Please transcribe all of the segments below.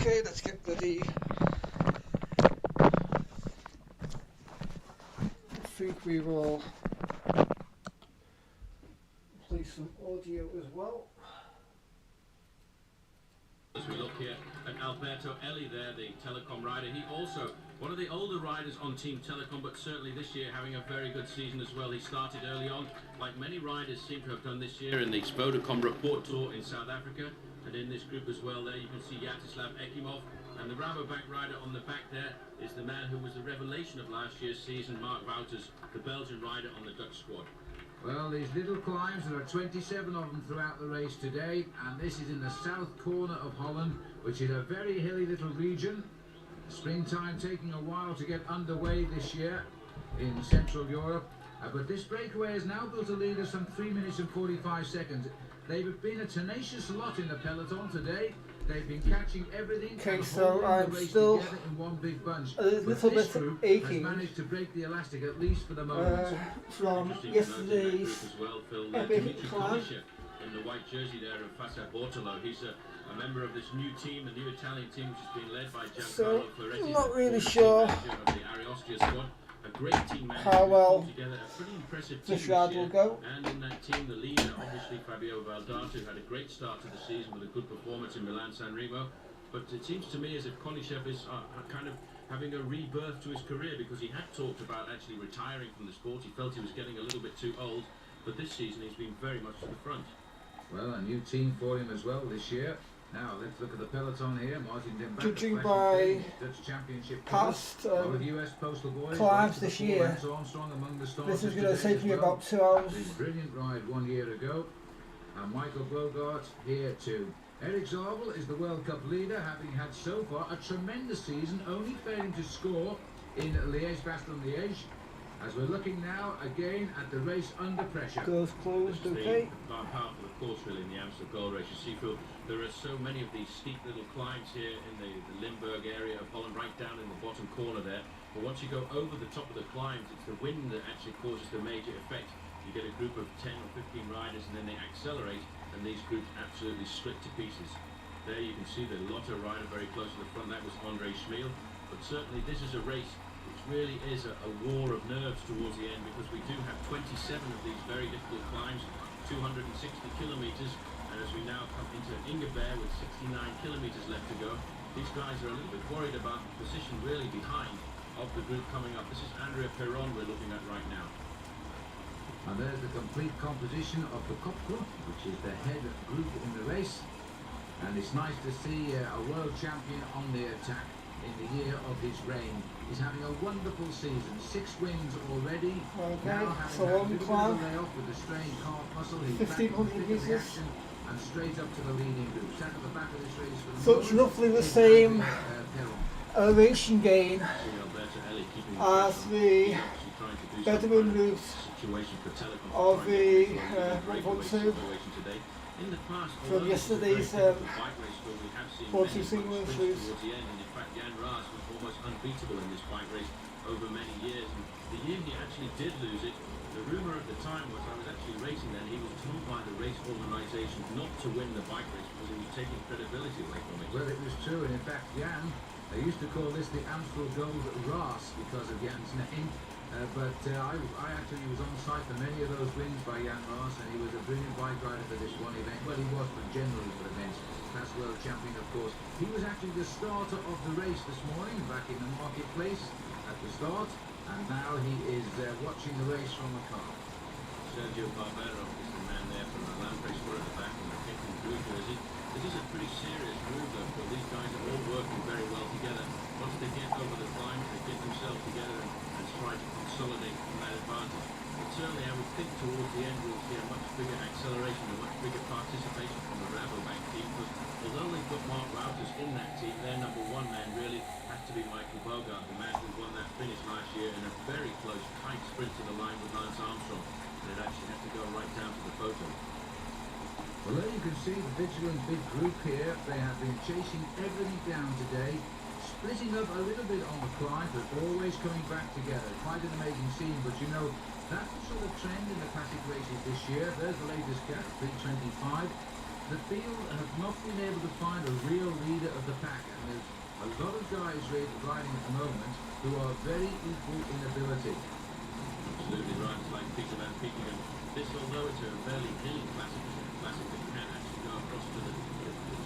Okay, let's get ready. I think we will play some audio as well. As we look here at Alberto Elli there, the Telecom rider, he also one of the older riders on Team Telecom, but certainly this year having a very good season as well. He started early on, like many riders seem to have done this year in the Vodacom Report Tour in South Africa. And in this group as well there you can see Yaroslav Ekimov, and the Rabobank rider on the back there is the man who was the revelation of last year's season, Mark Wouters, the Belgian rider on the Dutch squad. Well, these little climbs, there are 27 of them throughout the race today, and this is in the south corner of Holland, which is a very hilly little region. Springtime taking a while to get underway this year in Central Europe, but this breakaway has now built a lead of some 3 minutes and 45 seconds. They've been a tenacious lot in the peloton today. They've been catching everything. Okay, so I'm still in one big bunch. a little bit aching. Has managed to break the elastic, at least for the moment. From yesterday's epic climb. In the white jersey there of Fassa Bortolo. He's a member of this new team, the new Italian team, which has been led by Giancarlo Ferretti. I'm not really sure a great team how well together, a pretty impressive this team ride will go. And in that team, the leader, obviously Fabio Valdato, had a great start to the season with a good performance in Milan-San Remo. But it seems to me as if Konishev is kind of having a rebirth to his career, because he had talked about actually retiring from the sport. He felt he was getting a little bit too old, but this season he's been very much to the front. Well, a new team for him as well this year. Now let's look at the peloton here. Martin Dembach, judging by Dutch Championship past US Postal Boys, climbs this year, this is going to take me about 2 hours. A brilliant ride 1 year ago. And Michael Bogart here too. Eric Zabel is the World Cup leader, having had so far a tremendous season, only failing to score in Liège-Bastogne-Liège. As we're looking now again at the race under pressure. Doors closed, okay. Powerful, of course, really, in the Amsterdam Gold Race. You see, Phil, there are so many of these steep little climbs here in the Limburg area of Holland, right down in the bottom corner there. But once you go over the top of the climbs, it's the wind that actually causes the major effect. You get a group of 10 or 15 riders, and then they accelerate, and these groups absolutely split to pieces. There you can see the Lotto rider very close to the front. That was Andre Schmiel. But certainly this is a race which really is a war of nerves towards the end, because we do have 27 of these very difficult climbs, 260 kilometers, and as we now come into Ingeberg with 69 kilometers left to go, these guys are a little bit worried about the position really behind of the group coming up. This is Andrea Perron we're looking at right now. And there's the complete composition of the Kopgroep, which is the head group in the race. And it's nice to see a world champion on the attack in the year of his reign. He's having a wonderful season. 6 wins already. Okay, now so one climb. layoff with a strained calf muscle. He's 1500 meters. And straight up to the leading group. Sat at the back of this race for the So it's roughly the same elevation gain as the Bedouin route of the 1.2 from yesterday's 1.2 sequence route. Almost unbeatable in this bike race over many years, and the year he actually did lose it, the rumour at the time was, I was actually racing then, he was told by the race organisation not to win the bike race because he was taking credibility away from it. Well, it was true, and in fact Jan, they used to call this the Amstel Gold Ras because of Jan's name, but I actually was on site for many of those wins by Jan Ras, and he was a brilliant bike rider for this one event. Well, he was, but generally for events. Past world champion, of course. He was actually the starter of the race this morning, back in the marketplace at the start, and now he is watching the race from the car. Sergio Barbero is the man there from the land race for at the back in the pink and blue jersey. This is a pretty serious move though, because these guys are all working very well together. Once they get over the climb, they get themselves together and try to consolidate from that advantage. But certainly I would think towards the end we'll see a much bigger acceleration, a much bigger participation from the Rabobank team, because although they've got Mark Wouters in that team, their number one man really has to be Michael Bogart, the man who won that finish last year in a very close, tight sprint to the line with Lance Armstrong. And it actually had to go right down to the photo. Well, there you can see the vigilant big group here. They have been chasing everything down today, splitting up a little bit on the climb, but always coming back together. Quite an amazing scene, but you know, that's the sort of trend in the classic races this year. There's the latest gap, 3:25. the field have not been able to find a real leader of the pack, and there's a lot of guys riding at the moment who are very equal in ability. Absolutely right. It's like Peter Van Peeking. This, although it's a fairly hilly classic, it's a classic that can actually go across to the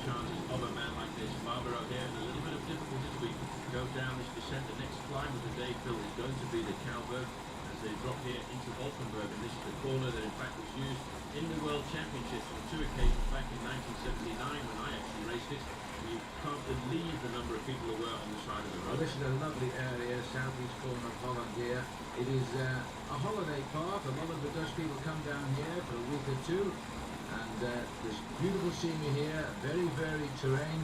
chances of a man like this. Barbaro here in a little bit of difficulty as we go down this descent. The next climb of the day, Phil, is going to be the Cowberg as they drop here into Valkenburg, and this is the corner that in fact was used in the World Championships on 2 occasions back in 1979 when I actually raced it. You can't believe the number of people who were on the side of the road. Well, this is a lovely area, southeast corner of Holland here. It is a holiday park. A lot of the Dutch people come down here for a week or two, and there's beautiful scenery here, very varied terrain,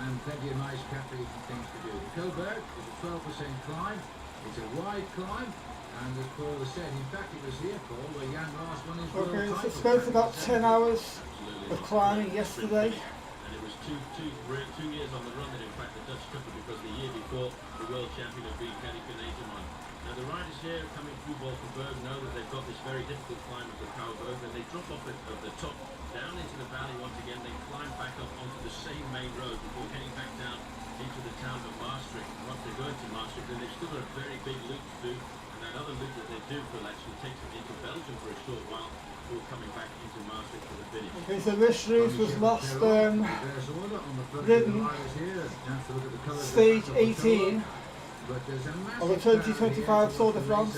and plenty of nice cafes and things to do. The Cowberg is a 12% climb. It's a wide climb, and as Paul has said, in fact it was here, Paul, where Jan Ross won his world title. Okay, so spent about 10 hours of climbing yesterday. And it was two years on the run that in fact the Dutch took it, because the year before the world champion had been Kenny Kneteman. Now the riders here coming through Valkenburg know that they've got this very difficult climb of the Cowberg, and they drop off at the top down into the valley once again. They climb back up onto the same main road before heading back down into the town of Maastricht. And once they go into Maastricht, then they've still got a very big loop to do, and that other loop that they do will actually takes them into Belgium for a short while before coming back into Maastricht for the finish. Okay, so this race was last ridden stage 18 of the 2025 Tour de France.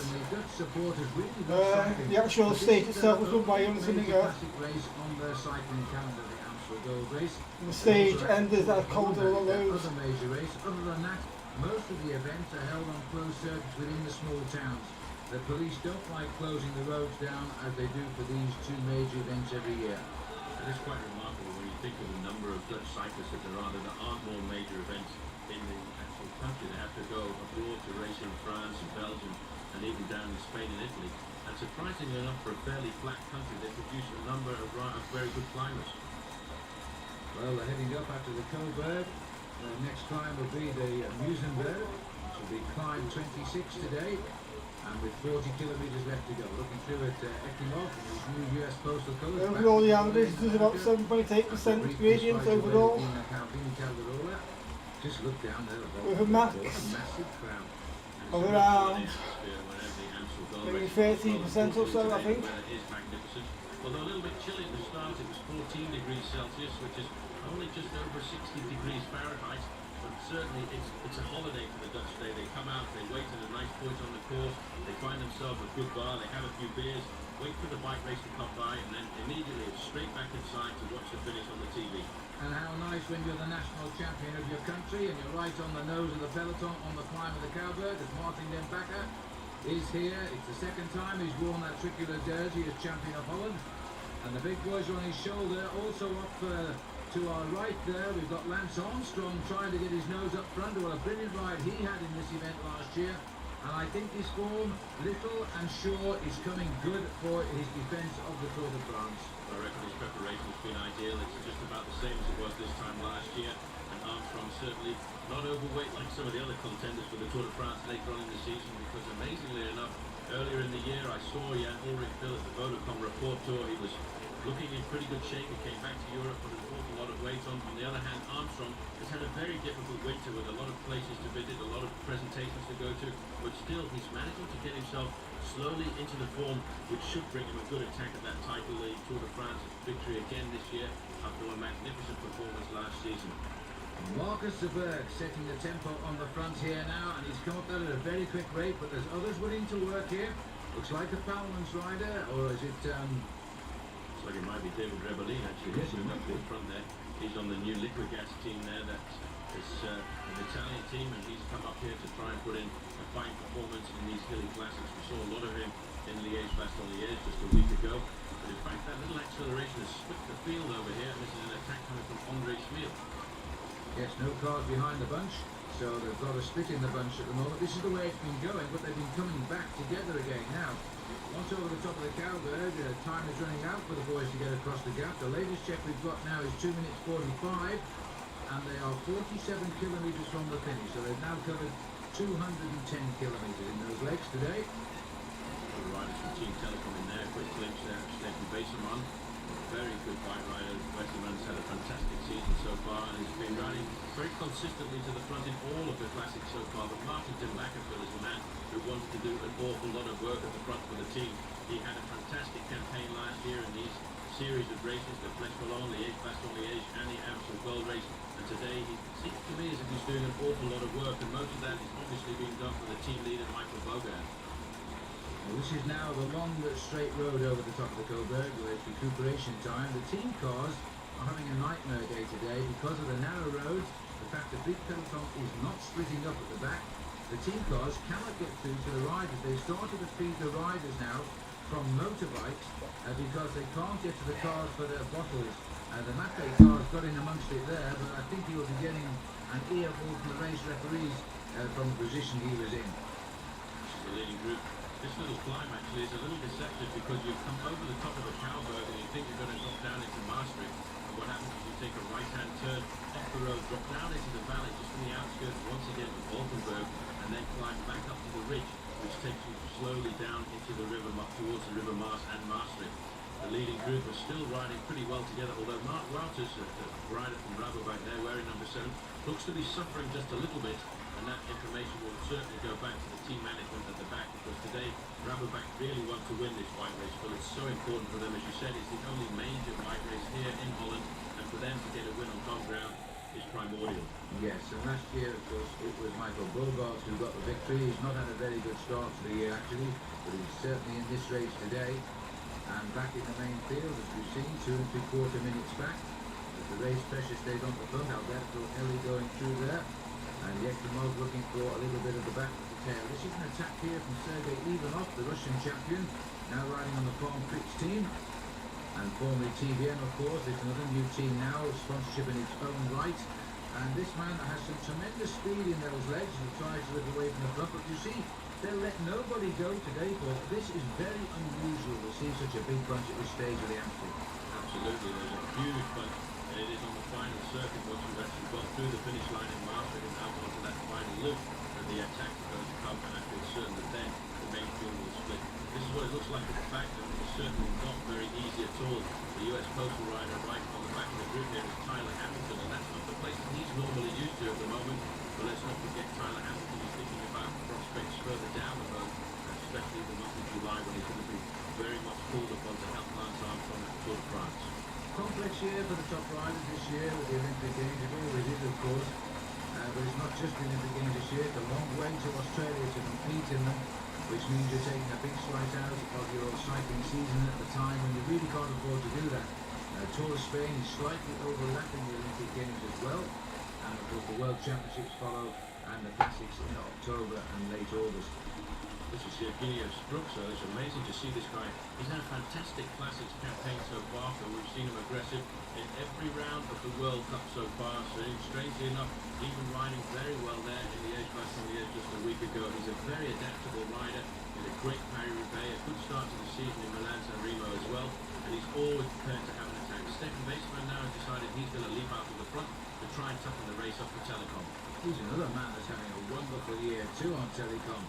The actual stage itself was won by Jonas Vingegaard. The stage ended at Col de Loze. Most of the events are held on closed circuits within the small towns. The police don't like closing the roads down as they do for these two major events every year. It is quite remarkable when you think of the number of Dutch cyclists that there are. There aren't more major events in the actual country. They have to go abroad to race in France and Belgium and even down in Spain and Italy. And surprisingly enough, for a fairly flat country, they produce a number of very good climbers. Well, they're heading up after the Cowberg. The next climb will be the Musenberg, which will be climb 26 today, and with 40 kilometres left to go. Looking through at Ekimov, his new US postal code. Overall, the average is about 7.8% gradient overall. Just look down there. With a max massive crowd. of around maybe 13% or so, I think. It is magnificent. Although a little bit chilly at the start, it was 14 degrees Celsius, which is only just over 60 degrees Fahrenheit. But certainly it's a holiday for the Dutch today. They come out, they wait at a nice point on the course, they find themselves a good bar, they have a few beers, wait for the bike race to come by, and then immediately it's straight back inside to watch the finish on the TV. And how nice when you're the national champion of your country and you're right on the nose of the peloton on the climb of the Cowberg, as Martin Den Bakker is here. It's the second time he's worn that tricolor jersey as champion of Holland. And the big boys are on his shoulder. Also up to our right there, we've got Lance Armstrong trying to get his nose up front. Well, a brilliant ride he had in this event last year. And I think his form, little and sure, is coming good for his defence of the Tour de France. I reckon his preparation has been ideal. It's just about the same as it was this time last year. And Armstrong certainly not overweight like some of the other contenders for the Tour de France later on in the season, because amazingly enough, earlier in the year I saw Jan Ulrich Phil at the Vodacom Report Tour. He was looking in pretty good shape. He came back to Europe with an awful lot of weight on. On the other hand, Armstrong has had a very difficult winter with a lot of places to visit, a lot of presentations to go to, but still he's managing to get himself slowly into the form which should bring him a good attack at that title, the Tour de France victory again this year after a magnificent performance last season. Marcus Seberg setting the tempo on the front here now, and he's come up there at a very quick rate, but there's others willing to work here. Looks like a Palmans rider, or is it Looks like it might be David Rebellin actually. Yes, up in front there. He's on the new Liquid Gas team there. That's an Italian team, and he's come up here to try and put in a fine performance in these hilly classics. We saw a lot of him in Liège-Bastogne-Liège just a week ago. But in fact, that little acceleration has split the field over here, and this is an attack coming from Andre Schmid. Yes, no cars behind the bunch, so they've got a split in the bunch at the moment. This is the way it's been going, but they've been coming back together again now. Once over the top of the Cowberg, time is running out for the boys to get across the gap. The latest check we've got now is 2 minutes 45, and they are 47 kilometres from the finish. So they've now covered 210 kilometres in those legs today. The riders from Team Telecom in there, quick glimpse there, Stefan Baseman, very good bike rider. Westerman's had a fantastic season so far and he's been riding very consistently to the front in all of the classics so far. But Martin is a man who wanted to do an awful lot of work at the front for the team. He had a fantastic campaign last year in these series of races, the Flèche Wallonne, the Liège-Bastogne-Liège and the Amstel Gold Race. And today he seems to me as if he's doing an awful lot of work, and most of that is obviously being done for the team leader, Michael Bogard. Well, this is now the long straight road over the top of the Coburg where it's recuperation time. The team cars are having a nightmare day today because of the narrow roads, the fact that big peloton is not splitting up at the back. The team cars cannot get through to the riders. They started to feed the riders now from motorbikes because they can't get to the cars for their bottles. The Maffei cars got in amongst it there, but I think he will be getting an earful from the race referees from the position he was in. This is the leading group. This little climb actually is a little deceptive because you come over the top of the Chambre and you think you're going to drop down into Maastricht. And what happens is you take a right-hand turn off the road, drop down into the valley just on the outskirts once again of Valkenburg, and then climb back up to the ridge, which takes you slowly down into the river towards the River Maas and Maastricht. The leading group are still riding pretty well together, although Mark Wouters, the rider from Rabobank there, wearing number 7, looks to be suffering just a little bit, and that information will certainly go back to the team management at the back, because today Rabobank really want to win this white race. Well, it's so important for them, as you said, it's the only major white race here in Holland, and for them to get a win on home ground is primordial. Yes, and last year, of course, it was Michael Bogard who got the victory. He's not had a very good start to the year, actually, but he's certainly in this race today. And back in the main field, as we've seen, 2 3/4 minutes back. As the race pressure stays on the front, Alberto Elli going through there. And Yekimov looking for a little bit of the back of the tail. This is an attack here from Sergei Ivanov, the Russian champion, now riding on the Farm Prix team. And formerly TVM, of course, is another new team now, sponsorship in its own right. And this man has some tremendous speed in those legs and tries to live away from the front. But you see, they'll let nobody go today, Paul. This is very unusual to see such a big bunch at this stage of the Amstel. Absolutely, there's a huge bunch, and it is on the final circuit once you've actually got through the finish line in Maastricht and out onto that final loop, and the attack is going to come, and I feel certain that then the main field will split. This is what it looks like at the back, and it's certainly not very easy at all. The US postal rider right on the back of the group here is Tyler Hamilton, and that's not the place that he's normally used to at the moment. But let's not forget Tyler Hamilton is thinking about prospects further down the road, especially in the month of July when he's going to be very much called upon to help Lance Armstrong at the Tour de France. Complex year for the top riders this year with the Olympic Games. It always is, of course. But it's not just the Olympic Games this year. It's a long way to Australia to compete in them, which means you're taking a big slice out of your cycling season at the time when you really can't afford to do that. Tour of Spain is slightly overlapping the Olympic Games as well. And of course the World Championships follow, and the Classics in October and late August. This is Yevgeny Spruk, so it's amazing to see this guy. He's had a fantastic Classics campaign so far, so we've seen him aggressive in every round of the World Cup so far. So strangely enough, even riding very well there in the Liège-Bastogne-Liège just a week ago. He's a very adaptable rider, with a great Paris-Roubaix, a good start to the season in Milan-San Remo as well, and he's always prepared to have an attack. Stefan Weissman now has decided he's going to leap out of the front to try and toughen the race up for Telecom. He's another man that's having a wonderful year too on Telecom.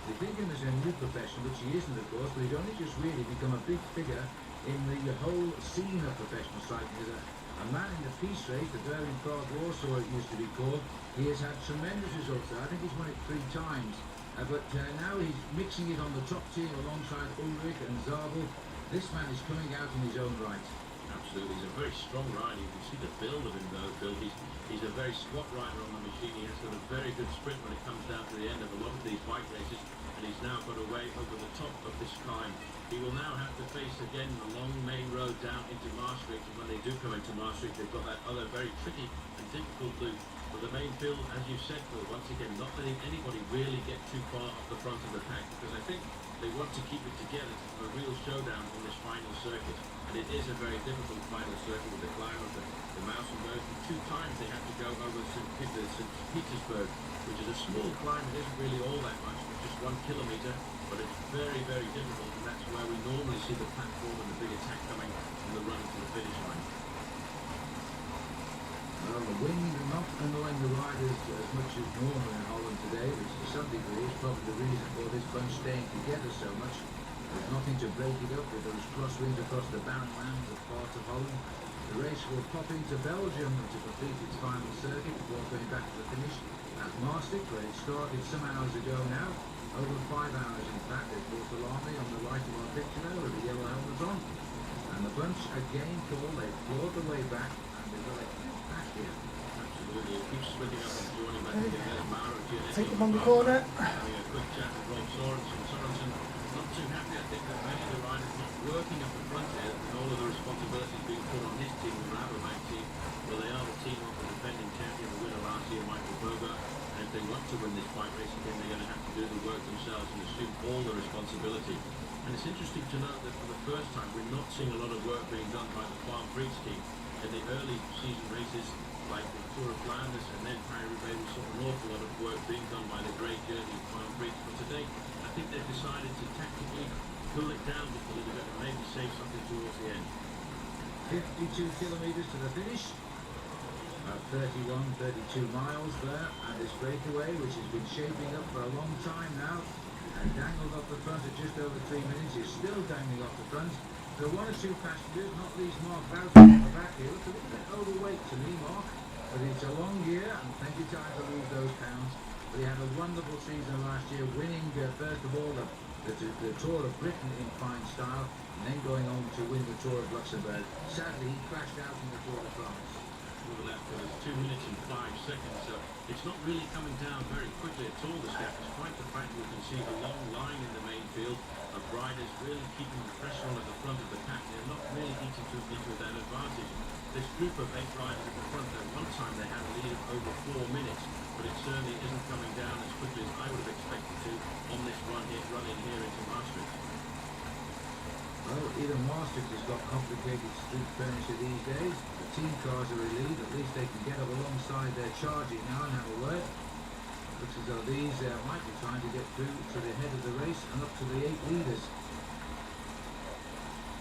They think him as a new professional, which he isn't, of course, but he's only just really become a big figure in the whole scene of professional cycling. As a man in the peace race, the Berlin Prague Warsaw it used to be called, he has had tremendous results there. I think he's won it 3 times. But now he's mixing it on the top team alongside Ulrich and Zabel. This man is coming out in his own right. Absolutely, he's a very strong rider. You can see the build of him though, Phil. He's a very squat rider on the machine. He has got a very good sprint when it comes down to the end of a lot of these bike races, and he's now got away over the top of this climb. He will now have to face again the long main road down into Maastricht, and when they do come into Maastricht, they've got that other very tricky and difficult loop. But the main field, as you've said, Phil, once again, not letting anybody really get too far off the front of the pack, because I think they want to keep it together for a real showdown on this final circuit. And it is a very difficult final circuit with the climb of the Mausenberg. 2 times they have to go over St. Petersburg, which is a small climb. It isn't really all that much, it's just 1 kilometre, but it's very, very difficult, and that's where we normally see the platform and the big attack coming from the run to the finish line. Well, the wind not annoying the riders as much as normal in Holland today, which to some degree is probably the reason for this bunch staying together so much. There's nothing to break it up with those crosswinds across the barren lands of parts of Holland. The race will pop into Belgium to complete its final circuit before going back to the finish at Maastricht, where it started some hours ago now. Over 5 hours, in fact. They brought Alarmy on the right of our picture there with the yellow helmet on. And the bunch again called. They clawed the way back, and they've got a huge back here. Absolutely. It keeps splitting up and joining back together. Mara, Giannetti, Take them on the corner. having a quick chat with Rob Sorensen. Sorensen not too happy, I think, that many of the riders not working up the front here, and all of the responsibilities being put on his team, the Rabobank team. Well, they are the team of the defending champion, the winner last year, Michael Berger. And if they want to win this bike race again, they're going to have to do the work themselves and assume all the responsibility. And it's interesting to note that for the first time, we're not seeing a lot of work being done by the Farm Freaks team. In the early season races, like the Tour of Flanders and then Paris-Roubaix, we saw an awful lot of work being done by the great Jersey Farm Freaks. But today, I think they've decided to tactically cool it down just a little bit and maybe save something towards the end. 52 kilometres to the finish. About 32 miles there, and this breakaway, which has been shaping up for a long time now, and dangled off the front at just over 3 minutes, is still dangling off the front. There are 1 or 2 passengers, not least Mark Bowser on the back here. Looks a little bit overweight to me, Mark, but it's a long year and plenty of time to lose those pounds. But he had a wonderful season last year, winning first of all the Tour of Britain in fine style, and then going on to win the Tour of Luxembourg. Sadly, he crashed out in the Tour de France. Left for 2 minutes and 5 seconds, so it's not really coming down very quickly at all, this gap. Despite the fact we can see the long line in the main field of riders really keeping the pressure on at the front of the pack. They're not really eating too into that advantage. This group of 8 riders at the front, at one time they had a lead of over 4 minutes, but it certainly isn't coming down as quickly as I would have expected to on this run in here into Maastricht. Well, even Maastricht has got complicated street furniture these days. The team cars are relieved. At least they can get up alongside their charging now and have a word. Looks as though these might be trying to get through to the head of the race and up to the 8 leaders.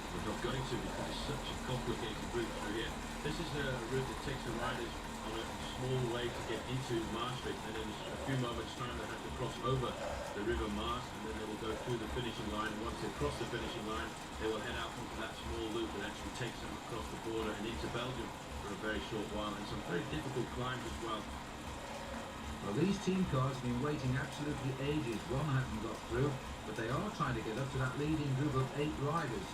We're not going to, because it's such a complicated route through here. This is a route that takes the riders on a small way to get into Maastricht, and in a few moments' time they have to cross over the River Maas, and then they will go through the finishing line. Once they cross the finishing line, they will head out onto that small loop that actually takes them across the border and into Belgium for a very short while, and some very difficult climbs as well. Well, these team cars have been waiting absolutely ages. One hasn't got through, but they are trying to get up to that leading group of 8 riders.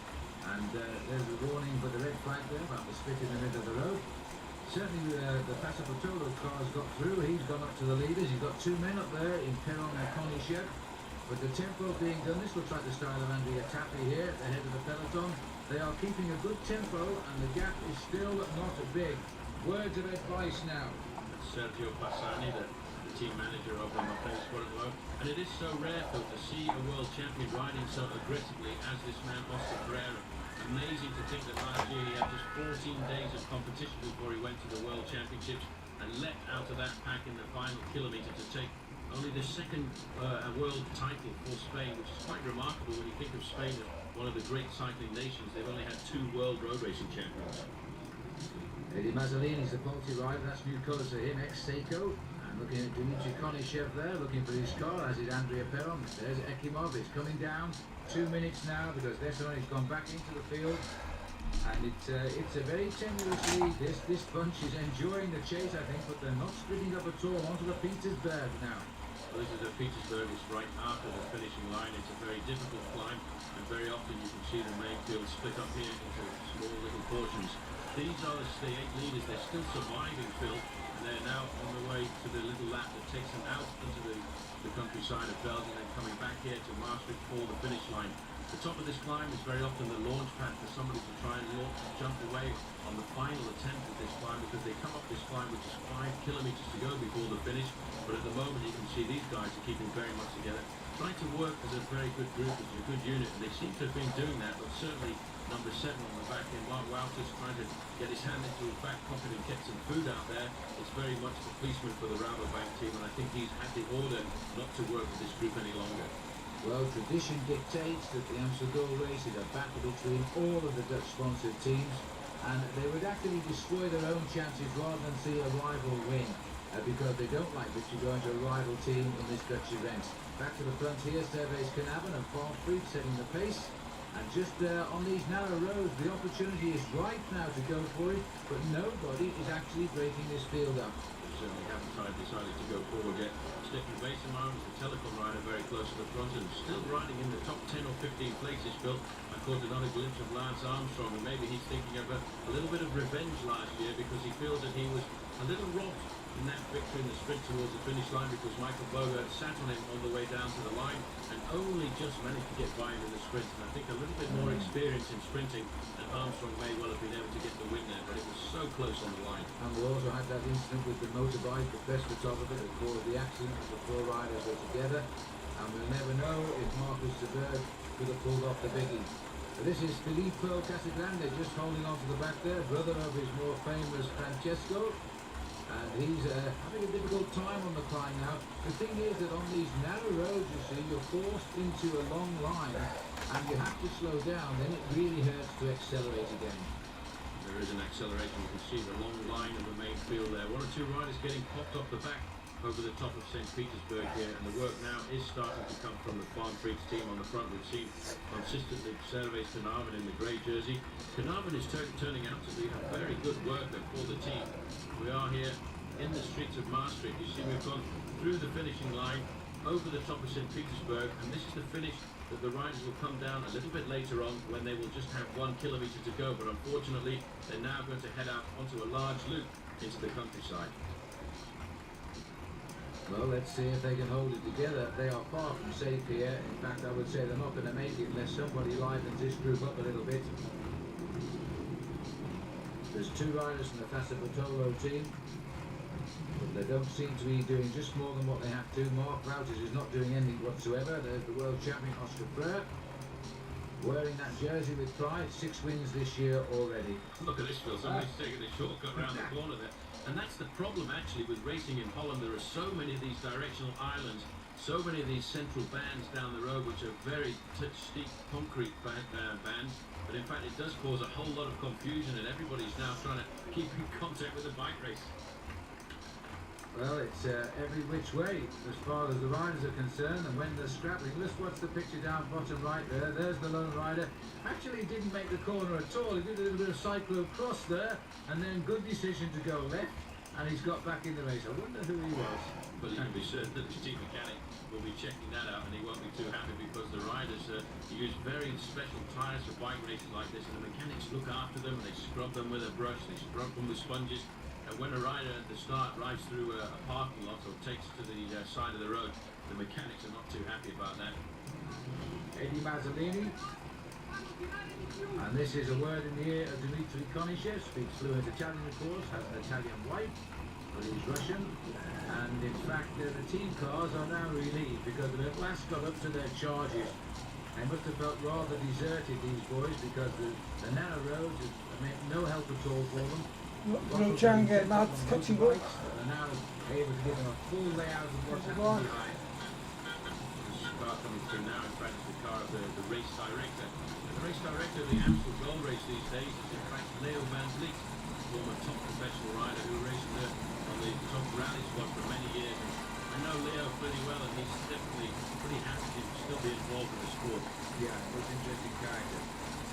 And there's a warning for the red flag there about the split in the middle of the road. Certainly the Passaportolo car's got through. He's gone up to the leaders. He's got 2 men up there in Perron and Konishev. But the tempo being done, this looks like the style of Andrea Tappi here at the head of the peloton. They are keeping a good tempo, and the gap is still not big. Words of advice now. Sergio Passani, the team manager of the Montgellafrey Sport at the moment. And it is so rare, Phil, to see a world champion riding so aggressively as this man, Oscar Pereira. Amazing to think that last year he had just 14 days of competition before he went to the World Championships and leapt out of that pack in the final kilometre to take only the second world title for Spain, which is quite remarkable when you think of Spain as one of the great cycling nations. They've only had 2 world road racing champions. Eddie Madeleine is the faulty rider. That's new colours for him, ex-Seiko. And looking at Dmitry Konishev there, looking for his car, as is Andrea Perron. There's Ekimov. It's coming down. 2 minutes now because Deson's gone back into the field. And it's a very tenuous lead. This bunch is enjoying the chase, I think, but they're not splitting up at all onto the Petersberg now. Well, this is the Petersberg. It's right after the finishing line. It's a very difficult climb, and very often you can see the main field split up here into small little portions. These are the 8 leaders. They're still surviving, Phil, and they're now on the way to the little lap that takes them out into the countryside of Belgium and coming back here to Maastricht for the finish line. The top of this climb is very often the launch pad for somebody to try and jump away on the final attempt at this climb, because they come up this climb which is 5 kilometres to go before the finish. But at the moment you can see these guys are keeping very much together, trying to work as a very good group, as a good unit, and they seem to have been doing that. But certainly number 7 on the back end, Mark Wouters, trying to get his hand into his back pocket and get some food out there. It's very much the policeman for the Rabobank team, and I think he's had the order not to work with this group any longer. Well, tradition dictates that the Amstel Gold Race is a battle between all of the Dutch-sponsored teams, and they would actually destroy their own chances rather than see a rival win, because they don't like to go into a rival team in this Dutch event. Back to the front here, Servais Knaven and Farm Freak setting the pace, And just on these narrow roads, the opportunity is right now to go for it, but nobody is actually breaking this field up. Certainly haven't decided to go forward yet. Stefan Weissenmeyer is the telecom rider very close to the front and still riding in the top 10 or 15 places, Phil. I caught another glimpse of Lance Armstrong, and maybe he's thinking of a little bit of revenge last year because he feels that he was a little robbed in that victory in the sprint towards the finish line because Michael Bogert sat on him on the way down to the line and only just managed to get by him in the sprint. And I think a little bit more experience in sprinting, and Armstrong may well have been able to get the win there, but it was so close on the line. And we also had that incident with the motorbike, the best photographer that caused the accident as the four riders were together. And we'll never know if Marcus Seberg could have pulled off the biggie. But this is Filippo Casagrande just holding on to the back there, brother of his more famous Francesco. And he's having a difficult time on the climb now. The thing is that on these narrow roads, you see, you're forced into a long line and you have to slow down, then it really hurts to accelerate again. There is an acceleration. You can see the long line of the main field there. One or two riders getting popped off the back over the top of St. Petersburg here, and the work now is starting to come from the Farm Freaks team on the front. We've seen consistently Servais Carnarvon in the grey jersey. Carnarvon is turning out to be a very good worker for the team. We are here in the streets of Maastricht. You see we've gone through the finishing line, over the top of St. Petersburg, and this is the finish that the riders will come down a little bit later on when they will just have 1 kilometre to go. But unfortunately, they're now going to head out onto a large loop into the countryside. Well, let's see if they can hold it together. They are far from safe here. In fact, I would say they're not going to make it unless somebody livens this group up a little bit. There's 2 riders from the Fassa Bertolo team, but they don't seem to be doing just more than what they have to. Mark Wouters is not doing anything whatsoever. There's the world champion Oscar Freire, wearing that jersey with pride. 6 wins this year already. Look at this, Phil. Somebody's taking a shortcut around the corner there. And that's the problem, actually, with racing in Holland. There are so many of these directional islands, so many of these central bands down the road, which are very steep concrete bands. But in fact, it does cause a whole lot of confusion, and everybody's now trying to keep in contact with the bike race. Well, it's every which way as far as the riders are concerned, and when they're scrapping, let's watch the picture down bottom right there. There's the lone rider. Actually didn't make the corner at all. He did a little bit of cyclo-cross there, and then good decision to go left, and he's got back in the race. I wonder who he was. But you can be certain that the chief mechanic will be checking that out, and he won't be too happy because the riders use very special tyres for bike races like this, and the mechanics look after them. They scrub them with a brush, they scrub them with sponges. And when a rider at the start rides through a parking lot or takes to the side of the road, the mechanics are not too happy about that. Eddie Mazzolini. And this is a word in the ear of Dmitry Konishev. Speaks fluent Italian, of course, has an Italian wife, but he's Russian. And in fact, the team cars are now relieved because they've at last got up to their charges. They must have felt rather deserted, these boys, because the narrow roads have made no help at all for them. Chang and Mads catching up. They're now able to give them a full layout of what's happening behind. This car coming through now, in fact, is the car of the race director. And the race director of the Amstel Gold Race these days is in fact Leo van Vliet, former top professional rider who raced on the top rally squad for many years. And I know Leo pretty well, and he's definitely pretty happy to still be involved in the sport. Yeah, most interesting character.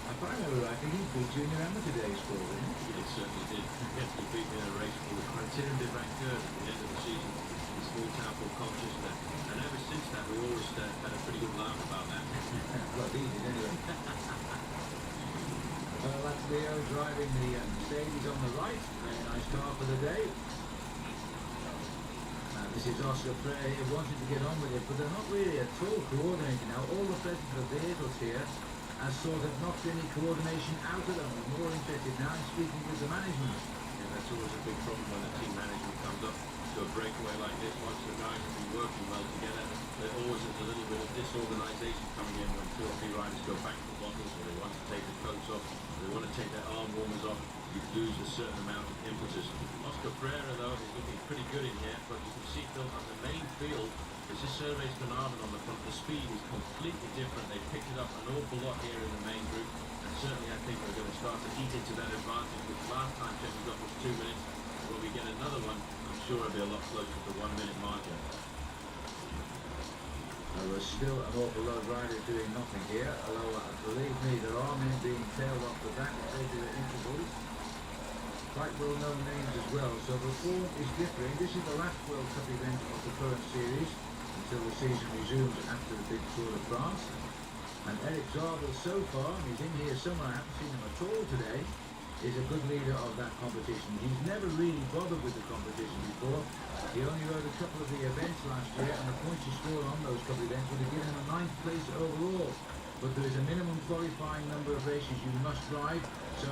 If I remember right, he beat Junior Amateur Days for him. He certainly did. He actually beat me in a race called the Criterium de Vainqueurs at the end of the season in a small town called Colchester. And ever since that, we always had a pretty good laugh about that. Well, he did anyway. Well, that's Leo driving the Mercedes on the right. Very nice car for the day. This is Oscar Freire here, wanting to get on with it, but they're not really at all coordinating now. All the presence of vehicles here has sort of knocked any coordination out of them. They're more interested now in speaking with the management. Yeah, that's always a big problem when the team management comes up to a breakaway like this. Once the guys have been working well together, there always is a little bit of disorganisation coming in when 2 or 3 riders go back to the bottles, or they want to take the coats off, or they want to take their arm warmers off. You lose a certain amount of impetus. Oscar Freire, though, is looking pretty good in here, but you can see, Phil, on the main field, this is Servais Carnarvon on the front. The speed is completely different. They picked it up an awful lot here in the main group, and certainly I think they're going to start to eat into that advantage, which last time Chambre got was 2 minutes. When we get another one, I'm sure it'll be a lot closer to the 1 minute marker. There's still an awful lot of riders doing nothing here, although believe me, there are men being tailed off the back at regular intervals. Quite well-known names as well, so the form is differing. This is the last World Cup event of the current series until the season resumes after the big Tour de France. And Eric Zabel so far, he's in here somewhere, I haven't seen him at all today, is a good leader of that competition. He's never really bothered with the competition before. He only rode a couple of the events last year, and the points he scored on those couple of events would have given him a 9th place overall. But there is a minimum qualifying number of races you must ride, so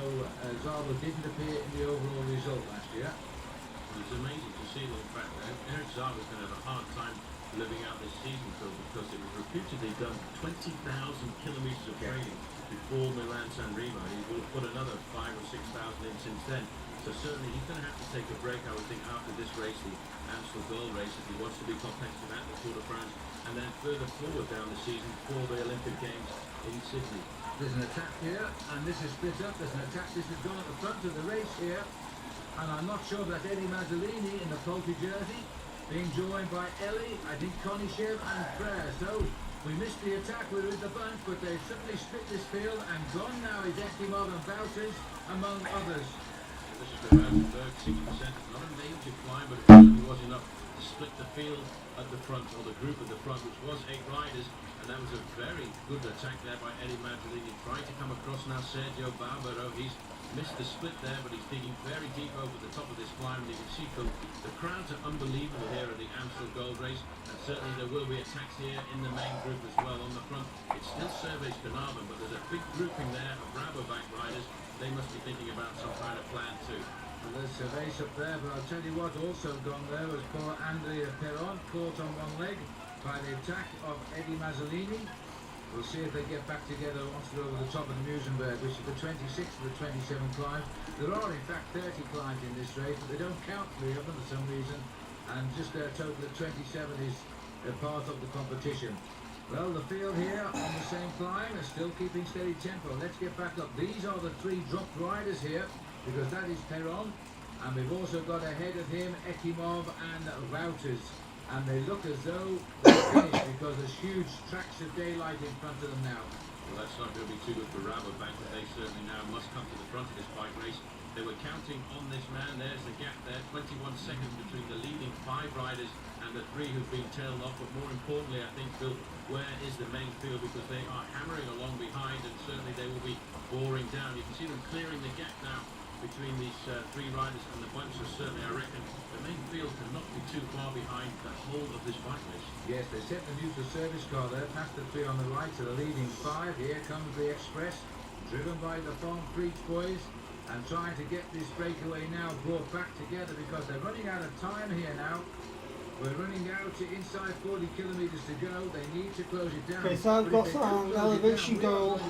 Zabel didn't appear in the overall result last year. It's amazing to see, in fact, Eric Zabel is going to have a hard time living out this season, Phil, because it was reputedly done 20,000 kilometres of training before Milan-San Remo. He will have put another 5,000 or 6,000 in since then. So certainly he's going to have to take a break, I would think, after this race, the Amstel Gold Race, if he wants to be competitive at the Tour de France, and then further forward down the season for the Olympic Games in Sydney. There's an attack here, and this is split up. There's an attack. This has gone at the front of the race here, and I'm not sure that Eddie Madeleine in the Polti jersey, being joined by Ellie, I think Konishev and Frere. So we missed the attack, we were at the bunch, but they've suddenly split this field, and gone now is Ekimov and Wouters, among others. This is the Rosenberg, 60%. It's not a major climb, but it certainly was enough to split the field at the front, or the group at the front, which was 8 riders, and that was a very good attack there by Eddie Madeleine. Trying to come across now Sergio Barbaro. He's missed the split there, but he's digging very deep over the top of this climb, and you can see from the crowds are unbelievable here at the Amstel Gold Race, and certainly there will be attacks here in the main group as well on the front. It's still Servais Carnarvon, but there's a big grouping there of Rabobank riders. They must be thinking about some kind of plan too. Well, there's Servais up there, but I'll tell you what, also gone there was poor Andrea Perron, caught on one leg by the attack of Eddie Madeleine. We'll see if they get back together once they're over the top of the Musenberg, which is the 26th of the 27 climbs. There are in fact 30 climbs in this race, but they don't count 3 of them for some reason, and just a total of 27 is a part of the competition. Well, the field here on the same climb is still keeping steady tempo. Let's get back up. These are the 3 dropped riders here, because that is Perron, and we've also got ahead of him Ekimov and Wouters. And they look as though they're finished, because there's huge tracts of daylight in front of them now. Well, that's not going to be too good for Rabobank, but they certainly now must come to the front of this bike race. They were counting on this man. There's the gap there, 21 seconds between the leading 5 riders and the 3 who've been tailed off. But more importantly, I think, Phil, where is the main field? Because they are hammering along behind, and certainly they will be boring down. You can see them clearing the gap now between these 3 riders and the bunch. So certainly I reckon the main field cannot be too far behind the whole of this bike race. Yes, they set the neutral service car there, past the 3 on the right to the leading 5. Here comes the Express, driven by the Farm Freaks boys, and trying to get this breakaway now brought back together, because they're running out of time here now. We're running out to inside 40 kilometres to go. They need to close it down. Okay, so I've got an elevation goal of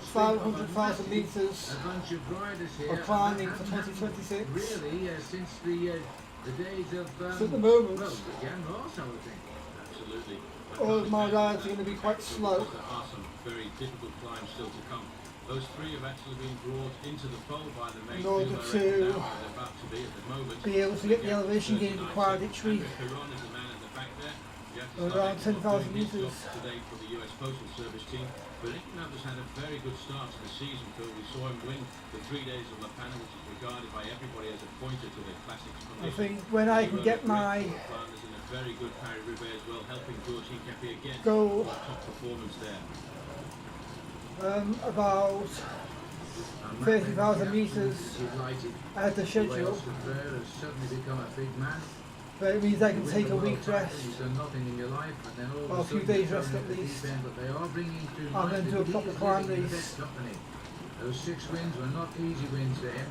500,000 metres a bunch of riders here of climbing for 2026. Really, since the days of So at the moment, well, Jan Ross, I would think. Absolutely. all of my rides are going to be quite slow. There are some very difficult climbs still to come. Those 3 have actually been brought into the fold by the main In order field to director now, they're about to be at the moment. be able to get the elevation gain required each week. Perron is the man at the back there. Around 10,000 metres. Today for the US Postal Service team. But Ekimov has had a very good start to the season, Phil. We saw him win the 3 days of La Panne, which is regarded by everybody as a pointer to the classics. I think when I can get my in a very good Paris-Roubaix as well, helping George Hincapie again Go. for top performance there. about 30,000 metres ahead of the schedule, but it means I can take a week's rest, or a few days rest at least, and then do a proper climb race. Those 6 wins were not easy wins for him.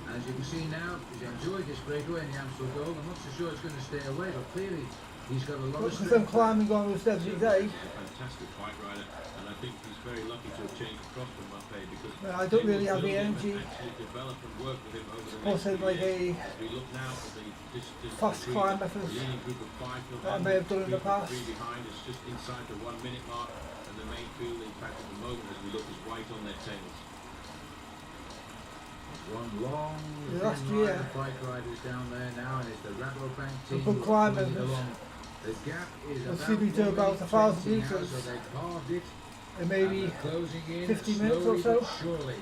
And as you can see now, he's enjoyed this breakaway in the Amstel Gold. I'm not so sure it's going to stay away, but clearly he's got a lot of Because I'm climbing almost every day. Fantastic bike rider, and I think he's very lucky to have changed across from Mbappé, because I don't really have the energy. Also, like a fast climb method that I may have done in the past. Behind is just inside the 1 minute mark, and the main field, in fact, at the moment, as we look, is white on their tails. One long last line year, of bike riders down there now, and it's the Rabobank team good climbers along The gap is We'll about, see me do about 1,000 20 now, metres. so they've halved it. in maybe And they're closing in 50 minutes or slowly so. but surely.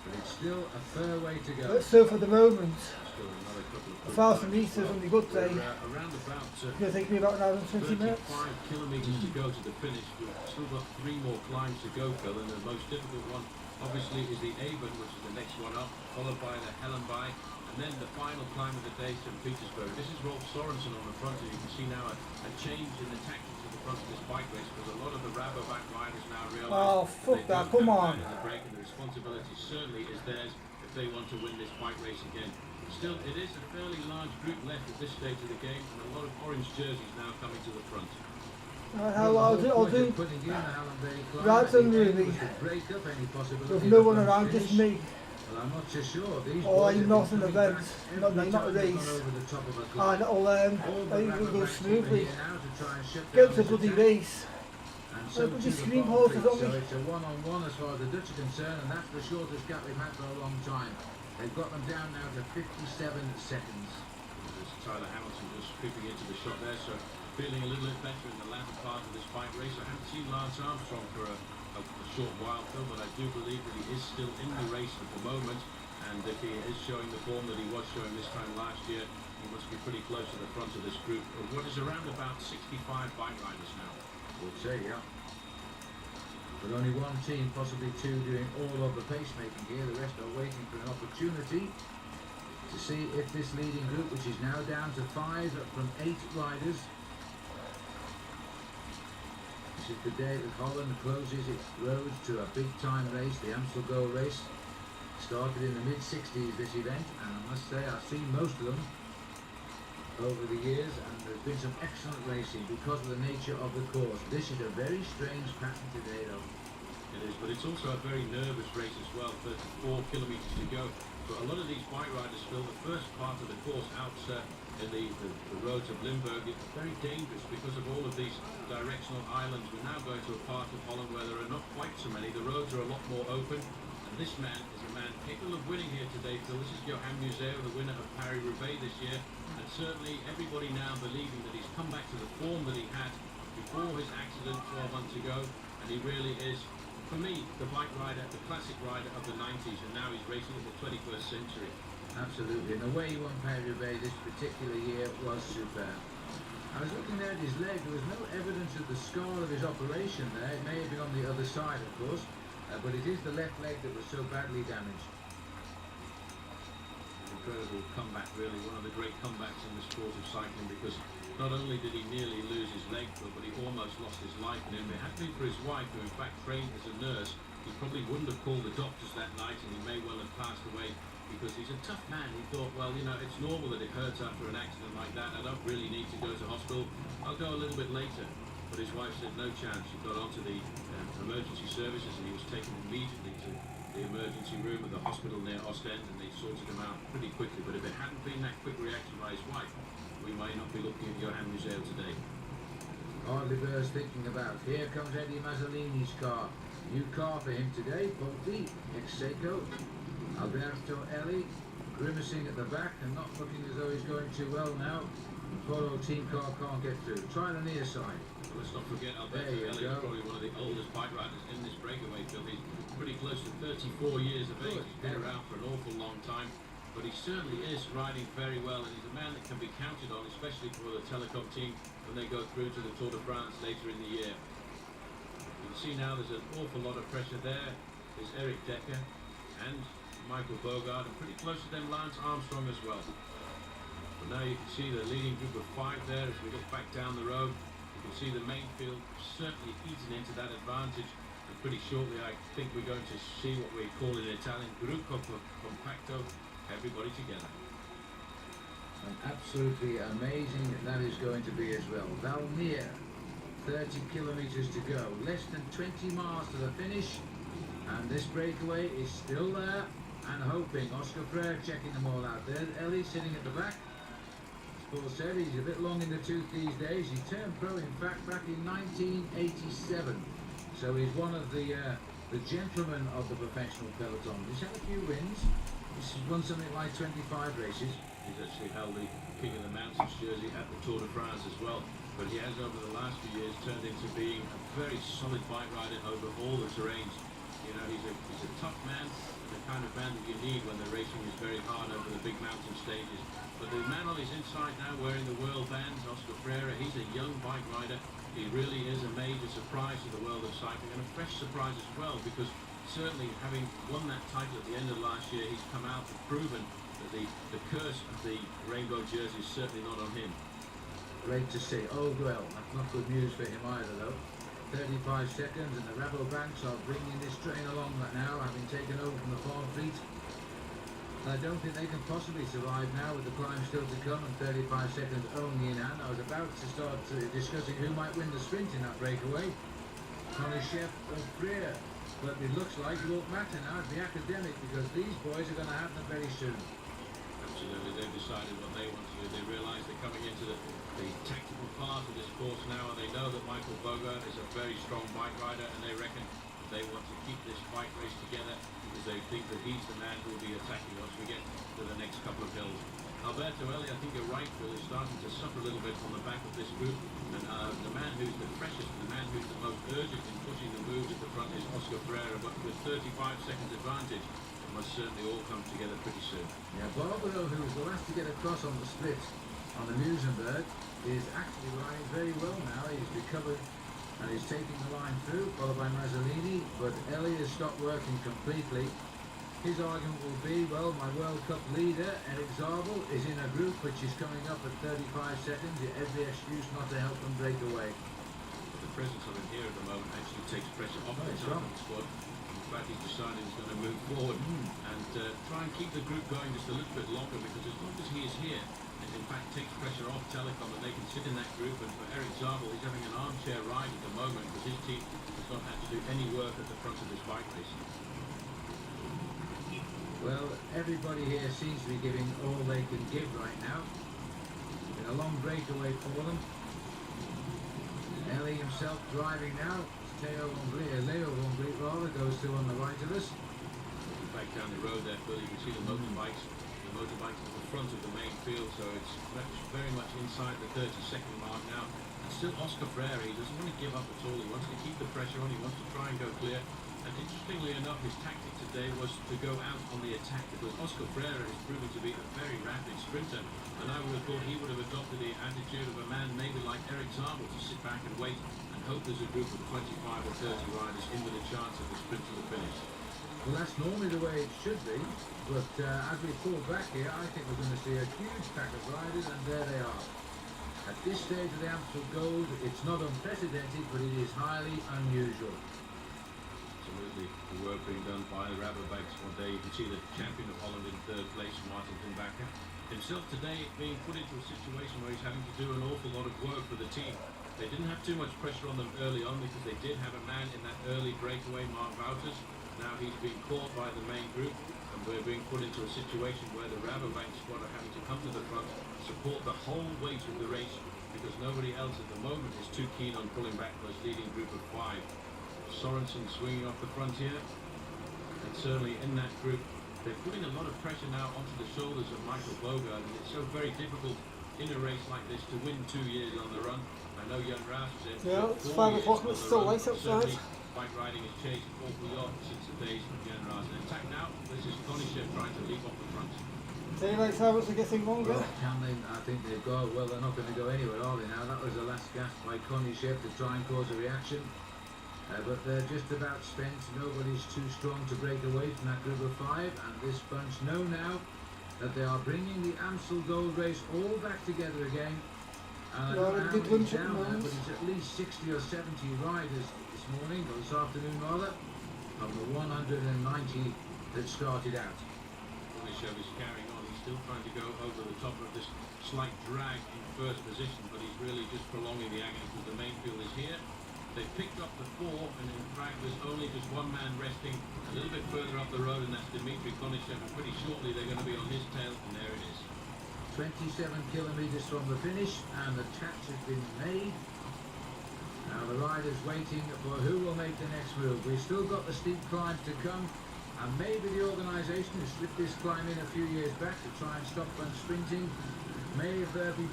But it's still a fair way to go. But so for the moment, Still another couple of 1,000 metres on the good day. We're around about It's going to take me about an hour and 20 minutes. 35 kilometres to go to the finish. We've still got 3 more climbs to go, Phil, and the most difficult one obviously is the Avon, which is the next one up, followed by the Hellenby, and then the final climb of the day, St. Petersburg. This is Rolf Sorensen on the front, and you can see now a change in the tactics at the front of this bike race, because a lot of the Rabobank riders now realise Oh, fuck that, come on. the break, and the responsibility certainly is theirs if they want to win this bike race again. Still, it is a fairly large group left at this stage of the game, and a lot of orange jerseys now coming to the front. I'll do Putting in the Hallenby climb right at the and end really. was to break up any possibility with of no a one front around, finish. just me. Well, I'm not so sure. These Oh, boys I'm have not been an coming event, back not every a time they've race. gone over the top of a climb. And it'll, All I the think it'll go Rabobank team smoothly. are here now to try and shut Get down to this bloody attack. race. And Oh, so but to these the screen bottom horses three. on So me. it's a one-on-one as far as the Dutch are concerned, and that's the shortest gap we've had for a long time. They've got them down now to 57 seconds. There's Tyler Hamilton just creeping into the shot there, so feeling a little bit better in the latter part of this bike race. I haven't seen Lance Armstrong for a short while, Phil, but I do believe that he is still in the race at the moment, and if he is showing the form that he was showing this time last year, he must be pretty close to the front of this group of what is around about 65 bike riders now. Would say, yeah. But only one team, possibly two, doing all of the pacemaking here. The rest are waiting for an opportunity to see if this leading group, which is now down to 5 from 8 riders. This is the day that Holland closes its road to a big-time race, the Amstel Gold Race. Started in the mid-60s, this event, and I must say I've seen most of them over the years, and there's been some excellent racing because of the nature of the course. This is a very strange pattern today, though. It is, but it's also a very nervous race as well. 34 kilometres to go. But a lot of these bike riders feel the first part of the course out in the roads of Limburg is very dangerous because of all of these directional islands. We're now going to a part of Holland where there are not quite so many. The roads are a lot more open. And this man is a man capable of winning here today, Phil. This is Johan Museeuw, the winner of Paris-Roubaix this year. And certainly everybody now believing that he's come back to the form that he had before his accident 12 months ago. And he really is, for me, the bike rider, the classic rider of the 90s, and now he's racing in the 21st century. Absolutely, and the way he won Paris-Roubaix this particular year was superb. I was looking there at his leg. There was no evidence of the scar of his operation there. It may have been on the other side, of course, but it is the left leg that was so badly damaged. Incredible comeback, really, one of the great comebacks in the sport of cycling, because not only did he nearly lose his leg, but he almost lost his life. And if it had been for his wife, who in fact trained as a nurse, he probably wouldn't have called the doctors that night, and he may well have passed away, because he's a tough man. He thought, well, you know, it's normal that it hurts after an accident like that. I don't really need to go to hospital. I'll go a little bit later. But his wife said no chance. He got onto the emergency services, and he was taken immediately to the emergency room at the hospital near Ostend, and they sorted him out pretty quickly. But if it hadn't been that quick reaction by his wife, we might not be looking at Johan Museeuw today. Hardly bears thinking about. Here comes Eddie Mazzolini's car. New car for him today, Polti, ex-Seiko. Alberto Elli, grimacing at the back and not looking as though he's going too well now. Polo team car can't get through. Try the near side. Well, let's not forget Alberto Elli is probably one of the oldest bike riders in this breakaway field. He's pretty close to 34 years of age. He's been around for an awful long time, but he certainly is riding very well, and he's a man that can be counted on, especially for the Telecom team when they go through to the Tour de France later in the year. You can see now there's an awful lot of pressure there. There's Eric Decker and Michael Bogard, and pretty close to them Lance Armstrong as well. But now you can see the leading group of 5 there as we look back down the road. You can see the main field certainly eating into that advantage, and pretty shortly I think we're going to see what we call in Italian gruppo compacto, everybody together. And absolutely amazing that is going to be as well. Valmier, 30 kilometres to go, less than 20 miles to the finish, and this breakaway is still there and hoping. Oscar Freire checking them all out there. Ellie sitting at the back. As Paul said, he's a bit long in the tooth these days. He turned pro, in fact, back in 1987. So he's one of the gentlemen of the professional peloton. He's had a few wins. He's won something like 25 races. He's actually held the King of the Mountains jersey at the Tour de France as well. but he has over the last few years turned into being a very solid bike rider over all the terrains. You know, he's a tough man, the kind of man that you need when the racing is very hard over the big mountain stages. But the man on his inside now wearing the world bands, Oscar Freire, he's a young bike rider. He really is a major surprise to the world of cycling, and a fresh surprise as well, because certainly having won that title at the end of last year, he's come out and proven that the curse of the rainbow jersey is certainly not on him. Great to see. Oh well, that's not good news for him either though. 35 seconds and the Rabobanks are bringing this train along now, having taken over from the farm fleet. I don't think they can possibly survive now with the climb still to come and 35 seconds only in hand. I was about to start discussing who might win the sprint in that breakaway. Konishev or Freire. But it looks like it won't matter now, the academic, because these boys are going to have them very soon. Absolutely, they've decided what they want to do. They realise they're coming into the tactical part of this course now, and they know that Michael Bogart is a very strong bike rider, and they reckon they want to keep this bike race together because they think that he's the man who will be attacking once we get to the next couple of hills. Alberto Elli, I think you're right, Phil, is starting to suffer a little bit on the back of this group, and the man who's the freshest, the man who's the most urgent in pushing the moves at the front is Oscar Freire, but with 35 seconds advantage, it must certainly all come together pretty soon. Yeah, Barbaro, who was the last to get across on the split on the Musenberg, is actually riding very well now. He's recovered and he's taking the line through, followed by Mazzolini, but Elli has stopped working completely. His argument will be, well, my World Cup leader, Eric Zabel, is in a group which is coming up at 35 seconds. Every excuse not to help them break away. But the presence of him here at the moment actually takes pressure off the top of the squad. In fact, he's decided he's going to move forward and try and keep the group going just a little bit longer, because as long as he is here, it in fact takes pressure off Telecom and they can sit in that group. And for Eric Zabel, he's having an armchair ride at the moment because his team has not had to do any work at the front of this bike race. Well, everybody here seems to be giving all they can give right now. Been a long breakaway for them. Elli himself driving now. Leo Von Vliet rather goes through on the right of us. Looking back down the road there, Phil, you can see the motorbikes. The motorbikes at the front of the main field, so it's very much inside the 30-second mark now. And still Oscar Freire, he doesn't want to give up at all. He wants to keep the pressure on. He wants to try and go clear. And interestingly enough, his tactic today was to go out on the attack, because Oscar Freire is proving to be a very rapid sprinter. And I would have thought he would have adopted the attitude of a man maybe like Eric Zabel, to sit back and wait and hope there's a group of 25 or 30 riders in with a chance of the sprint to the finish. Well, that's normally the way it should be, but as we pull back here, I think we're going to see a huge pack of riders, and there they are. At this stage of the Amstel Gold, it's not unprecedented, but it is highly unusual. Absolutely, the work being done by the Rabobanks one day. You can see the champion of Holland in third place, Martin ten Bakker. Himself today being put into a situation where he's having to do an awful lot of work for the team. They didn't have too much pressure on them early on because they did have a man in that early breakaway, Mark Wouters. Now he's being caught by the main group, and we're being put into a situation where the Rabobank squad are having to come to the front, support the whole weight of the race, because nobody else at the moment is too keen on pulling back those leading group of 5. Sorensen swinging off the front here, and certainly in that group they're putting a lot of pressure now onto the shoulders of Michael Bogart, and it's so very difficult in a race like this to win 2 years on the run. I know Jan Raas is in. Yeah, it's 5 o'clock and it's still light outside. Bike riding has changed an awful lot since the days of Jan Raas. In attack now, this is Konishev trying to leap off the front. Daylight hours are getting longer. Well, can they? I think they've got. Well, they're not going to go anywhere, are they now? That was the last gasp by Konishev to try and cause a reaction. But they're just about spent. Nobody's too strong to break away from that group of 5. And this bunch know now that they are bringing the Amstel Gold Race all back together again. And I don't know how many down there, but it's at least 60 or 70 riders this morning, or this afternoon rather, of the 190 that started out. Konishev is carrying on. He's still trying to go over the top of this slight drag in first position, but he's really just prolonging the agony because the main field is here. They picked up the 4, and in fact there's only just one man resting a little bit further up the road, and that's Dmitry Konishev, and pretty shortly they're going to be on his tail, and there it is. 27 kilometres from the finish, and the catch has been made. Now the riders waiting for who will make the next move. We've still got the steep climbs to come, and maybe the organisation who slipped this climb in a few years back to try and stop them sprinting may be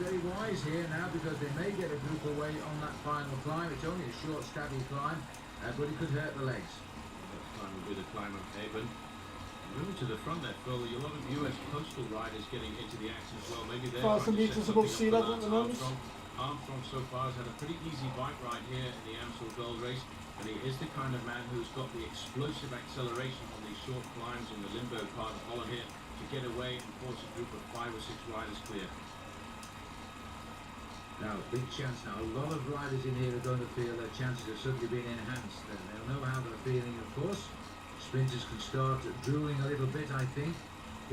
very wise here now, because they may get a group away on that final climb. It's only a short, stabby climb, but it could hurt the legs. That climb will be the climb of Avon. Moving to the front there, Phil, a lot of US postal riders getting into the action as well. Maybe they're 1,000 metres above sea level at the moment. Armstrong so far has had a pretty easy bike ride here in the Amstel Gold Race, and he is the kind of man who's got the explosive acceleration on these short climbs in the Limburg part of Holland here to get away and force a group of 5 or 6 riders clear. Now, big chance now. A lot of riders in here are going to feel their chances have suddenly been enhanced. They'll know how they're feeling, of course. Sprinters can start drooling a little bit, I think.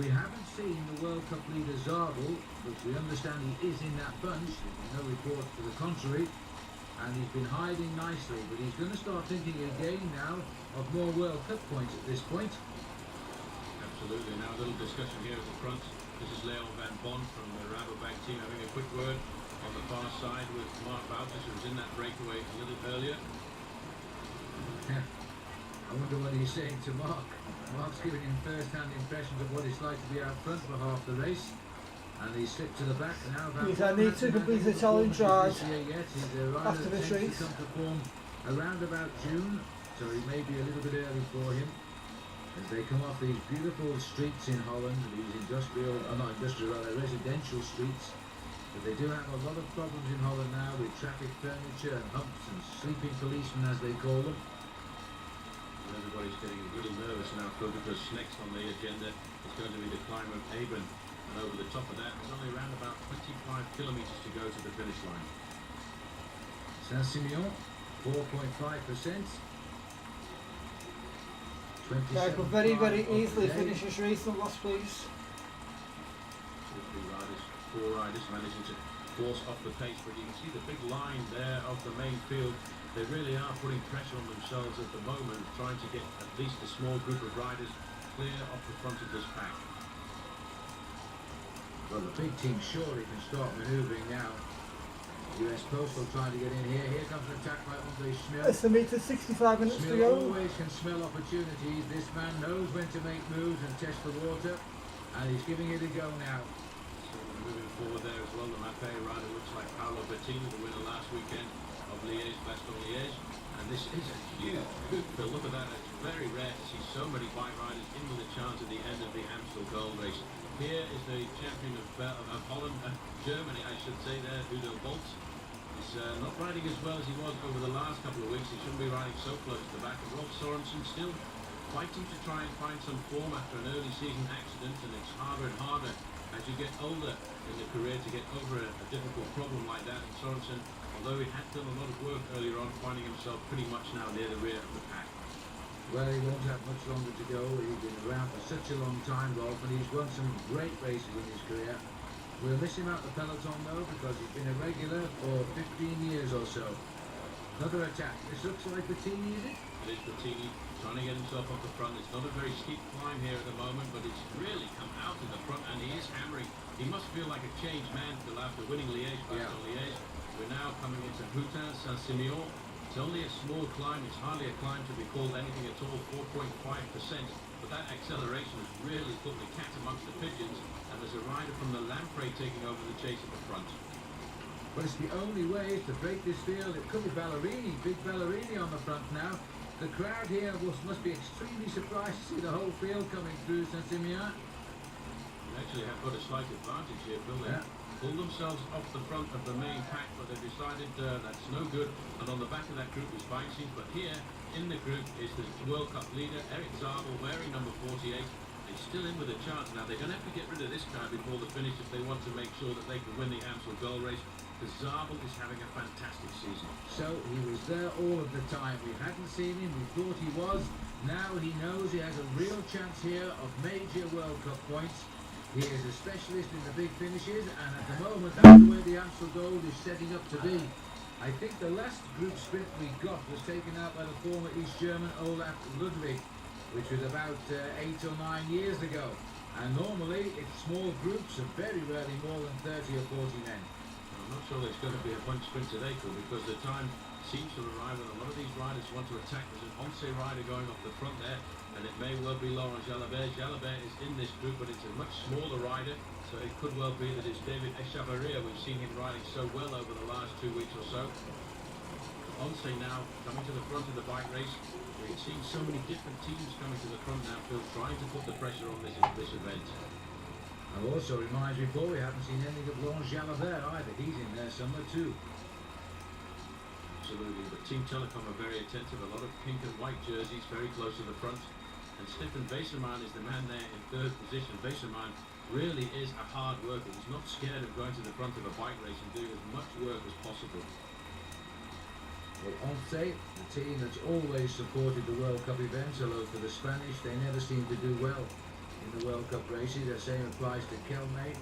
We haven't seen the World Cup leader Zabel, but we understand he is in that bunch. There's been no report to the contrary, and he's been hiding nicely. But he's going to start thinking again now of more World Cup points at this point. Absolutely. Now a little discussion here at the front. This is Leon van Bon from the Rabobank team having a quick word on the far side with Mark Wouters, who was in that breakaway a little earlier. I wonder what he's saying to Mark. Mark's giving him first-hand impressions of what it's like to be out front for half the race. And he's slipped to the back now. I need to complete the challenge ride after this race. He's come to form around about June, so he may be a little bit early for him. As they come off these beautiful streets in Holland, these residential streets. But they do have a lot of problems in Holland now with traffic, furniture and humps and sleeping policemen, as they call them. Everybody's getting a little nervous now, Phil, because next on the agenda is going to be the climb of Avon. And over the top of that, there's only around about 25 kilometres to go to the finish line. Saint-Simeon, 4.5%. I could very, very easily finish this race in last place. 4 riders managing to force off the pace, but you can see the big line there of the main field. They really are putting pressure on themselves at the moment, trying to get at least a small group of riders clear off the front of this pack. Well, the big team surely can start manoeuvring now. US Postal trying to get in here. Here comes an attack by Andre Schmiel. Estimated 65 minutes to Schmiel go. always can smell opportunities. This man knows when to make moves and test the water, and he's giving it a go now. So moving forward there as well, the Mapei rider looks like Paolo Bettini, the winner last weekend of Liège-Bastogne-Liège, and this is a huge group. But look at that, it's very rare to see so many bike riders in with a chance at the end of the Amstel Gold Race. Here is the champion of Holland, Germany I should say there, Udo Bolt. He's not riding as well as he was over the last couple of weeks. He shouldn't be riding so close to the back. And Rolf Sorensen still fighting to try and find some form after an early season accident, and it's harder and harder as you get older in the career to get over a difficult problem like that. And Sorensen, although he had done a lot of work earlier on, finding himself pretty much now near the rear of the pack. Well, he won't have much longer to go. He's been around for such a long time, Rolf, and he's won some great races in his career. We'll miss him out the peloton though, because he's been a regular for 15 years or so. Another attack. This looks like Bettini, is it? It is Bettini trying to get himself off the front. It's not a very steep climb here at the moment, but it's really come out in the front, and he is hammering. He must feel like a changed man still after winning Liège-Bastogne-Liège. We're now coming into Houtin, Saint-Simeon. It's only a small climb. It's hardly a climb to be called anything at all, 4.5%. But that acceleration has really put the cat amongst the pigeons, and there's a rider from the Lamprey taking over the chase at the front. But it's the only way to break this field. It could be Ballerini, big Ballerini on the front now. The crowd here must be extremely surprised to see the whole field coming through Saint-Simeon. They actually have got a slight advantage here, Bill. They pull themselves off the front of the main pack, but they've decided that's no good. And on the back of that group is Beinstein, but here in the group is the World Cup leader, Eric Zabel, wearing number 48. He's still in with a chance. Now they're going to have to get rid of this guy before the finish if they want to make sure that they can win the Amstel Gold Race, because Zabel is having a fantastic season. So he was there all of the time. We hadn't seen him, we thought he was. Now he knows he has a real chance here of major World Cup points. He is a specialist in the big finishes, and at the moment that's where the Amstel Gold is setting up to be. I think the last group sprint we got was taken out by the former East German Olaf Ludwig, which was about 8 or 9 years ago. And normally it's small groups of very rarely more than 30 or 40 men. I'm not sure there's going to be a bunch sprint today, Phil, because the time seems to arrive when a lot of these riders want to attack. There's an Once rider going off the front there, and it may well be Laurent Jalabert. Jalabert is in this group, but it's a much smaller rider, so it could well be that it's David Echavarria. We've seen him riding so well over the last 2 weeks or so. Once now coming to the front of the bike race. We've seen so many different teams coming to the front now, Phil, trying to put the pressure on this event. And also reminds me, Paul, we haven't seen anything of Laurent Jalabert either. He's in there somewhere too. Absolutely, but Team Telecom are very attentive. A lot of pink and white jerseys very close to the front. And Stefan Weissermann is the man there in third position. Weissermann really is a hard worker. He's not scared of going to the front of a bike race and doing as much work as possible. Well, Once, the team that's always supported the World Cup events, although for the Spanish, they never seem to do well in the World Cup races. The same applies to Kelme.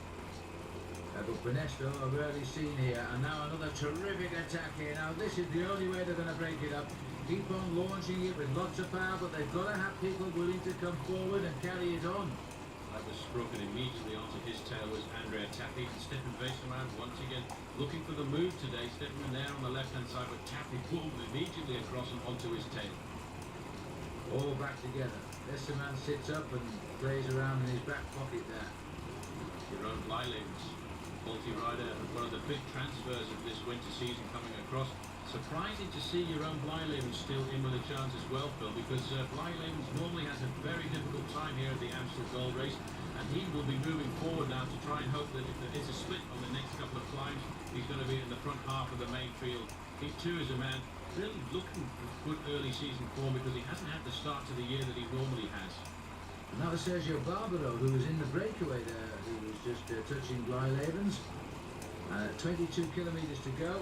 But Pinesto are rarely seen here. And now another terrific attack here. Now this is the only way they're going to break it up. Keep on launching it with lots of power, but they've got to have people willing to come forward and carry it on. That was broken immediately onto his tail was Andrea Tappi, and Stefan Weissermann once again looking for the move today. Stefan there on the left-hand side, but Tappi pulled immediately across and onto his tail. All back together. Weissermann sits up and plays around in his back pocket there. Jeroen Blijlevens, multi-rider, one of the big transfers of this winter season coming across. Surprising to see Jeroen Blijlevens still in with a chance as well, Phil, because Blijlevens normally has a very difficult time here at the Amstel Gold Race, and he will be moving forward now to try and hope that if there is a split on the next couple of climbs, he's going to be in the front half of the main field. He too is a man really looking for good early season form because he hasn't had the start to the year that he normally has. Another Sergio Barbaro, who was in the breakaway there, who was just touching Blijlevens. 22 kilometres to go.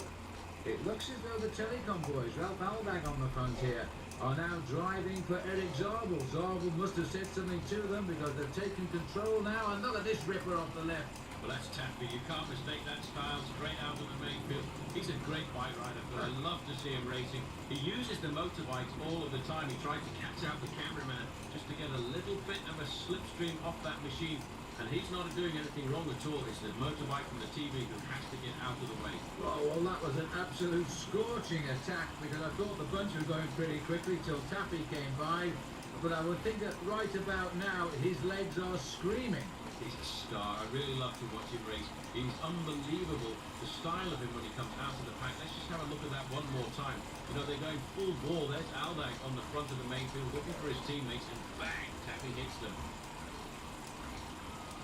It looks as though the Telecom boys, Ralph Aldag on the front here, are now driving for Eric Zabel. Zabel must have said something to them because they've taken control now. And look at this ripper off the left. Well, that's Tappi. You can't mistake that style straight out of the main field. He's a great bike rider, but I love to see him racing. He uses the motorbikes all of the time. He tries to catch out the cameraman just to get a little bit of a slipstream off that machine. And he's not doing anything wrong at all. It's the motorbike from the TV who has to get out of the way. Well, that was an absolute scorching attack because I thought the bunch were going pretty quickly till Tappi came by. But I would think that right about now his legs are screaming. He's a star. I really love to watch him race. He's unbelievable. The style of him when he comes out of the pack. Let's just have a look at that one more time. You know, they're going full ball. There's Aldag on the front of the main field looking for his teammates, and bang, Tappi hits them.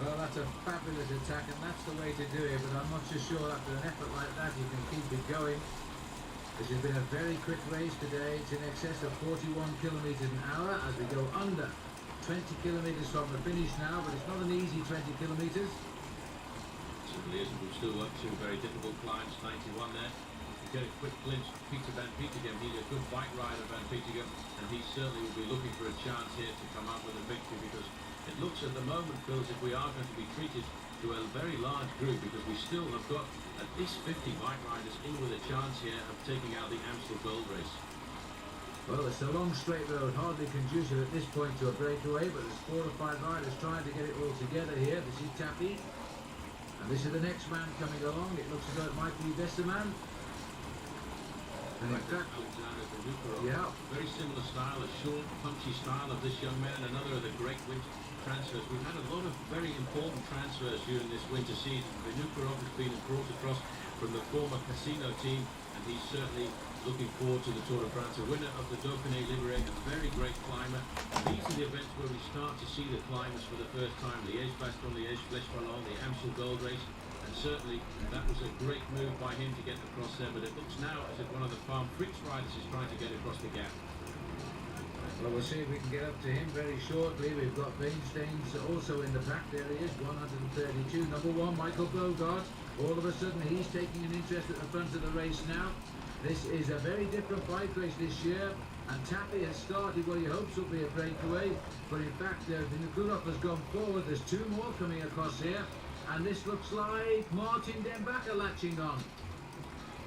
Well, that's a fabulous attack, and that's the way to do it, but I'm not so sure after an effort like that you can keep it going. This has been a very quick race today. It's in excess of 41 kilometres an hour as we go under 20 kilometres from the finish now, but it's not an easy 20 kilometres. Certainly isn't. We've still got two very difficult climbs, 91 there. You get a quick glimpse of Peter Van Petegem. He's a good bike rider, Van Petegem, and he certainly will be looking for a chance here to come out with a victory because it looks at the moment, Phil, as if we are going to be treated to a very large group because we still have got at least 50 bike riders in with a chance here of taking out the Amstel Gold Race. Well, it's a long straight road, hardly conducive at this point to a breakaway, but there's 4 or 5 riders trying to get it all together here. This is Tappi, and this is the next man coming along. It looks as though it might be Weissermann. And in fact, Alexander Vingegaard, yeah, very similar style, a short, punchy style of this young man, another of the great winter transfers. We've had a lot of very important transfers during this winter season. Vingegaard has been brought across from the former Casino team, and he's certainly looking forward to the Tour de France. A winner of the Dauphiné Libéré, a very great climber. These are the events where we start to see the climbers for the first time. Liège-Bastogne, Liège-Flèche-Wallonne, the Amstel Gold Race. And certainly that was a great move by him to get across there, but it looks now as if one of the Farm Freaks riders is trying to get across the gap. well, we'll see if we can get up to him very shortly. We've got Weinsteins also in the pack. There he is, 132. Number 1, Michael Bogart. All of a sudden, he's taking an interest at the front of the race now. This is a very different bike race this year, and Tappi has started what he hopes will be a breakaway. But in fact, Vingegaard has gone forward. There's 2 more coming across here. And this looks like Martin Den Bakker latching on.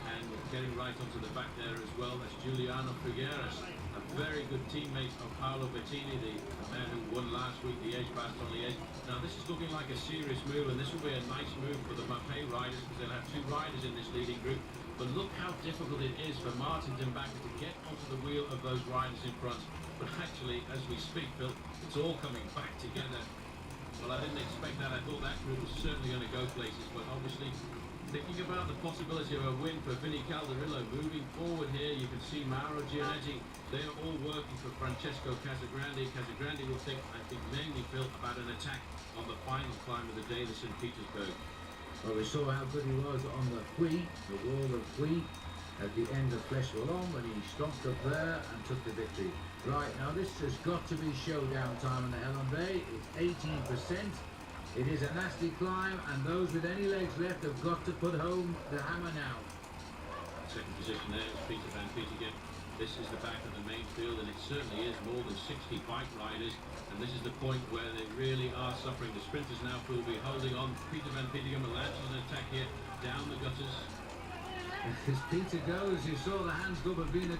And getting right onto the back there as well, that's Juliano Figueres. a very good teammate of Paolo Bettini, the man who won last week the Liège-Bastogne-Liège. Now this is looking like a serious move, and this will be a nice move for the Mapei riders because they'll have 2 riders in this leading group. But look how difficult it is for Martin Dimbacker to get onto the wheel of those riders in front. But actually, as we speak, Phil, it's all coming back together. Well, I didn't expect that. I thought that group was certainly going to go places, but obviously thinking about the possibility of a win for Vinny Calderillo moving forward here, you can see Mauro Gianetti. They are all working for Francesco Casagrande. Casagrande will think, I think, mainly, Phil, about an attack on the final climb of the day, the St. Petersburg. Well, we saw how good he was on the Puy, the wall of Puy, at the end of Flèche Wallonne when he stopped up there and took the victory. Right, now this has got to be showdown time on the Helen Bay. It's 18%. It is a nasty climb, and those with any legs left have got to put home the hammer now. Second position there is Peter van Petegem. This is the back of the main field, and it certainly is more than 60 bike riders. And this is the point where they really are suffering. The sprinters now will be holding on. Peter van Petegem launches an attack here down the gutters. As Peter goes, you saw the hands go of Vinny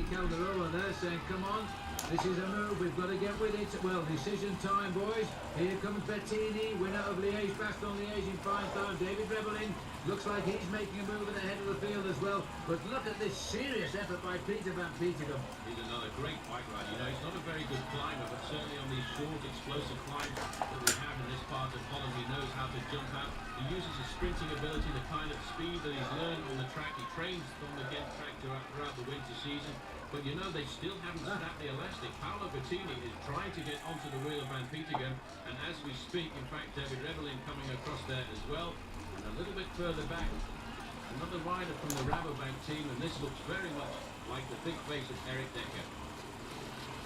Calderillo there saying, come on, this is a move, we've got to get with it. Well, decision time, boys. Here comes Bettini, winner of Liège-Bastogne-Liège in fine time. David Rebellin looks like he's making a move at the head of the field as well. But look at this serious effort by Peter van Petegem. He's another great bike rider. You know, he's not a very good climber, but certainly on these short, explosive climbs that we have in this part of Holland, he knows how to jump out. He uses his sprinting ability, the kind of speed that he's learned on the track. He trains on the Ghent track throughout the winter season. But you know, they still haven't snapped the elastic. Paolo Bettini is trying to get onto the wheel of Van Petegem. And as we speak, in fact, David Rebellin coming across there as well. And a little bit further back, another rider from the Rabobank team. And this looks very much like the big face of Eric Decker.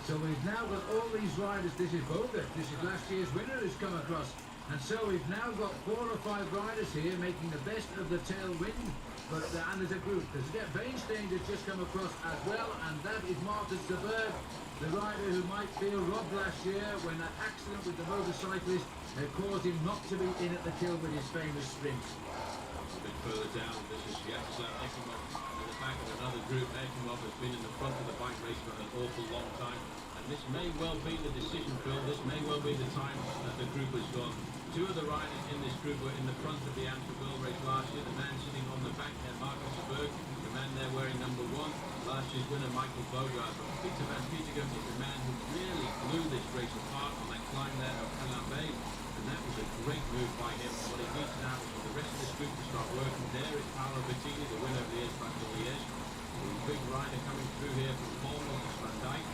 So we've now got all these riders. This is Bogert. This is last year's winner who's come across. And so we've now got 4 or 5 riders here making the best of the tailwind. But and there's a group. There's Weinstein has just come across as well, and that is Martin Seberg, the rider who might feel robbed last year when that accident with the motorcyclist caused him not to be in at the kill with his famous sprint. A bit further down, this is Vyacheslav Ekimov in the back of another group. Ekimov has been in the front of the bike race for an awful long time, and this may well be the decision, Phil. This may well be the time that the group has gone. 2 of the riders in this group were in the front of the Amstel Gold Race last year. The man sitting on the back there, Martin Seberg, the man there wearing number 1, last year's winner Michael Bogart. But Peter van Petegem is the man who really blew this race apart on that climb there of Helen Bay. And that was a great move by him. What he needs now is for the rest of this group to start working. There is Paolo Bettini, the winner of Liège-Bastogne-Liège. A big rider coming through here from Palmer to Van Dijk.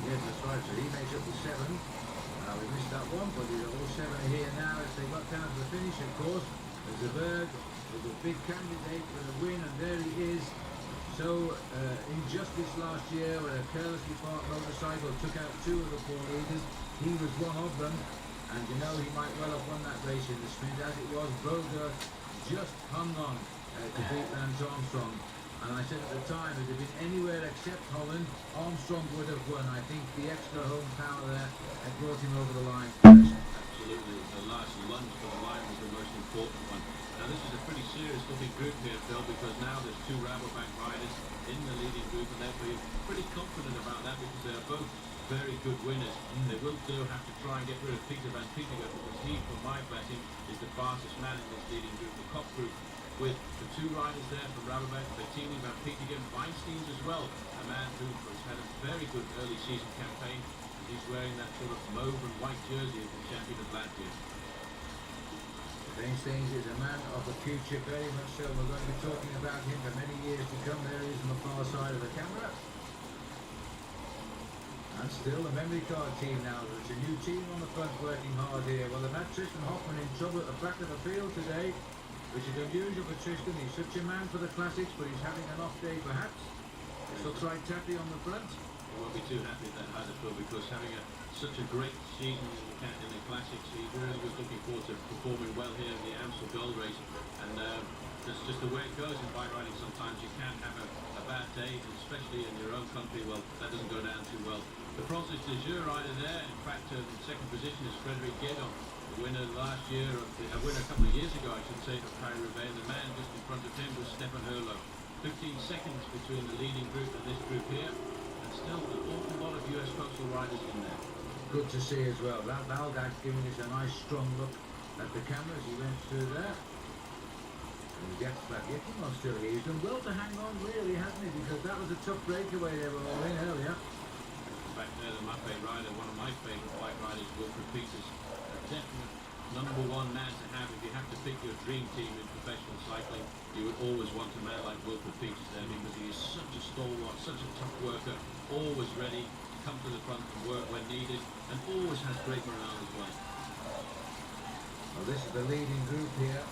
Yes, that's right. So he makes up the 7. We missed that one, but all 7 are here now as they got down to the finish, of course. Seberg was a big candidate for the win, and there he is. So, injustice last year when a carelessly parked motorcycle took out 2 of the 4 leaders. He was one of them, and you know he might well have won that race in the sprint. As it was, Bogert just hung on to beat Lance Armstrong. And I said at the time, if it had been anywhere except Holland, Armstrong would have won. I think the extra home power there had brought him over the line. Absolutely. The last lunge for the line was the most important one. Now this is a pretty serious looking group here, Phil, because now there's 2 Rabobank riders in the leading group, and they'll be pretty confident about that because they are both very good winners. They will still have to try and get rid of Peter van Petegem because he, for my betting, is the fastest man in this leading group, the Koch group, with the 2 riders there from Rabobank, Bettini, Van Petegem, Weinstein as well, a man who has had a very good early season campaign, and he's wearing that sort of mauve and white jersey of the champion of last year. Weinstein is a man of the future, very much so. We're going to be talking about him for many years to come. There he is on the far side of the camera. And still the memory card team now. There's a new team on the front working hard here. Well, they've had Tristan Hoffman in trouble at the back of the field today, which is unusual for Tristan. He's such a man for the classics, but he's having an off day perhaps. This looks like Tappy on the front. He won't be too happy with that either, Phil, because having such a great season in the classics, he really was looking forward to performing well here in the Amstel Gold Race. And that's just the way it goes in bike riding. Sometimes you can have a bad day, and especially in your own country. Well, that doesn't go down too well. The Francis de Jure rider there, in fact, the second position is Frederic Guédon, the winner last year, a winner a couple of years ago, I should say, of Paris-Roubaix. And the man just in front of him was Stefan Herlo. 15 seconds between the leading group and this group here. And still an awful lot of US postal riders in there. Good to see as well. That Valdag's giving us a nice strong look at the camera as he went through there. And he gets back. Yakimo's still here. He's done well to hang on, really, hasn't he? Because that was a tough breakaway they were all in earlier. Back there, the Mappe rider, one of my favourite bike riders, Wilfred Peters. A definite #1 man to have. If you have to pick your dream team in professional cycling, you would always want a man like Wilfred Peters there, because he is such a stalwart, such a tough worker, always ready to come to the front and work when needed, and always has great morale as well. Well, this is the leading group here.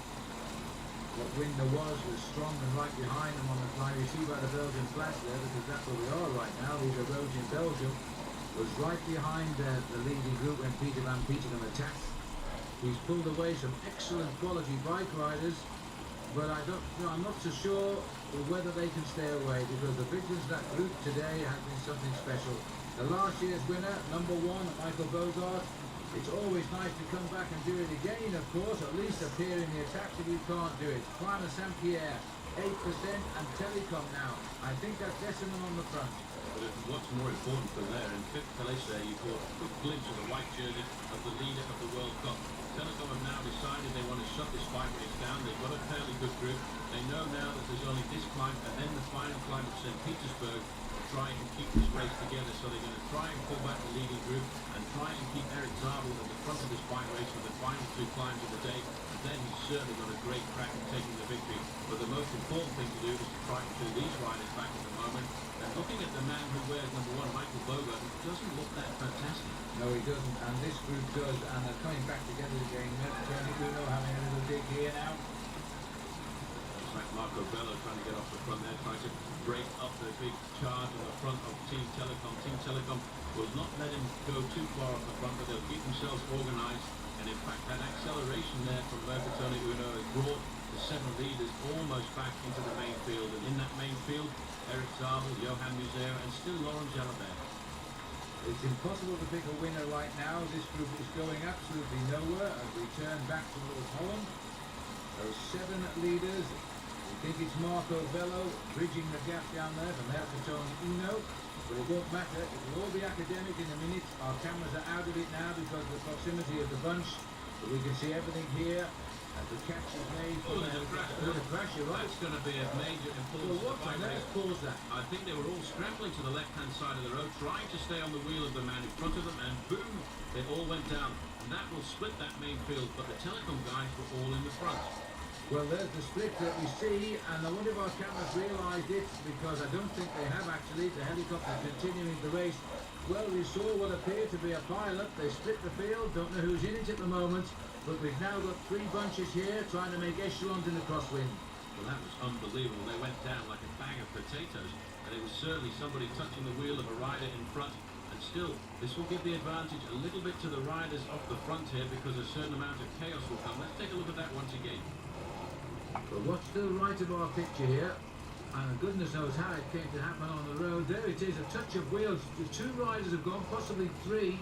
What Winder was strong and right behind them on the climb. You see by the Belgian flash there, because that's where we are right now. These are roads in Belgium. Was right behind the leading group when Peter Van Petegem attacked. He's pulled away some excellent quality bike riders, but I'm not so sure whether they can stay away, because the vigilance of that group today has been something special. The last year's winner, #1, Michael Bogart. It's always nice to come back and do it again, of course, at least appear in the attacks if you can't do it. Climb Saint-Pierre, 8%, and Telecom now. I think that's Decimal on the front. But what's more important than there, in fifth place there, you caught a quick glimpse of the white jersey of the leader of the World Cup. Telecom have now decided they want to shut this bike race down. They've got a fairly good group. They know now that there's only this climb and then the final climb of St. Petersburg to try and keep this race together. So they're going to try and pull back the leading group and try and keep Eric Zabel at the front of this bike race for the final 2 climbs of the day. And then he's certainly got a great crack at taking the victory. But the most important thing to do is to try and pull these riders back at the moment. And looking at the man who wears #1, Michael Bogart, it doesn't look that fantastic. No, he doesn't, and this group does, and they're coming back together again. Tony Uno having a little dig here now. Looks like Marco Bello trying to get off the front there, trying to break up the big charge on the front of Team Telecom. Team Telecom will not let him go too far off the front, but they'll keep themselves organised. And in fact, that acceleration there from Tony Uno has brought the 7 leaders almost back into the main field. And in that main field, Eric Zabel, Johan Museeuw, and still Laurent Jalabert. It's impossible to pick a winner right now. This group is going absolutely nowhere as we turn back towards Holland. Those 7 leaders. We think it's Marco Bello bridging the gap down there from Tony Uno. But it won't matter. It will all be academic in a minute. Our cameras are out of it now because of the proximity of the bunch. But we can see everything here. As the catch is made. Oh, there's a crash. There's a crash, you're right. That's going to be a major impulse. Well, what on earth caused that? I think they were all scrambling to the left-hand side of the road, trying to stay on the wheel of the man in front of them, and boom, they all went down. And that will split that main field, but the Telecom guys were all in the front. Well, there's the split that we see, and I wonder if our cameras realised it, because I don't think they have actually. The helicopter continuing the race. Well, we saw what appeared to be a pile-up. They split the field, don't know who's in it at the moment, but we've now got 3 bunches here trying to make echelons in the crosswind. Well, that was unbelievable. They went down like a bag of potatoes, and it was certainly somebody touching the wheel of a rider in front. And still, this will give the advantage a little bit to the riders off the front here, because a certain amount of chaos will come. Let's take a look at that once again. But what's to the right of our picture here, and goodness knows how it came to happen on the road. There it is, a touch of wheels. The 2 riders have gone, possibly 3.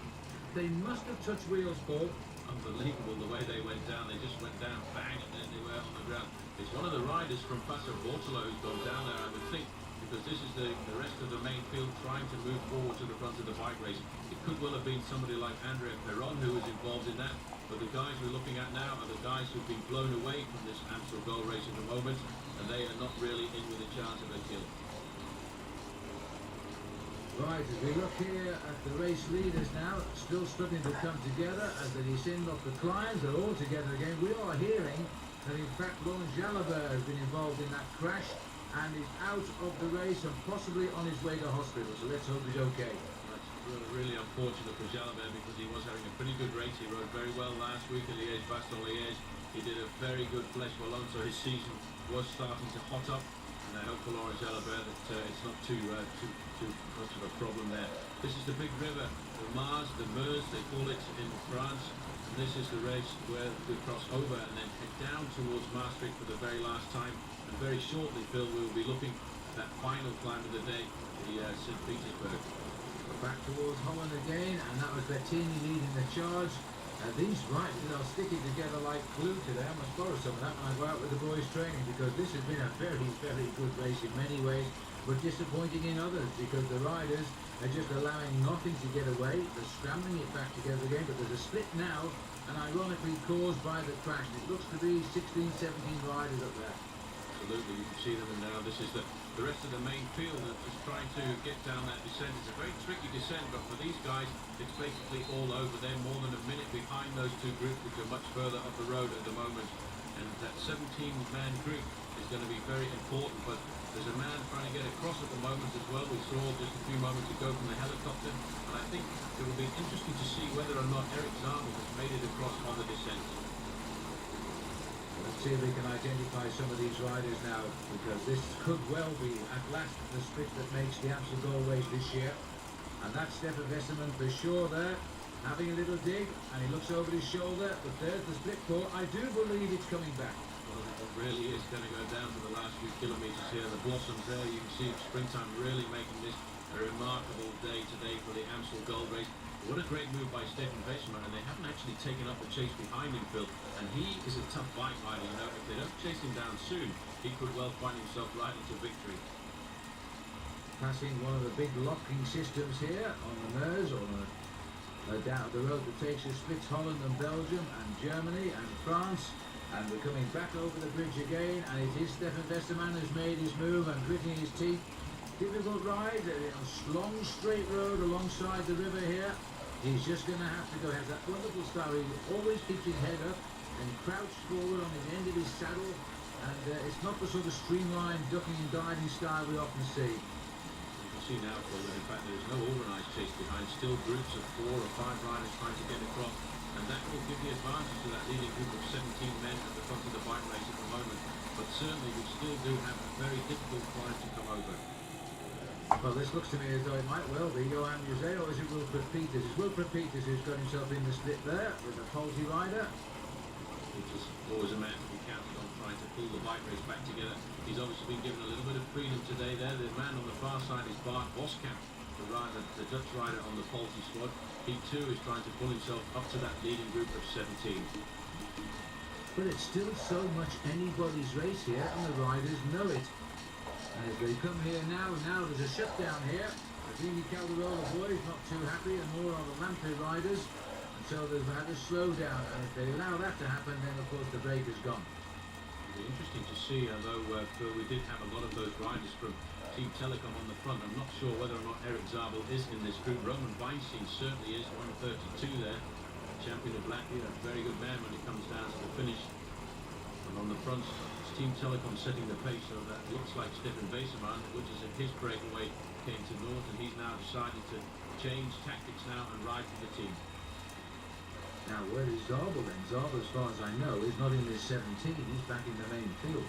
They must have touched wheels, Paul. Unbelievable the way they went down. They just went down, bang, and then they were on the ground. It's one of the riders from Paso Bortolo who's gone down there, I would think, because this is the rest of the main field trying to move forward to the front of the bike race. It could well have been somebody like Andrea Perron who was involved in that, but the guys we're looking at now are the guys who've been blown away from this Amstel Gold Race at the moment, and they are not really in with a chance of a kill. Right, as we look here at the race leaders now, still struggling to come together as they descend off the climbs. They're all together again. We are hearing that in fact Laurent Jalabert has been involved in that crash and is out of the race and possibly on his way to hospital. So let's hope he's okay. That's really unfortunate for Jalabert, because he was having a pretty good race. He rode very well last week at Liège-Bastogne-Liège. He did a very good Flèche Wallonne, so his season was starting to hot up. And I hope for Laurent Jalabert that it's not too much of a problem there. This is the big river, the Mars, the Meuse, they call it in France. And this is the race where we cross over and then head down towards Maastricht for the very last time. And very shortly, Phil, we will be looking at that final climb of the day, the St. Petersburg. We're back towards Holland again, and that was Bettini leading the charge. These riders are sticking together like glue today. I must borrow some of that when I go out with the boys training, because this has been a very, very good race in many ways. but disappointing in others, because the riders are just allowing nothing to get away. They're scrambling it back together again, but there's a split now, and ironically caused by the crash. It looks to be 16, 17 riders up there. Absolutely, you can see them, and now this is the rest of the main field that's just trying to get down that descent. It's a very tricky descent, but for these guys, it's basically all over. They're more than a minute behind those two groups, which are much further up the road at the moment. And that 17-man group is going to be very important, but there's a man trying to get across at the moment as well. We saw just a few moments ago from the helicopter, and I think it will be interesting to see whether or not Eric Zabel has made it across on the descent. Let's see if we can identify some of these riders now, because this could well be at last the split that makes the Amstel Gold Race this year. And that's Stefan Westerman for sure there, having a little dig, and he looks over his shoulder, but there's the split call. I do believe it's coming back. Well, it really is going to go down to the last few kilometres here. The blossoms there, you can see springtime really making this a remarkable day today for the Amstel Gold Race. What a great move by Stefan Westerman, and they haven't actually taken up the chase behind him, Phil. And he is a tough bike rider, you know. If they don't chase him down soon, he could well find himself right into victory. Passing one of the big locking systems here on the Loze, on down the road that takes us, splits Holland and Belgium and Germany and France. And we're coming back over the bridge again, and it is Stefan Westerman who's made his move and gritting his teeth. Difficult ride, a long straight road alongside the river here. He's just going to have to go. He has that wonderful style. He always keeps his head up and crouched forward on the end of his saddle. And it's not the sort of streamlined ducking and diving style we often see. You can see now, Phil, that in fact there's no organised chase behind. Still groups of 4 or 5 riders trying to get across. And that will give the advantage to that leading group of 17 men at the front of the bike race at the moment. But certainly we still do have a very difficult climb to come over. Well, this looks to me as though it might well be Johan Museeuw, or is it Wilfred Peters? It's Wilfred Peters who's got himself in the split there with a faulty rider. Which is always a man to be counted on, trying to pull the bike race back together. He's obviously been given a little bit of freedom today there. The man on the far side is Bart Boskamp, the Dutch rider on the faulty squad. He too is trying to pull himself up to that leading group of 17. But it's still so much anybody's race here, and the riders know it. As they come here now there's a shutdown here. The Vini Calderola boys not too happy, and more on the Lampe riders. And so they've had a slowdown, and if they allow that to happen, then of course the break is gone. It'll be interesting to see, although Phil, we did have a lot of those riders from Team Telecom on the front. I'm not sure whether or not Eric Zabel is in this group. Roman Weinstein certainly is, 132 there. Champion of Latvia, a very good man when it comes down to the finish. And on the front, Team Telecom setting the pace, so that looks like Stefan Westerman, which is his breakaway, came to North, and he's now decided to change tactics now and ride for the team. Now, where is Zabel then? Zabel, as far as I know, is not in this 17. He's back in the main field.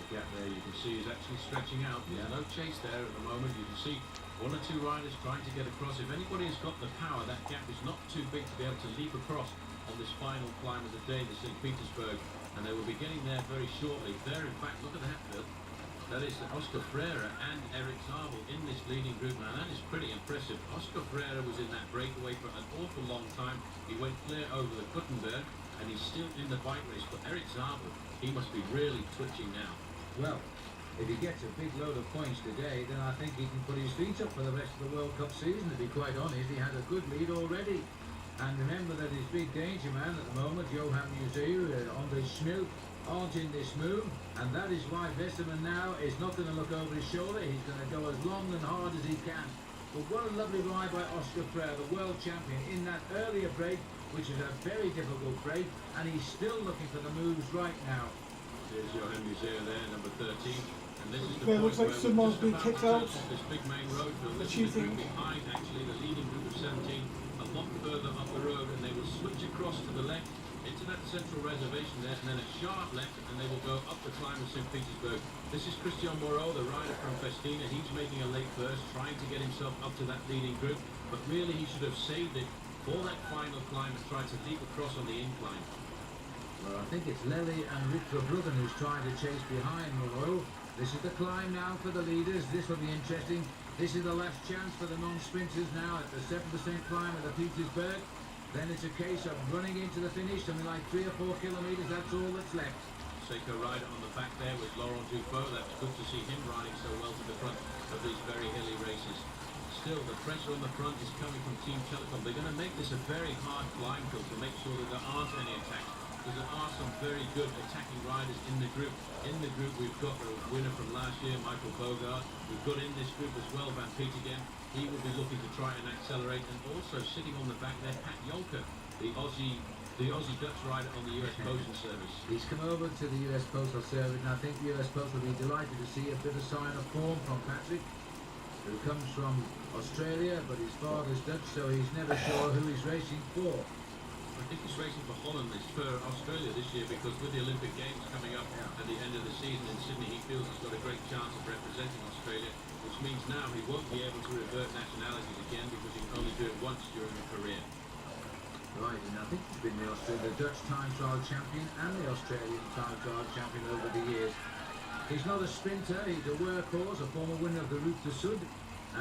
The gap there, you can see, is actually stretching out. There's no chase there at the moment. You can see 1 or 2 riders trying to get across. If anybody has got the power, that gap is not too big to be able to leap across on this final climb of the day, the St. Petersburg, and they will be getting there very shortly. There, in fact, look at that, Phil. That is Oscar Freire and Eric Zabel in this leading group. Now, that is pretty impressive. Oscar Freire was in that breakaway for an awful long time. He went clear over the Kuttenberg, and he's still in the bike race. But Eric Zabel, he must be really twitching now. Well, if he gets a big load of points today, then I think he can put his feet up for the rest of the World Cup season, to be quite honest. He had a good lead already. And remember that his big danger man at the moment, Johan Museeuw, Andre Schmil, aren't in this move. And that is why Westerman now is not going to look over his shoulder. He's going to go as long and hard as he can. But what a lovely ride by Oscar Freire, the world champion, in that earlier break, which is a very difficult break. And he's still looking for the moves right now. There's Johan Museeuw there, number 13. And this is the Yeah, point looks like where someone's we're been just kicked about out. to this big main road. This is the Cheating. group behind, actually, the leading group of 17, a lot further up the road, and they will switch across to the left into that central reservation there, and then a sharp left, and they will go up the climb of St. Petersburg. This is Christian Moreau, the rider from Festina. He's making a late burst, trying to get himself up to that leading group, but really he should have saved it for that final climb and tried to leap across on the incline. Well, I think it's Lely and Rick Verbruggen who's trying to chase behind Moreau. This is the climb now for the leaders. This will be interesting. This is the last chance for the non-sprinters now at the 7% climb of the Petersburg. Then it's a case of running into the finish, something like 3 or 4 kilometres, that's all that's left. Seiko rider on the back there with Laurent Dufaux. That's good to see him riding so well to the front of these very hilly races. Still, the pressure on the front is coming from Team Telecom. They're going to make this a very hard flying field to make sure that there aren't any attacks, because there are some very good attacking riders in the group. In the group, we've got the winner from last year, Michael Bogart. We've got in this group as well, Van Piet again. He will be looking to try and accelerate. And also sitting on the back there, Pat Jonker, the Aussie-Dutch rider on the US Postal Service. He's come over to the US Postal Service, and I think the US Post will be delighted to see a bit of sign of form from Patrick, who comes from Australia, but his father's Dutch, so he's never sure who he's racing for. I think he's racing for Holland, for Australia this year, because with the Olympic Games coming up at the end of the season in Sydney, he feels he's got a great chance of representing Australia, which means now he won't be able to revert nationalities again, because he can only do it once during a career. Right, and I think he's been the Dutch time trial champion and the Australian time trial champion over the years. He's not a sprinter, he's a workhorse, a former winner of the Route du Sud,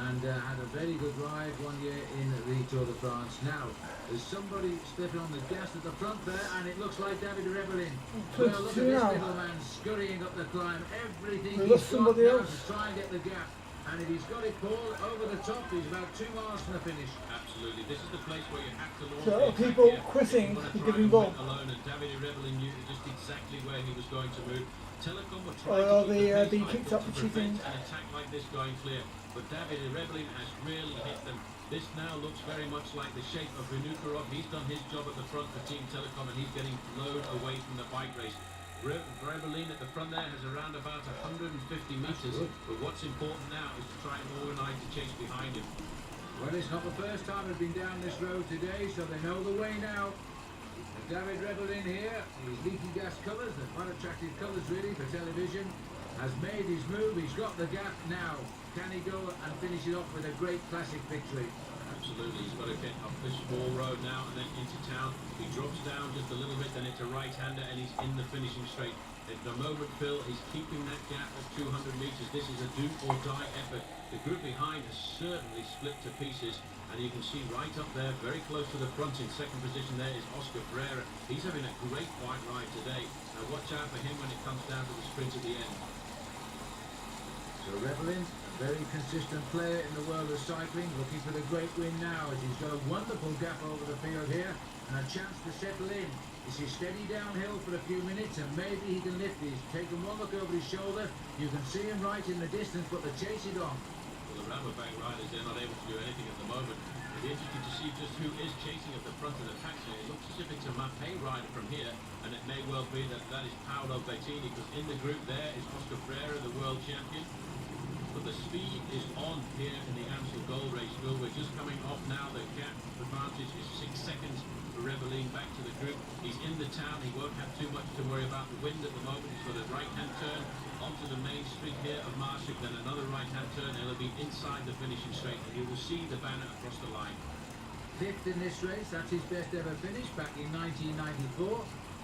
and had a very good ride one year in the Tour de France. Now, there's somebody stepping on the gas at the front there, and it looks like David Rebellin. Well, look at this little man scurrying up the climb. Everything he's got now to try and get the gap. And if he's got it, Paul, over the top, he's about 2 miles from the finish. Absolutely. This is the place where you have to launch So the people attack here. quitting You giving ball. alone, and David Rebellin knew just exactly where he was going to move. Telecom were Oh, trying to keep the being pace kicked high up for to cheating. prevent an attack like this going clear. But David Rebellin has really hit them. This now looks very much like the shape of Vingegaard. He's done his job at the front for Team Telecom, and he's getting blown away from the bike race. Rebellin at the front there has around about 150 metres, but what's important now is to try and organise the chase behind him. Well, it's not the first time they've been down this road today, so they know the way now. And David Rebellin here, his leaky gas colours, they're quite attractive colours really for television, has made his move, he's got the gap now. Can he go and finish it off with a great classic victory? Absolutely, he's got to get up this small road now and then into town. He drops down just a little bit, then it's a right-hander, and he's in the finishing straight. At the moment, Phil, he's keeping that gap at 200 metres. This is a do-or-die effort. The group behind has certainly split to pieces, and you can see right up there, very close to the front in second position there is Oscar Freire. He's having a great white ride today. Now watch out for him when it comes down to the sprint at the end. So Rebellin, a very consistent player in the world of cycling, looking for the great win now as he's got a wonderful gap over the field here and a chance to settle in. This is steady downhill for a few minutes and maybe he can lift it. He's taken one look over his shoulder. You can see him right in the distance, but the chase is on. Well, the Rabobank riders, they're not able to do anything at the moment. It'll be interesting to see just who is chasing at the front of the pack. So it looks as if it's a Mappé rider from here, and it may well be that that is Paolo Bettini, because in the group there is Oscar Freire, the world champion. But the speed is on here in the Amstel Gold Race, Phil. We're just coming off now. The gap advantage is 6 seconds for Rebellin back to the group. He's in the town. He won't have too much to worry about the wind at the moment. He's got a right-hand turn onto the main street here of Maastricht, then another right-hand turn, and he'll be inside the finishing straight, and you will see the banner across the line. 5th in this race, that's his best ever finish back in 1994.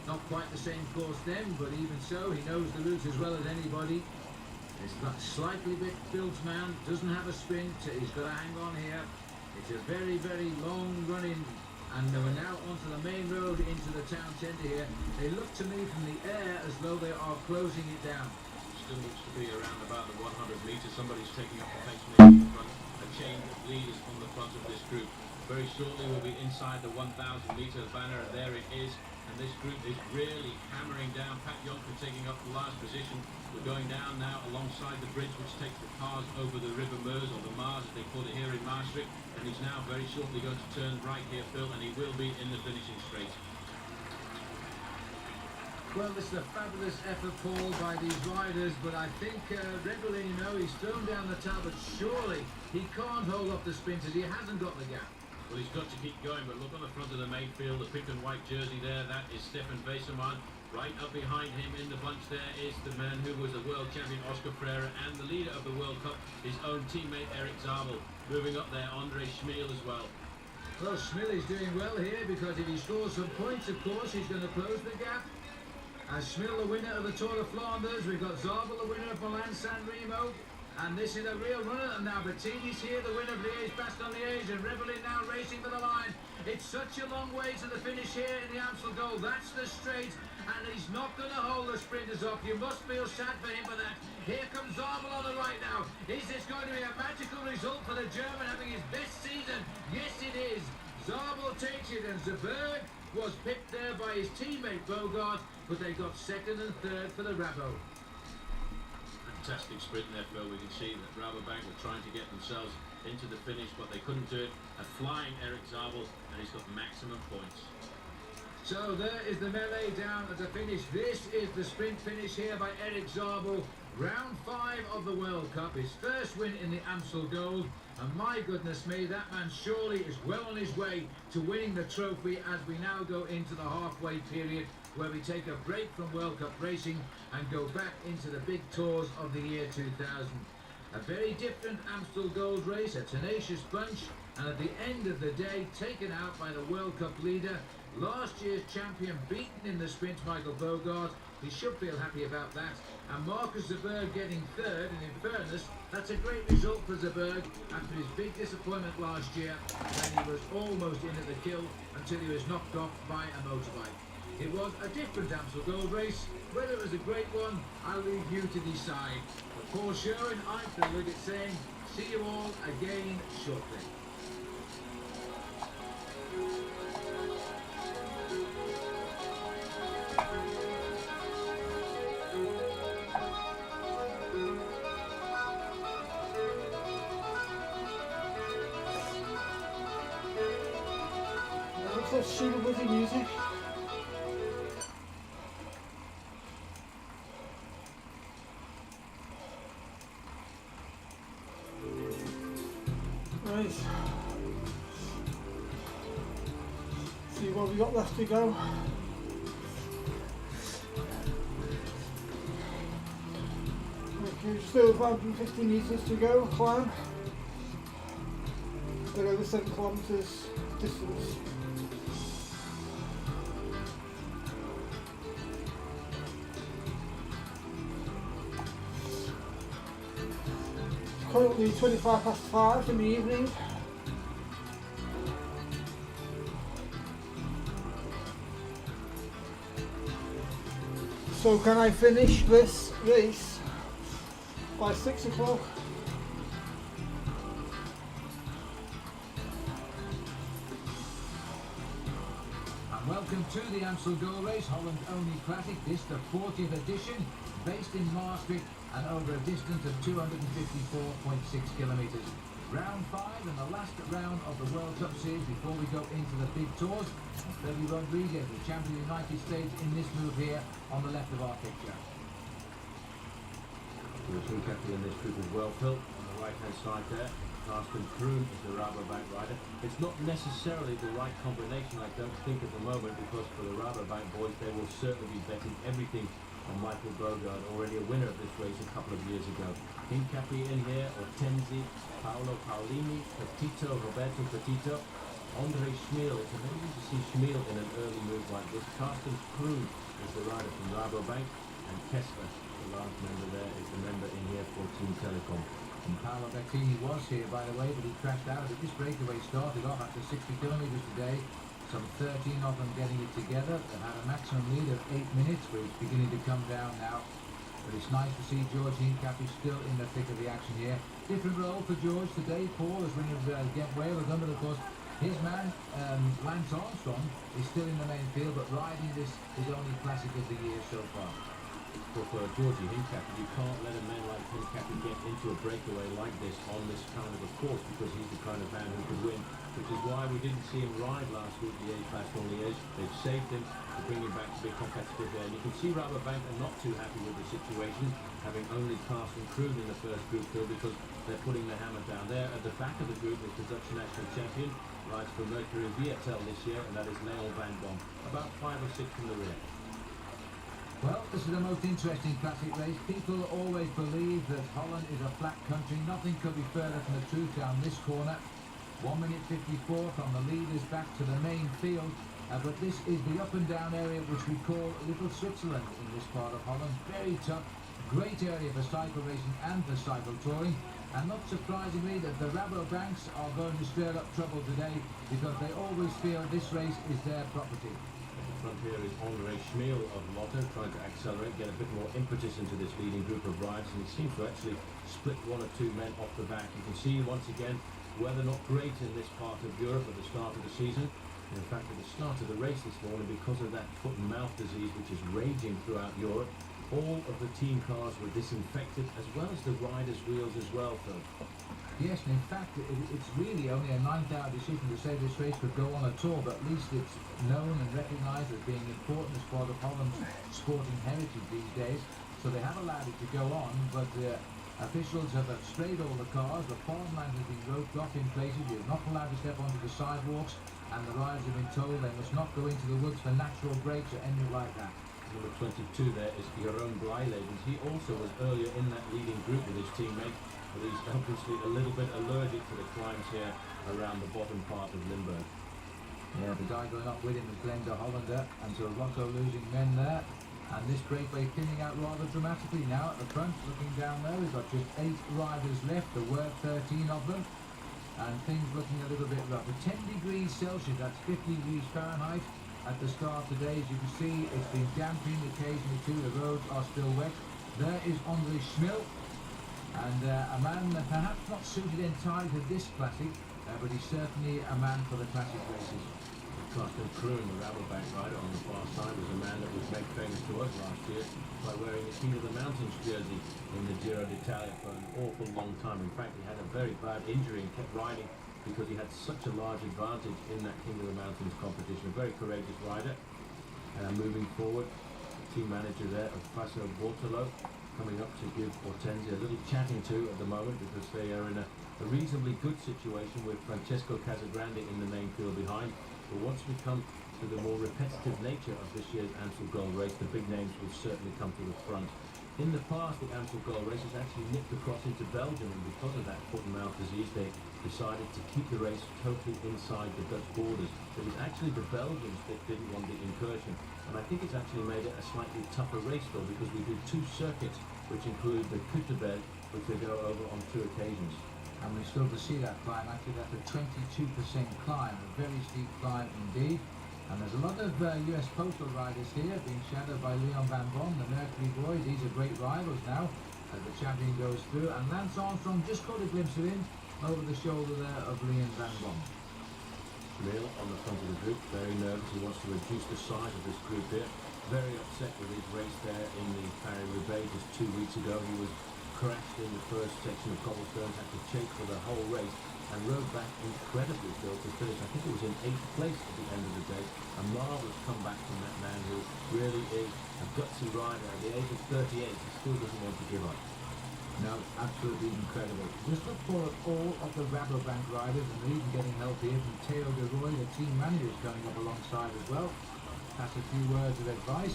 Not quite the same course then, but even so, he knows the route as well as anybody. He's got slightly bit built man, doesn't have a sprint, he's got to hang on here. It's a very, very long run-in, and we're now onto the main road into the town centre here. They look to me from the air as though they are closing it down. Still looks to be around about the 100 metres. Somebody's taking up the pace maybe in front. A chain of leaders on the front of this group. Very shortly we'll be inside the 1,000 metre banner, and there it is. And this group is really hammering down. Pat Jonker taking up the last position. We're going down now alongside the bridge which takes the cars over the River Meuse, or the Mars as they call it here in Maastricht. And he's now very shortly going to turn right here, Phil, and he will be in the finishing straight. Well, this is a fabulous effort, Paul, by these riders, but I think Rebellin, you know, he's thrown down the towel, but surely he can't hold up the sprinters. He hasn't got the gap. Well, he's got to keep going, but look on the front of the main field, the pink and white jersey there, that is Stefan Weissermann. Right up behind him in the bunch there is the man who was a world champion, Oscar Freire, and the leader of the World Cup, his own teammate, Eric Zabel. Moving up there, Andre Schmiel as well. Well, Schmiel is doing well here because if he scores some points, of course, he's going to close the gap. As Schmiel, the winner of the Tour de Flanders, we've got Zabel, the winner of Milan San Remo. And this is a real runner, and now Bettini's here, the winner of Liège-Bastogne-Liège, and Rebellin now racing for the line. It's such a long way to the finish here in the Amstel Gold. That's the straight, and he's not going to hold the sprinters off. You must feel sad for him for that. Here comes Zabel on the right now. Is this going to be a magical result for the German having his best season? Yes, it is. Zabel takes it, and Zeberg was pipped there by his teammate Vingegaard, but they got second and third for the Rabo. Fantastic sprint there, Phil. We can see that Rabobank were trying to get themselves into the finish, but they couldn't do it. A flying Eric Zabel, and he's got maximum points. So there is the melee down at the finish. This is the sprint finish here by Eric Zabel. Round 5 of the World Cup, his first win in the Amstel Gold. And my goodness me, that man surely is well on his way to winning the trophy as we now go into the halfway period, where we take a break from World Cup racing and go back into the big tours of the year 2000. A very different Amstel Gold race, a tenacious bunch, and at the end of the day, taken out by the World Cup leader, last year's champion, beaten in the sprint, Michael Vingegaard. He should feel happy about that. And Marcus Zeberg getting third, and in fairness, that's a great result for Zeberg after his big disappointment last year when he was almost in at the kill until he was knocked off by a motorbike. It was a different Amstel Gold race. Whether it was a great one, I'll leave you to decide. But Paul Sherwin, I'm Phil Wiggett saying, see you all again shortly. Let's shoot with the music. Right. See what we got left to go. Okay, just over 150 metres to go, climb. They're over 7 kilometres distance. Currently 5:25 in the evening. So can I finish this race by 6 o'clock? And welcome to the Amstel Gold Race, Holland's only classic. This the 40th edition, based in Maastricht, and over a distance of 254.6 kilometres. Round 5 and the last round of the World Cup Series before we go into the big tours. And Freddy Rodriguez, the champion of the United States, in this move here on the left of our picture. We'll see captain in this group as well, Phil. On the right-hand side there, Carsten Kroon is the Rabobank rider. It's not necessarily the right combination, I don't think, at the moment, because for the Rabobank boys, they will certainly be betting everything on Michael Vingegaard, already a winner of this race a couple of years ago. Hincapie in here, Ortenzi, Paolo Paolini, Petito, Roberto Petito, Andre Schmiel. It's amazing to see Schmiel in an early move like this. Carsten Kroon is the rider from Rabobank, and Kessler, the last member there, is the member in here for Team Telecom. And Paolo Bettini was here, by the way, but he crashed out. This breakaway started off after 60 kilometres today. Some 13 of them getting it together. They had a maximum lead of 8 minutes, but it's beginning to come down now. But it's nice to see George Hincapie still in the thick of the action here. Different role for George today. Paul is winning get way of them, but of course his man, Lance Armstrong, is still in the main field, but riding this his only classic of the year so far. But for Georgie Hincapie, you can't let a man like Hincapie get into a breakaway like this on this kind of a course, because he's the kind of man who could win, which is why we didn't see him ride last week, the Liège-Bastogne-Liège. They've saved him to bring him back to be competitive there. And you can see Rabobank are not too happy with the situation, having only Carsten Kroon in the first group field, because they're putting the hammer down there. At the back of the group is the Dutch national champion, rides for Mercury VTL this year, and that is Leon van Boom, about 5 or 6 from the rear. Well, this is the most interesting classic race. People always believe that Holland is a flat country. Nothing could be further from the truth down this corner. 1 minute 54 from the leaders back to the main field. But this is the up and down area which we call Little Switzerland in this part of Holland. Very tough, great area for cycle racing and for cycle touring. And not surprisingly, that the Rabobanks are going to stir up trouble today because they always feel this race is their property. At the front here is Andre Schmiel of Lotte, trying to accelerate, get a bit more impetus into this leading group of riders, and he seems to actually split one or two men off the back. You can see once again weather not great in this part of Europe at the start of the season. In fact, at the start of the race this morning, because of that foot and mouth disease which is raging throughout Europe, all of the team cars were disinfected, as well as the riders' wheels as well, Phil. Yes, and in fact, it's really only a 9th-hour decision to say this race could go on at all, but at least it's known and recognised as being important as part of Holland's sporting heritage these days. So they have allowed it to go on, but officials have sprayed all the cars. The farmland has been roped off in places. You're not allowed to step onto the sidewalks, and the riders have been told they must not go into the woods for natural breaks or anything like that. Number 22 there is Jeroen Blijlevens. He also was earlier in that leading group with his teammate, but he's obviously a little bit allergic to the climbs here around the bottom part of Limburg. Yeah, the guy going up with him is Glenn de Hollander, and so Rocco losing men there. And this breakaway thinning out rather dramatically now at the front. Looking down there, we've got just 8 riders left. There were 13 of them. And things looking a little bit rough. At 10 degrees Celsius, that's 50 degrees Fahrenheit. At the start today, as you can see, it's been damping occasionally too. The roads are still wet. There is Andre Schmiel, and a man perhaps not suited entirely to this classic, but he's certainly a man for the classic races. Carsten Kroon, the Rabobank rider on the far side, was a man that was made famous to us last year by wearing the King of the Mountains jersey in the Giro d'Italia for an awful long time. In fact, he had a very bad injury and kept riding because he had such a large advantage in that King of the Mountains competition. A very courageous rider. Moving forward, team manager there of Faso Bortolo coming up to give Hortensia a little chatting to at the moment, because they are in a reasonably good situation with Francesco Casagrande in the main field behind. But once we come to the more repetitive nature of this year's Amstel Gold Race, the big names will certainly come to the front. In the past, the Amstel Gold Race has actually nipped across into Belgium, and because of that foot and mouth disease, they decided to keep the race totally inside the Dutch borders. It was actually the Belgians that didn't want the incursion, and I think it's actually made it a slightly tougher race, though, because we do 2 circuits, which include the Kuttebed, which they go over on 2 occasions. And we're still to see that climb. Actually, that's a 22% climb, a very steep climb indeed. And there's a lot of US postal riders here being shadowed by Leon Van Bon, the Mercury boys. These are great rivals now as the champion goes through. And Lance Armstrong just caught a glimpse of him over the shoulder there of Leon Van Bon. Schmiel on the front of the group, very nervous. He wants to reduce the size of this group here. Very upset with his race there in the Paris-Roubaix just 2 weeks ago. He was crashed in the first section of cobblestones, had to chase for the whole race, and rode back incredibly still to finish. I think it was in 8th place at the end of the day. A marvellous comeback from that man who really is a gutsy rider. At the age of 38, he still doesn't want to give up. No, absolutely incredible. Just look for all of the Rabobank riders, and they're even getting help here from Theo de Roy, the team manager, is going up alongside as well. That's a few words of advice.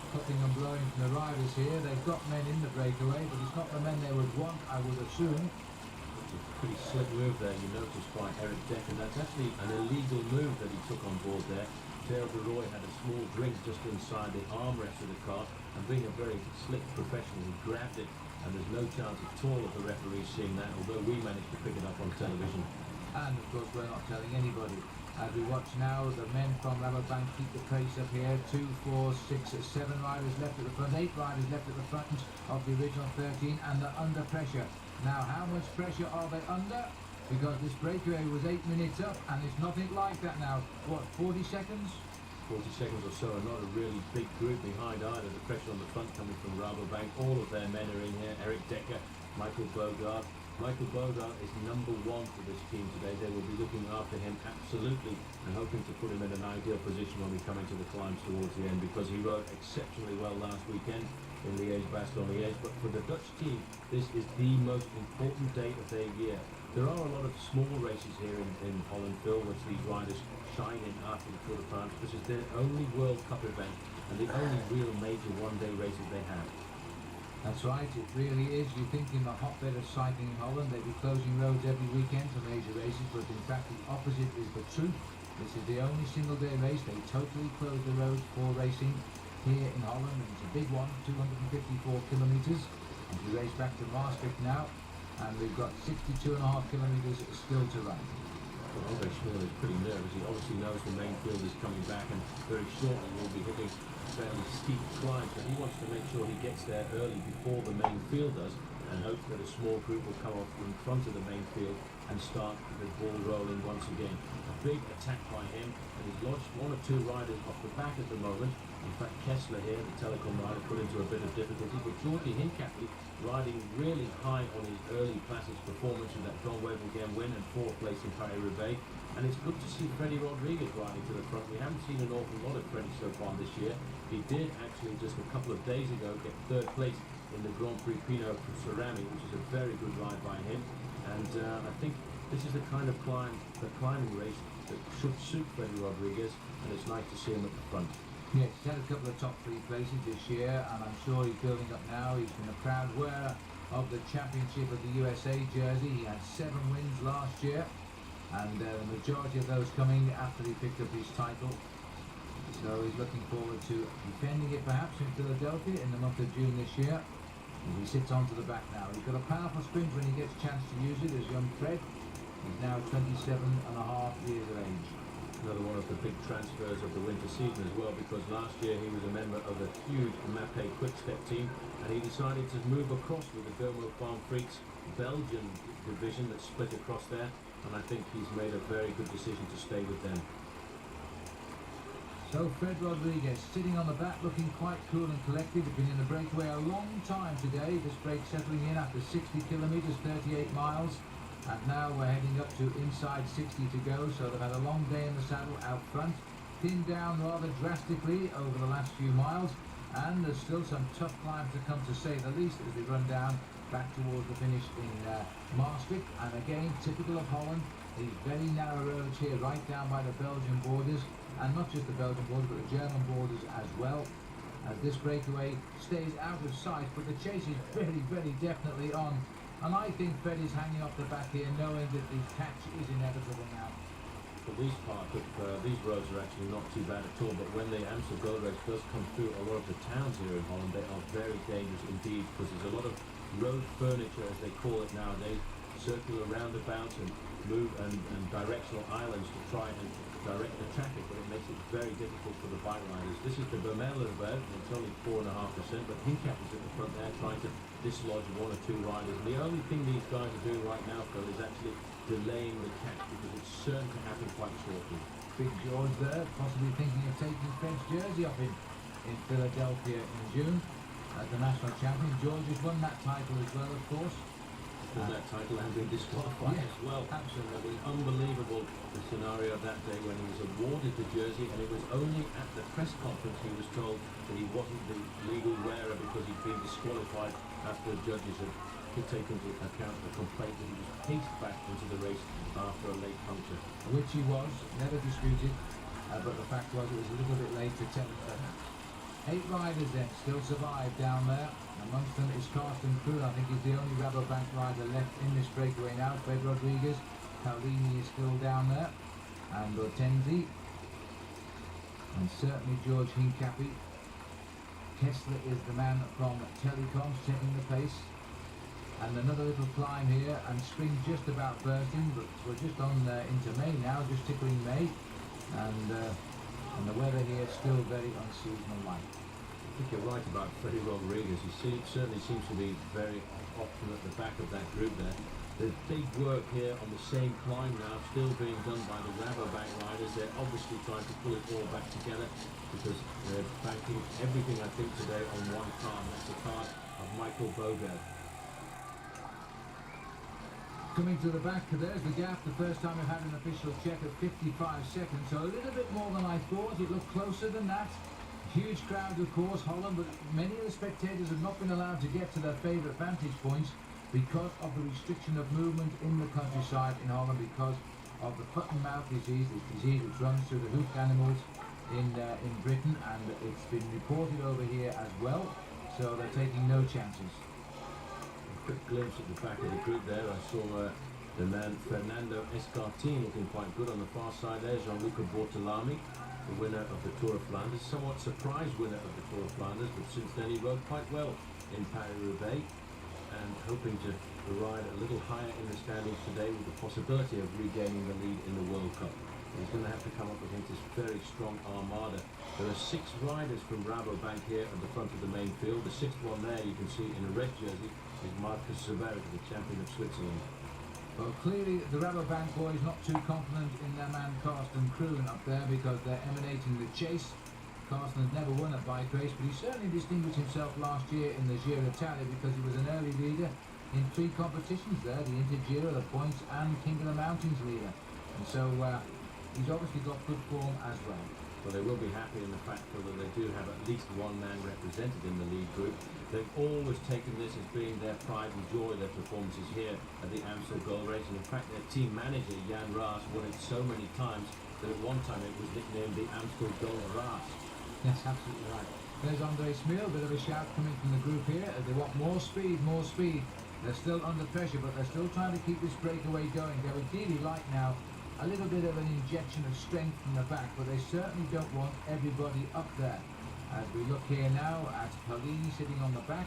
Cutting and blowing from the riders here. They've got men in the breakaway, but it's not the men they would want, I would assume. It's a pretty slick move there, you notice, by Eric Decker. That's actually an illegal move that he took on board there. Theo de Roy had a small drink just inside the armrest of the car, and being a very slick professional, he grabbed it, and there's no chance at all of the referee seeing that, although we managed to pick it up on television. And of course we're not telling anybody. As we watch now, the men from Rabobank keep the pace up here. 2, 4, 6, 7 riders left at the front, 8 riders left at the front of the original 13, and they're under pressure. Now, how much pressure are they under? Because this breakaway was 8 minutes up, and it's nothing like that now. What, 40 seconds? 40 seconds or so, and not a really big group behind either. The pressure on the front coming from Rabobank. All of their men are in here. Eric Decker, Michael Bogard. Michael Bogard is number 1 for this team today. They will be looking after him absolutely and hoping to put him in an ideal position when we come into the climbs towards the end, because he rode exceptionally well last weekend in Liège-Bastogne-Liège. But for the Dutch team, this is the most important day of their year. There are a lot of small races here in Holland, Phil, which these riders shine in after the Tour de France. This is their only World Cup event and the only real major one-day races they have. That's right, it really is. You think in the hotbed of cycling in Holland, they'd be closing roads every weekend for major races, but in fact the opposite is the truth. This is the only single-day race. They totally close the roads for racing here in Holland, and it's a big one, 254 kilometres. As we race back to Maastricht now, and we've got 62.5 kilometres still to run. Well, Andre Schmiel is pretty nervous. He obviously knows the main field is coming back, and very shortly we'll be hitting fairly steep climbs, but he wants to make sure he gets there early before the main field does, and hopes that a small group will come off in front of the main field and start the ball rolling once again. A big attack by him, and he's lodged one or two riders off the back at the moment. In fact, Kessler here, the Telecom rider, put into a bit of difficulty, but Georgie Hincapie riding really high on his early Classics performance with that John Wevelgem win and 4th place in Paris-Roubaix. And it's good to see Freddie Rodriguez riding to the front. We haven't seen an awful lot of Freddie so far this year. He did actually just a couple of days ago get 3rd place in the Grand Prix Pinot Cerami, which is a very good ride by him. And I think this is the kind of climbing race that should suit Freddie Rodriguez, and it's nice to see him at the front. Yes, he's had a couple of top 3 places this year, and I'm sure he's building up now. He's been a proud wearer of the Championship of the USA jersey. He had 7 wins last year, and the majority of those coming after he picked up his title. So he's looking forward to defending it perhaps in Philadelphia in the month of June this year. And he sits onto the back now. He's got a powerful sprint when he gets a chance to use it, as young Fred. He's now 27.5 years of age. Another one of the big transfers of the winter season as well, because last year he was a member of a huge Mappé Quick-Step team, and he decided to move across with the Dermo Farm Freaks Belgian division that split across there, and I think he's made a very good decision to stay with them. So Fred Rodriguez sitting on the back, looking quite cool and collected. He's been in the breakaway a long time today. This break settling in after 60 kilometres, 38 miles. And now we're heading up to inside 60 to go, so they've had a long day in the saddle out front. Thinned down rather drastically over the last few miles, and there's still some tough climbs to come, to say the least, as we run down back towards the finish in Maastricht. And again, typical of Holland, these very narrow roads here right down by the Belgian borders, and not just the Belgian borders but the German borders as well, as this breakaway stays out of sight, but the chase is very, very definitely on. And I think Fred is hanging off the back here, knowing that the catch is inevitable now. For these parts of these roads are actually not too bad at all, but when the Amstel Gold Race does come through a lot of the towns here in Holland, they are very dangerous indeed, because there's a lot of road furniture, as they call it nowadays, circular roundabouts and move and directional islands to try and direct the traffic, but it makes it very difficult for the bike riders. This is the Vermelle route, and it's only 4.5%, but Hincapie is at the front there trying to dislodge 1 or 2 riders. And the only thing these guys are doing right now, Phil, is actually delaying the catch, because it's certain to happen quite shortly. Big George there, possibly thinking of taking Fred's jersey off him in Philadelphia in June as the national champion. George has won that title as well, of course. Won that title and been disqualified as well. Absolutely unbelievable, the scenario of that day when he was awarded the jersey, and it was only at the press conference he was told that he wasn't the legal wearer because he'd been disqualified after the judges had taken into account the complaint that he was paced back into the race after a late puncture. Which he was, never disputed, but the fact was it was a little bit late to tell him that. 8 riders then still survive down there. Amongst them is Carsten Kroon. I think he's the only Rabobank rider left in this breakaway now. Fred Rodriguez, Paulini is still down there, and Ortenzi, and certainly George Hincapie. Kessler is the man from Telecoms taking the pace. And another little climb here, and spring just about bursting, but we're just on into May now, just tickling May, and the weather here is still very unseasonal like. I think you're right about Freddie Rodriguez. He certainly seems to be very often at the back of that group there. There's big work here on the same climb now, still being done by the Rabobank riders. They're obviously trying to pull it all back together, because they're banking everything, I think, today on one car, and that's the car of Michael Boger. Coming to the back, there's the gap. The first time we've had an official check at 55 seconds, so a little bit more than I thought. It looked closer than that. Huge crowd, of course, Holland, but many of the spectators have not been allowed to get to their favourite vantage points because of the restriction of movement in the countryside in Holland, because of the foot and mouth disease, this disease which runs through the hoofed animals in Britain, and it's been reported over here as well, so they're taking no chances. Quick glimpse at the back of the group there. I saw the man Fernando Escartin looking quite good on the far side there. Gianluca Bortolami, the winner of the Tour of Flanders, somewhat surprise winner of the Tour of Flanders, but since then he rode quite well in Paris-Roubaix, and hoping to the ride a little higher in the standings today with the possibility of regaining the lead in the World Cup. He's going to have to come up against this very strong armada. There are 6 riders from Rabobank here at the front of the main field. The 6th one there you can see in a red jersey is Marcus Soberg, the champion of Switzerland. Well, clearly the Rabobank boys not too confident in their man Carsten Kroon up there because they're emanating the chase. Carsten has never won a bike race, but he certainly distinguished himself last year in the Giro d'Italia because he was an early leader in 3 competitions there, the Intergiro, the Points and King of the Mountains leader. And so he's obviously got good form as well. Well, they will be happy in the fact that they do have at least one man represented in the lead group. They've always taken this as being their pride and joy, their performances here at the Amstel Gold Race. And in fact, their team manager, Jan Raas, won it so many times that at one time it was nicknamed the Amstel Gold Raas. Yes, absolutely right. There's Andre Smil, a bit of a shout coming from the group here. They want more speed, more speed. They're still under pressure, but they're still trying to keep this breakaway going. They would really like now a little bit of an injection of strength from the back, but they certainly don't want everybody up there. As we look here now at Paulini sitting on the back,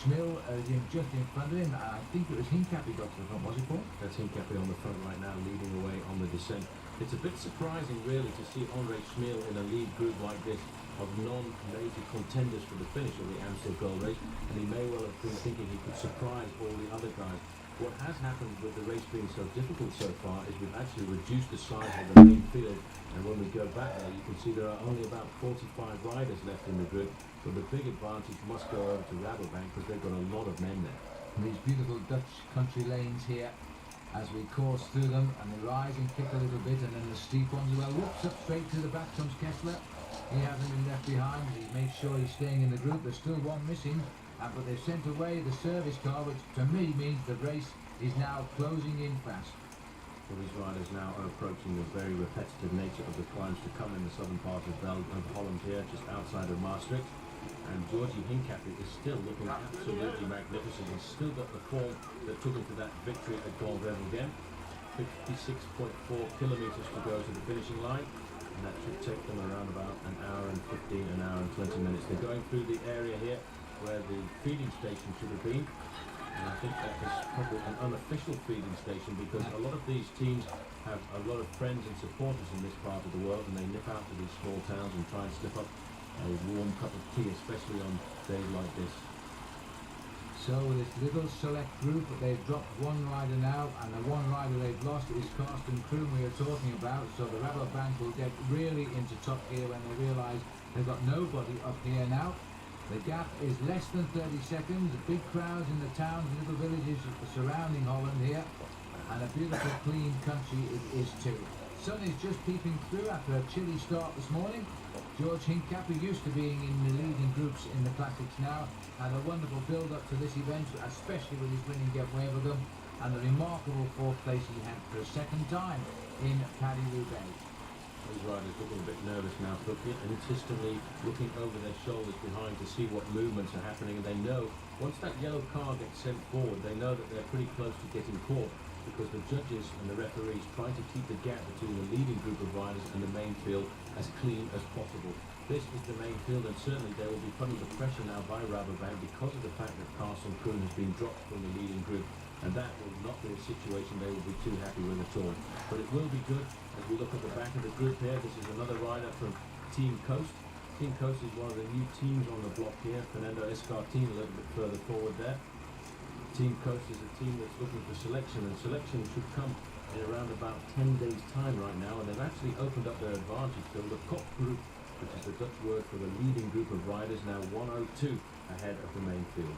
Smil is just in front of him, and I think it was Hincapie got to the front, was it, Paul? That's Hincapie on the front right now, leading away on the descent. It's a bit surprising, really, to see Andre Smil in a lead group like this of non-major contenders for the finish of the Amstel Gold Race, and he may well have been thinking he could surprise all the other guys. What has happened with the race being so difficult so far is we've actually reduced the size of the main field, and when we go back there you can see there are only about 45 riders left in the group, but the big advantage must go over to Rabobank because they've got a lot of men there. And these beautiful Dutch country lanes here as we course through them, and they rise and kick a little bit, and then the steep ones, well, whoops, up straight to the back comes Kessler. He hasn't been left behind, he makes sure he's staying in the group. There's still one missing, but they've sent away the service car, which to me means the race is now closing in fast. Well, these riders now are approaching the very repetitive nature of the climbs to come in the southern part of Holland here, just outside of Maastricht. And Georgie Hincapie is still looking absolutely magnificent. He's still got the form that took him to that victory at Gand-Wevelgem. 56.4 kilometres to go to the finishing line. And that should take them around about an hour and 15, an hour and 20 minutes. They're going through the area here where the feeding station should have been. And I think that is probably an unofficial feeding station because a lot of these teams have a lot of friends and supporters in this part of the world, and they nip out to these small towns and try and slip up a warm cup of tea, especially on days like this. So this little select group, they've dropped one rider now, and the one rider they've lost is Carsten Kroon we are talking about. So the Rabobank will get really into top gear when they realise they've got nobody up here now. The gap is less than 30 seconds, big crowds in the towns and little villages surrounding Holland here, and a beautiful clean country it is too. Sun is just peeping through after a chilly start this morning. George Hincapie, used to being in the leading groups in the classics now, had a wonderful build-up to this event, especially with his winning at Wevelgem, and the remarkable 4th place he had for a second time in Paris-Roubaix. These riders looking a bit nervous now, insistently looking over their shoulders behind to see what movements are happening, and they know once that yellow car gets sent forward, they know that they're pretty close to getting caught because the judges and the referees try to keep the gap between the leading group of riders and the main field as clean as possible. This is the main field, and certainly they will be putting the pressure now by Rabobank because of the fact that Carsten Kroon has been dropped from the leading group, and that will not be a situation they will be too happy with at all. But it will be good as we look at the back of the group here. This is another rider from Team Coast. Team Coast is one of the new teams on the block here. Fernando Escartin a little bit further forward there. Team Coast is a team that's looking for selection, and selection should come in around about 10 days time right now, and they've actually opened up their advantage field. The Kop group, which is the Dutch word for the leading group of riders, now 102 ahead of the main field.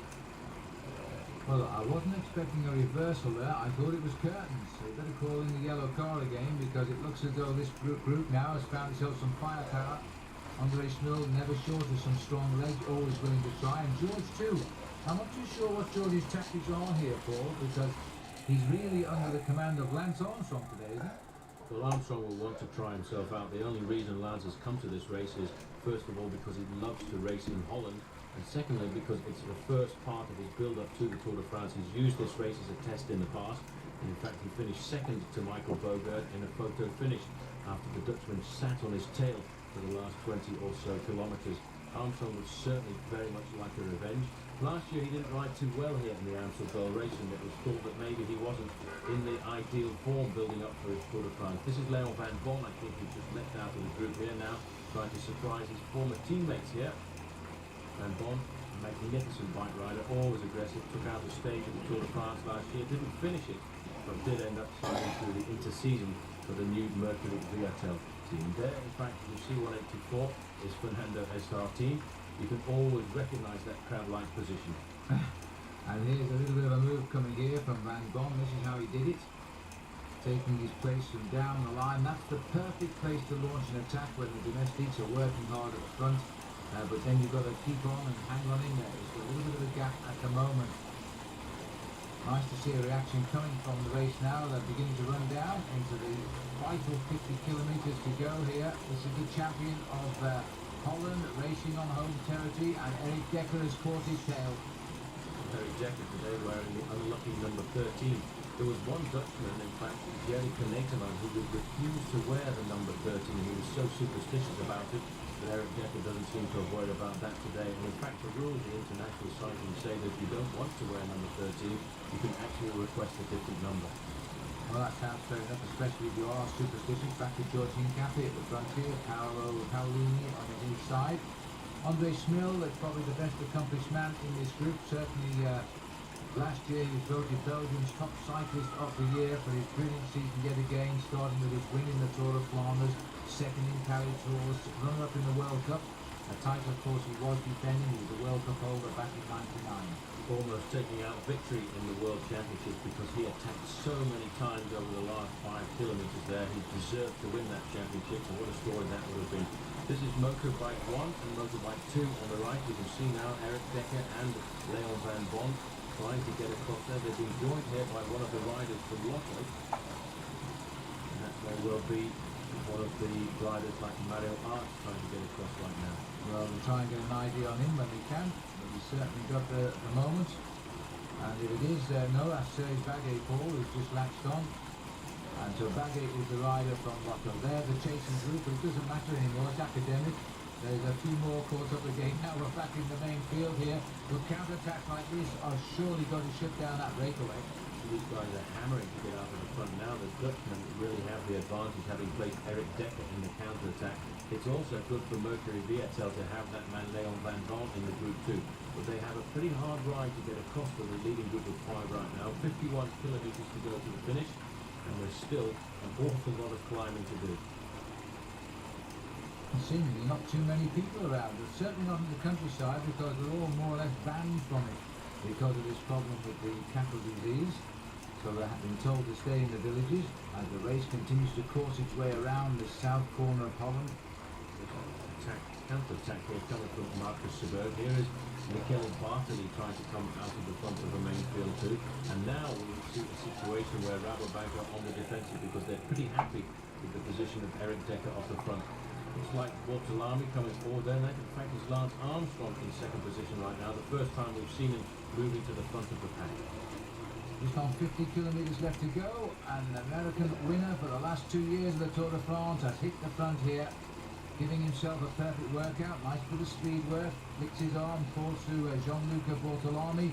Well, I wasn't expecting a reversal there. I thought it was curtains. So you better call in the yellow car again, because it looks as though this group now has found itself some firepower. Andre Smil never short of some strong legs, always willing to try, and George too. I'm not too sure what George's tactics are here, Paul, because he's really under the command of Lance Armstrong today, isn't he? Well, Armstrong will want to try himself out. The only reason Lance has come to this race is, first of all, because he loves to race in Holland, and secondly, because it's the first part of his build-up to the Tour de France. He's used this race as a test in the past, and in fact he finished second to Michael Bogert in a photo finish after the Dutchman sat on his tail for the last 20 or so kilometres. Armstrong would certainly very much like a revenge. Last year he didn't ride too well here in the Amstel Gold Race, and it was thought that maybe he wasn't in the ideal form building up for his Tour de France. This is Leon Van Bon, I think, who's just left out of the group here now, trying to surprise his former teammates here. Van Bon, magnificent bike rider, always aggressive, took out the stage at the Tour de France last year, didn't finish it, but did end up signing through the interseason for the new Mercury Viatel team. There, in fact, you see 184 is Fernando Estartin. You can always recognise that crowd-like position. And here's a little bit of a move coming here from Van Bon. This is how he did it. Taking his place from down the line. That's the perfect place to launch an attack when the domestics are working hard at the front. But then you've got to keep on and hang on in there. It's got a little bit of a gap at the moment. Nice to see a reaction coming from the race now. They're beginning to run down into the vital 50 kilometres to go here. This is the champion of Holland racing on home territory, and Eric Dekker has caught his tail. Eric Dekker today wearing the unlucky number 13. There was one Dutchman, in fact, Jerry Kneteman, who would refuse to wear the number 13. He was so superstitious about it, but Eric Dekker doesn't seem to have worried about that today. And in fact, the rules in international cycling say that if you don't want to wear number 13, you can actually request a different number. Well, that sounds fair enough, especially if you are superstitious. Back to Georgine Cappy at the front here, Paolo Paolini on his inside. Andre Smil, that's probably the best accomplished man in this group. Certainly last year he was voted Belgium's top cyclist of the year for his brilliant season yet again, starting with his win in the Tour of Flanders, second in Paris Tours, runner-up in the World Cup. A title, of course, he was defending. He was a World Cup holder back in '99. Almost taking out victory in the World Championship because he attacked so many times over the last 5 kilometres there. He deserved to win that championship, and what a story that would have been. This is motorbike 1 and motorbike 2 on the right. You can see now Eric Dekker and Leon Van Bon trying to get across there. They've been joined here by one of the riders from Loze, and that may well be one of the riders like Mario Art trying to get across right now. Well, we'll try and get an idea on him when we can, but he's certainly got the moment. And if it is, no, that's Serge Bagay Paul who's just latched on. And so Bagay is the rider from Lotto. They're the chasing group, but it doesn't matter anymore, it's academic. There's a few more caught up again. Now we're back in the main field here. But counter-attacks like this are surely going to shut down that breakaway. These guys are hammering to get out of the front now. The Dutchmen really have the advantage, having placed Eric Dekker in the counter-attack. It's also good for Mercury Viatel to have that man Leon Van Bon in the group too. But they have a pretty hard ride to get across to the leading group of 5 right now. 51 kilometres to go to the finish, and there's still an awful lot of climbing to do. Seemingly not too many people around, but certainly not in the countryside because they're all more or less banned from it because of this problem with the cattle disease. So they have been told to stay in the villages as the race continues to course its way around the south corner of Holland. Counter-attack here coming from Marcus Seberg. Here is Michele Bartoli trying to come out of the front of the main field too. And now we see a situation where Rabobank are on the defensive because they're pretty happy with the position of Eric Dekker off the front. Looks like Bortolami coming forward there. In fact, it's Lance Armstrong in second position right now. The first time we've seen him moving to the front of the pack. Just on 50 kilometres left to go, and the American winner for the last 2 years of the Tour de France has hit the front here, giving himself a perfect workout. Nice bit of speed work, flicks his arm, falls to Gianluca Bortolami,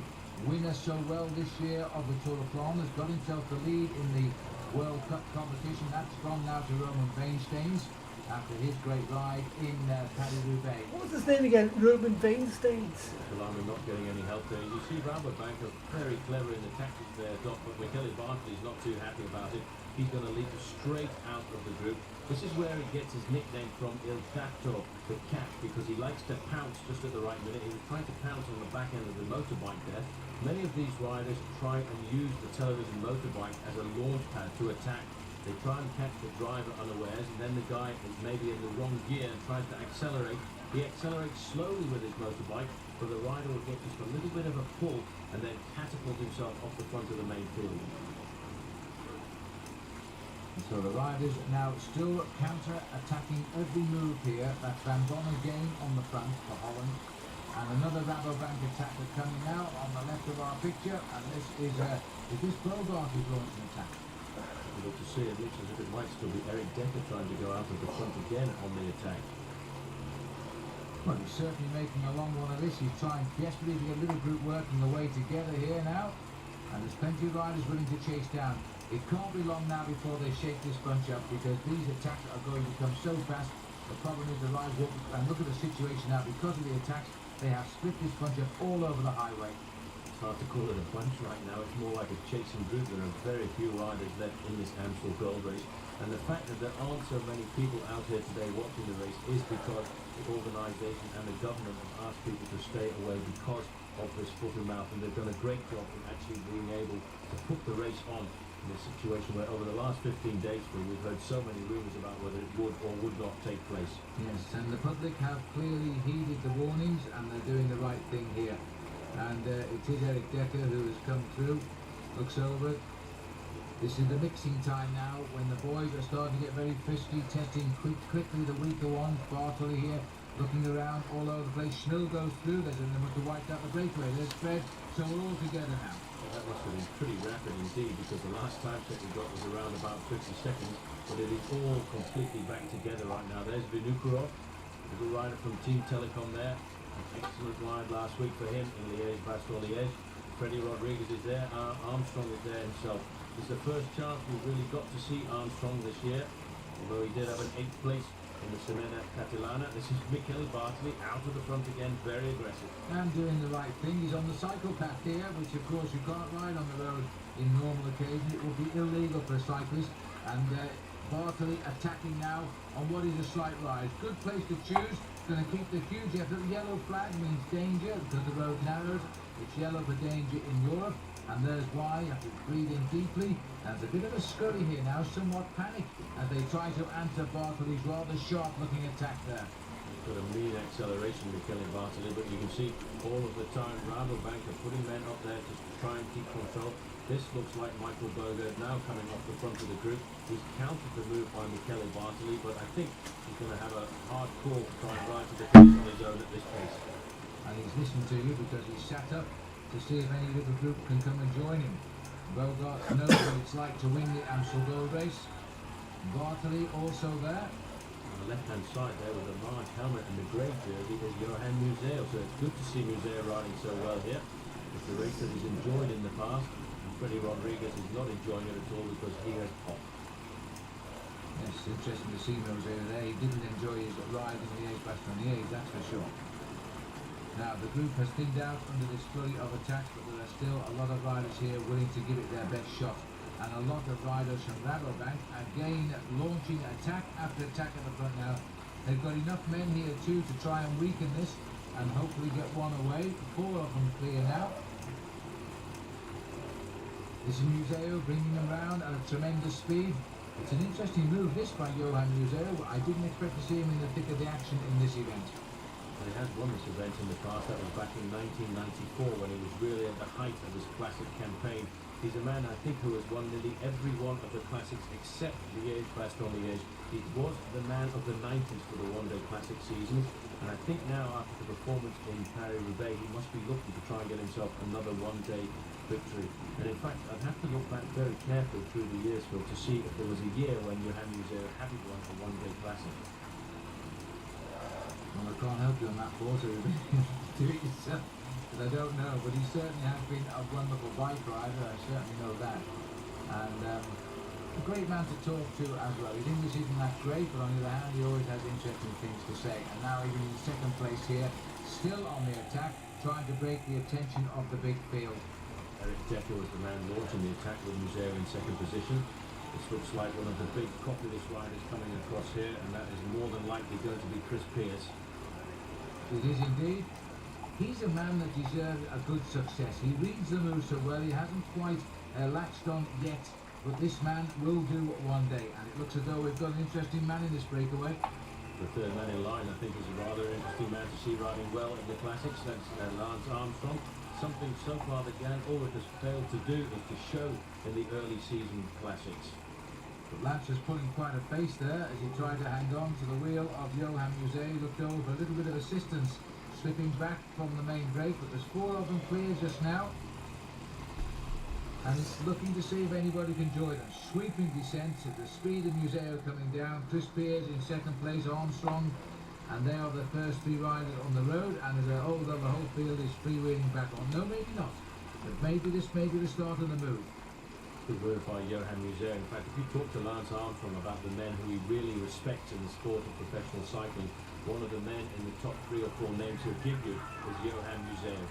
winner so well this year of the Tour de France, got himself the lead in the World Cup competition. That's gone now to Roman Weinsteins after his great ride in Paris-Roubaix. What was his name again? Roman Weinsteins. Bortolami not getting any help there. You see Rabobank are very clever in the tactics there, Doc, but Michele Bartoli's not too happy about it. He's going to lead straight out of the group. This is where he gets his nickname from, Il Gatto, the cat, because he likes to pounce just at the right minute. He was trying to pounce on the back end of the motorbike there. Many of these riders try and use the television motorbike as a launch pad to attack. They try and catch the driver unawares, and then the guy is maybe in the wrong gear and tries to accelerate. He accelerates slowly with his motorbike, but the rider will get just a little bit of a pull and then catapult himself off the front of the main field. So the riders now still counter-attacking every move here. That's Van Bon again on the front for Holland. And another Rabobank attacker coming now on the left of our picture. And this is Bogart who's launching an attack. Difficult to see. It looks as if it might still be Eric Dekker trying to go out of the front again on the attack. Well, he's certainly making a long one of this. He's trying desperately to get a little group working the way together here now. And there's plenty of riders willing to chase down. It can't be long now before they shake this bunch up, because these attacks are going to come so fast. The problem is the riders won't, and look at the situation now. Because of the attacks, they have split this bunch up all over the highway. It's hard to call it a bunch right now. It's more like a chasing group. There are very few riders left in this Amstel Gold Race. And the fact that there aren't so many people out here today watching the race is because the organisation and the government have asked people to stay away because of this foot and mouth, and they've done a great job in actually being able to put the race on in a situation where over the last 15 days we've heard so many rumours about whether it would or would not take place. Yes, and the public have clearly heeded the warnings, and they're doing the right thing here. And it is Eric Decker who has come through, looks over. This is the mixing time now, when the boys are starting to get very frisky, testing quickly the weaker ones. Bartley here, looking around all over the place. Schnell goes through, they must have wiped out the breakaway. There's Fred, so we're all together now. Well, that must have been pretty rapid indeed, because the last time check we got was around about 50 seconds, but it is all completely back together right now. There's Vingegaard, little rider from Team Telecom there. An excellent ride last week for him in Liège-Bastogne-Liège. Freddie Rodriguez is there, Armstrong is there himself. It's the first chance we've really got to see Armstrong this year, although he did have an 8th place in the Semana Catalana. This is Michele Bartley out of the front again, very aggressive. And doing the right thing. He's on the cycle path here, which of course you can't ride on the road in normal occasions. It would be illegal for a cyclist. And Bartley attacking now on what is a slight rise. Good place to choose. Going to keep the huge effort. Yellow flag means danger because the road narrows. It's yellow for danger in Europe. And there's why, you have to breathe in deeply. There's a bit of a scurry here now, somewhat panicked, as they try to answer Bartley's rather sharp-looking attack there. He's got a mean acceleration, Michele Bartley, but you can see all of the time Rabobank are putting men up there to try and keep control. This looks like Michael Berger now coming off the front of the group. He's countered the move by Michele Bartley, but I think he's going to have a hard call to try and ride to the finish on his own at this pace. And he's listened to you because he's sat up to see if any little group can come and join him. Bogart knows what it's like to win the Amstel Gold Race. Bartley also there. On the left-hand side there with a large helmet and the grey jersey is Johan Museo, so it's good to see Museo riding so well here. It's a race that he's enjoyed in the past, and Freddie Rodriguez is not enjoying it at all because he has popped. Yes, it's interesting to see Museo there. He didn't enjoy his ride in the Liège-Bastogne-Liège, that's for sure. Now, the group has thinned out under this flurry of attacks, but there are still a lot of riders here willing to give it their best shot. And a lot of riders from Rabobank, again, launching attack after attack at the front now. They've got enough men here, too, to try and weaken this and hopefully get one away. 4 of them clear now. This is Museo bringing them round at a tremendous speed. It's an interesting move, this, by Johan Museo. I didn't expect to see him in the thick of the action in this event. He has won this event in the past. That was back in 1994 when he was really at the height of his classic campaign. He's a man, I think, who has won nearly every one of the classics except Liège-Bastogne-Liège. He was the man of the 90s for the one-day classic season, and I think now after the performance in Paris-Roubaix he must be looking to try and get himself another one-day victory. And in fact, I'd have to look back very carefully through the years, Phil, to see if there was a year when Johan Museo hadn't won a one-day classic. Well, I can't help you on that, Paul, so do it yourself, because I don't know, but he certainly has been a wonderful bike rider, I certainly know that. And a great man to talk to as well. His English isn't that great, but on the other hand, he always has interesting things to say. And now even in second place here, still on the attack, trying to break the attention of the big field. Eric Decker was the man launching the attack with Museo in second position. This looks like one of the big populist riders coming across here, and that is more than likely going to be Chris Pearce. It is indeed. He's a man that deserves a good success. He reads the move so well. He hasn't quite latched on yet, but this man will do one day. And it looks as though we've got an interesting man in this breakaway. The third man in line, I think, is a rather interesting man to see riding well in the classics. That's Lance Armstrong. Something so far that Jan Ulrich has failed to do is to show in the early season classics. But Lance was pulling quite a face there as he tried to hang on to the wheel of Johan Museo. He looked over for a little bit of assistance, slipping back from the main break, but there's 4 of them clear just now. And he's looking to see if anybody can join them. Sweeping descent at the speed of Museo coming down. Chris Pearce in second place, Armstrong And they are the first three riders on the road, and as a whole, the whole field is freewheeling back on. No, maybe not. But maybe this may be the start of the move. Good word by Johan Museeuw. In fact, if you talk to Lance Armstrong about the men who he really respects in the sport of professional cycling, one of the men in the top 3 or 4 names he'll give you is Johan Museeuw.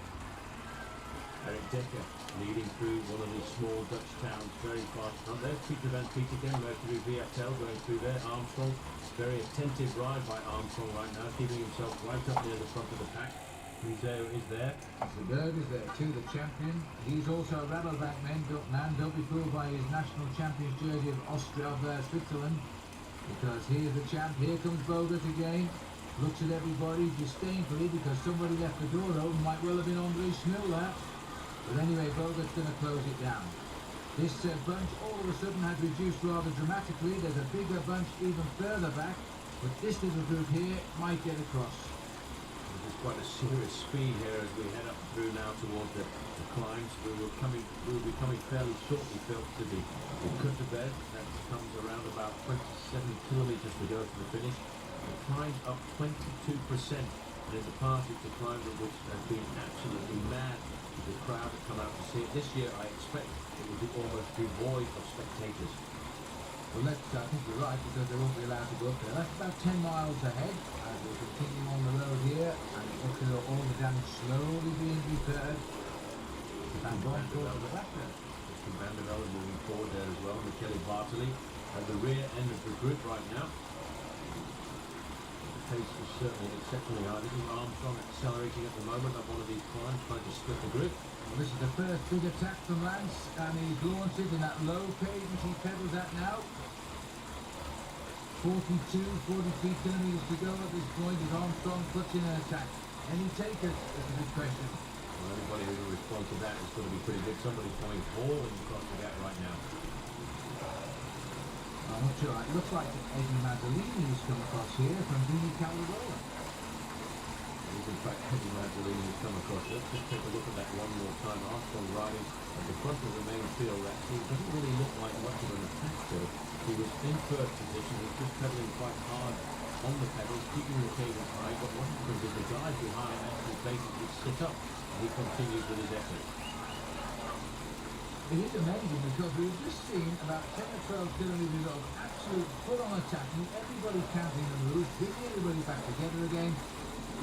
Eric Dekker leading through one of these small Dutch towns very fast front. There's Peter van Petergem, Mercury VXL going through there. Armstrong, very attentive ride by Armstrong right now, keeping himself right up near the front of the pack. Museeuw is there. The bird is there too, the champion. He's also a Rabobank man. Don't be fooled by his national champions jersey of Austria, of Switzerland. Because here's the champ. Here comes Bogert again. Looks at everybody disdainfully because somebody left the door open. Might well have been Andre Schmill there. But anyway, Bogert's going to close it down. This bunch all of a sudden has reduced rather dramatically. There's a bigger bunch even further back. But this little group here might get across. There's quite a serious speed here as we head up through now towards the climbs. We will be coming fairly shortly to the Kuttebed. That comes around about 27 kilometres to go to the finish. The climb's up 22%. And in the past it's a climb which has been absolutely mad with the crowd that come out to see it. This year I expect it will be almost devoid of spectators. Well, I think you're right, because they won't be allowed to go up there. That's about 10 miles ahead, as we continue on the road here, and look at all the damage slowly being repaired. And going forward to the back there. Mr. Van der Velde moving forward there as well. Michele Bartoli at the rear end of the group right now. The pace is certainly exceptionally high. This is Armstrong accelerating at the moment up one of these climbs, trying to split the group. Well, this is the first big attack from Lance, and he's launched it in that low cadence he pedals at now. 43 kilometres to go at this point as Armstrong puts in an attack. Any takers? That's a good question. Well, anybody who will respond to that is going to be pretty good. Somebody's coming hauling across the gap right now. I'm not sure. It looks like Eddie Madeleine has come across here from Vini Calderola. In fact, Eddie Madeleine has come across. Let's just take a look at that one more time. Armstrong riding at the front of the main field. Actually, it doesn't really look like much of an attack still. He was in first position. He was just pedaling quite hard on the pedals, keeping the cadence high. But what happens is the guys behind actually basically sit up, and he continues with his effort. It is amazing because we've just seen about 10 or 12 kilometres of absolute full-on attacking, everybody counting the moves, bringing everybody back together again.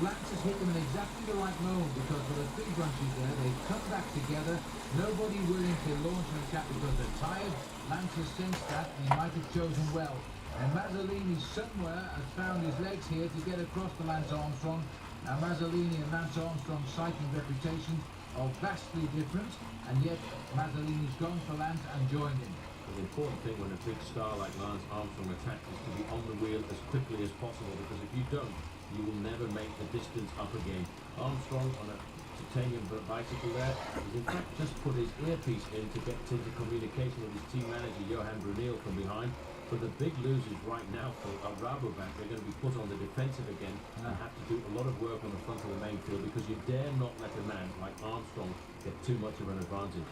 Lance has hit them in exactly the right moment because for the three bunches there, they come back together, nobody willing to launch an attack because they're tired. Lance has sensed that and he might have chosen well. And Mazzolini somewhere has found his legs here to get across to Lance Armstrong. Now Mazzolini and Lance Armstrong's cycling reputations are vastly different, and yet Mazzolini's gone for Lance and joined him. The important thing when a big star like Lance Armstrong attacks is to be on the wheel as quickly as possible, because if you don't, you will never make the distance up again. Armstrong on a titanium bicycle there has in fact just put his earpiece in to get into communication with his team manager Johan Bruneel from behind. But the big losers right now for Rabobank, they're going to be put on the defensive again and have to do a lot of work on the front of the main field, because you dare not let a man like Armstrong get too much of an advantage.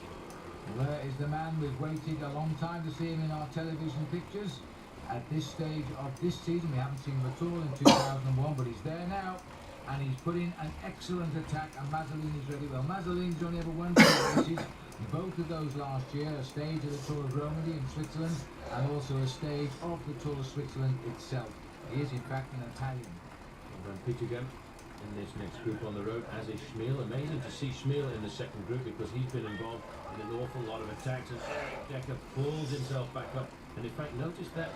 There is the man we've waited a long time to see him in our television pictures. At this stage of this season, we haven't seen him at all in 2001, but he's there now, and he's put in an excellent attack, and Mazzolini's ready. Well, Mazzolini's only ever won 2 races, both of those last year, a stage of the Tour of Romandy in Switzerland, and also a stage of the Tour of Switzerland itself. He is, in fact, an Italian. Van Petergem in this next group on the road, as is Schmiel. Amazing to see Schmiel in the second group, because he's been involved in an awful lot of attacks, and Dekker pulls himself back up. And in fact, notice that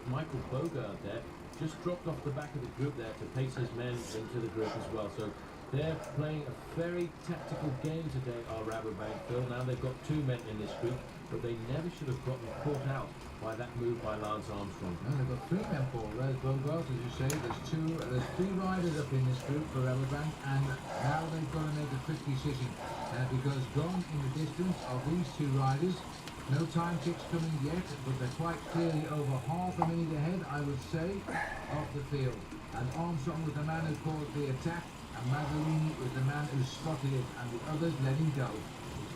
Michael Bogard there just dropped off the back of the group there to pace his men into the group as well. So they're playing a very tactical game today, our Rabobank Phil. Now they've got 2 men in this group, but they never should have gotten caught out by that move by Lance Armstrong. No, they've got 3 men, Paul. There's Bogart, as you say. There's 3 riders up in this group for Rabobank, and now they've got to make a quick decision because gone in the distance of these 2 riders. No time ticks coming yet, but they're quite clearly over half a minute ahead, I would say, of the field. And Armstrong was the man who caused the attack, and Mazzolini was the man who spotted it, and the others let him go.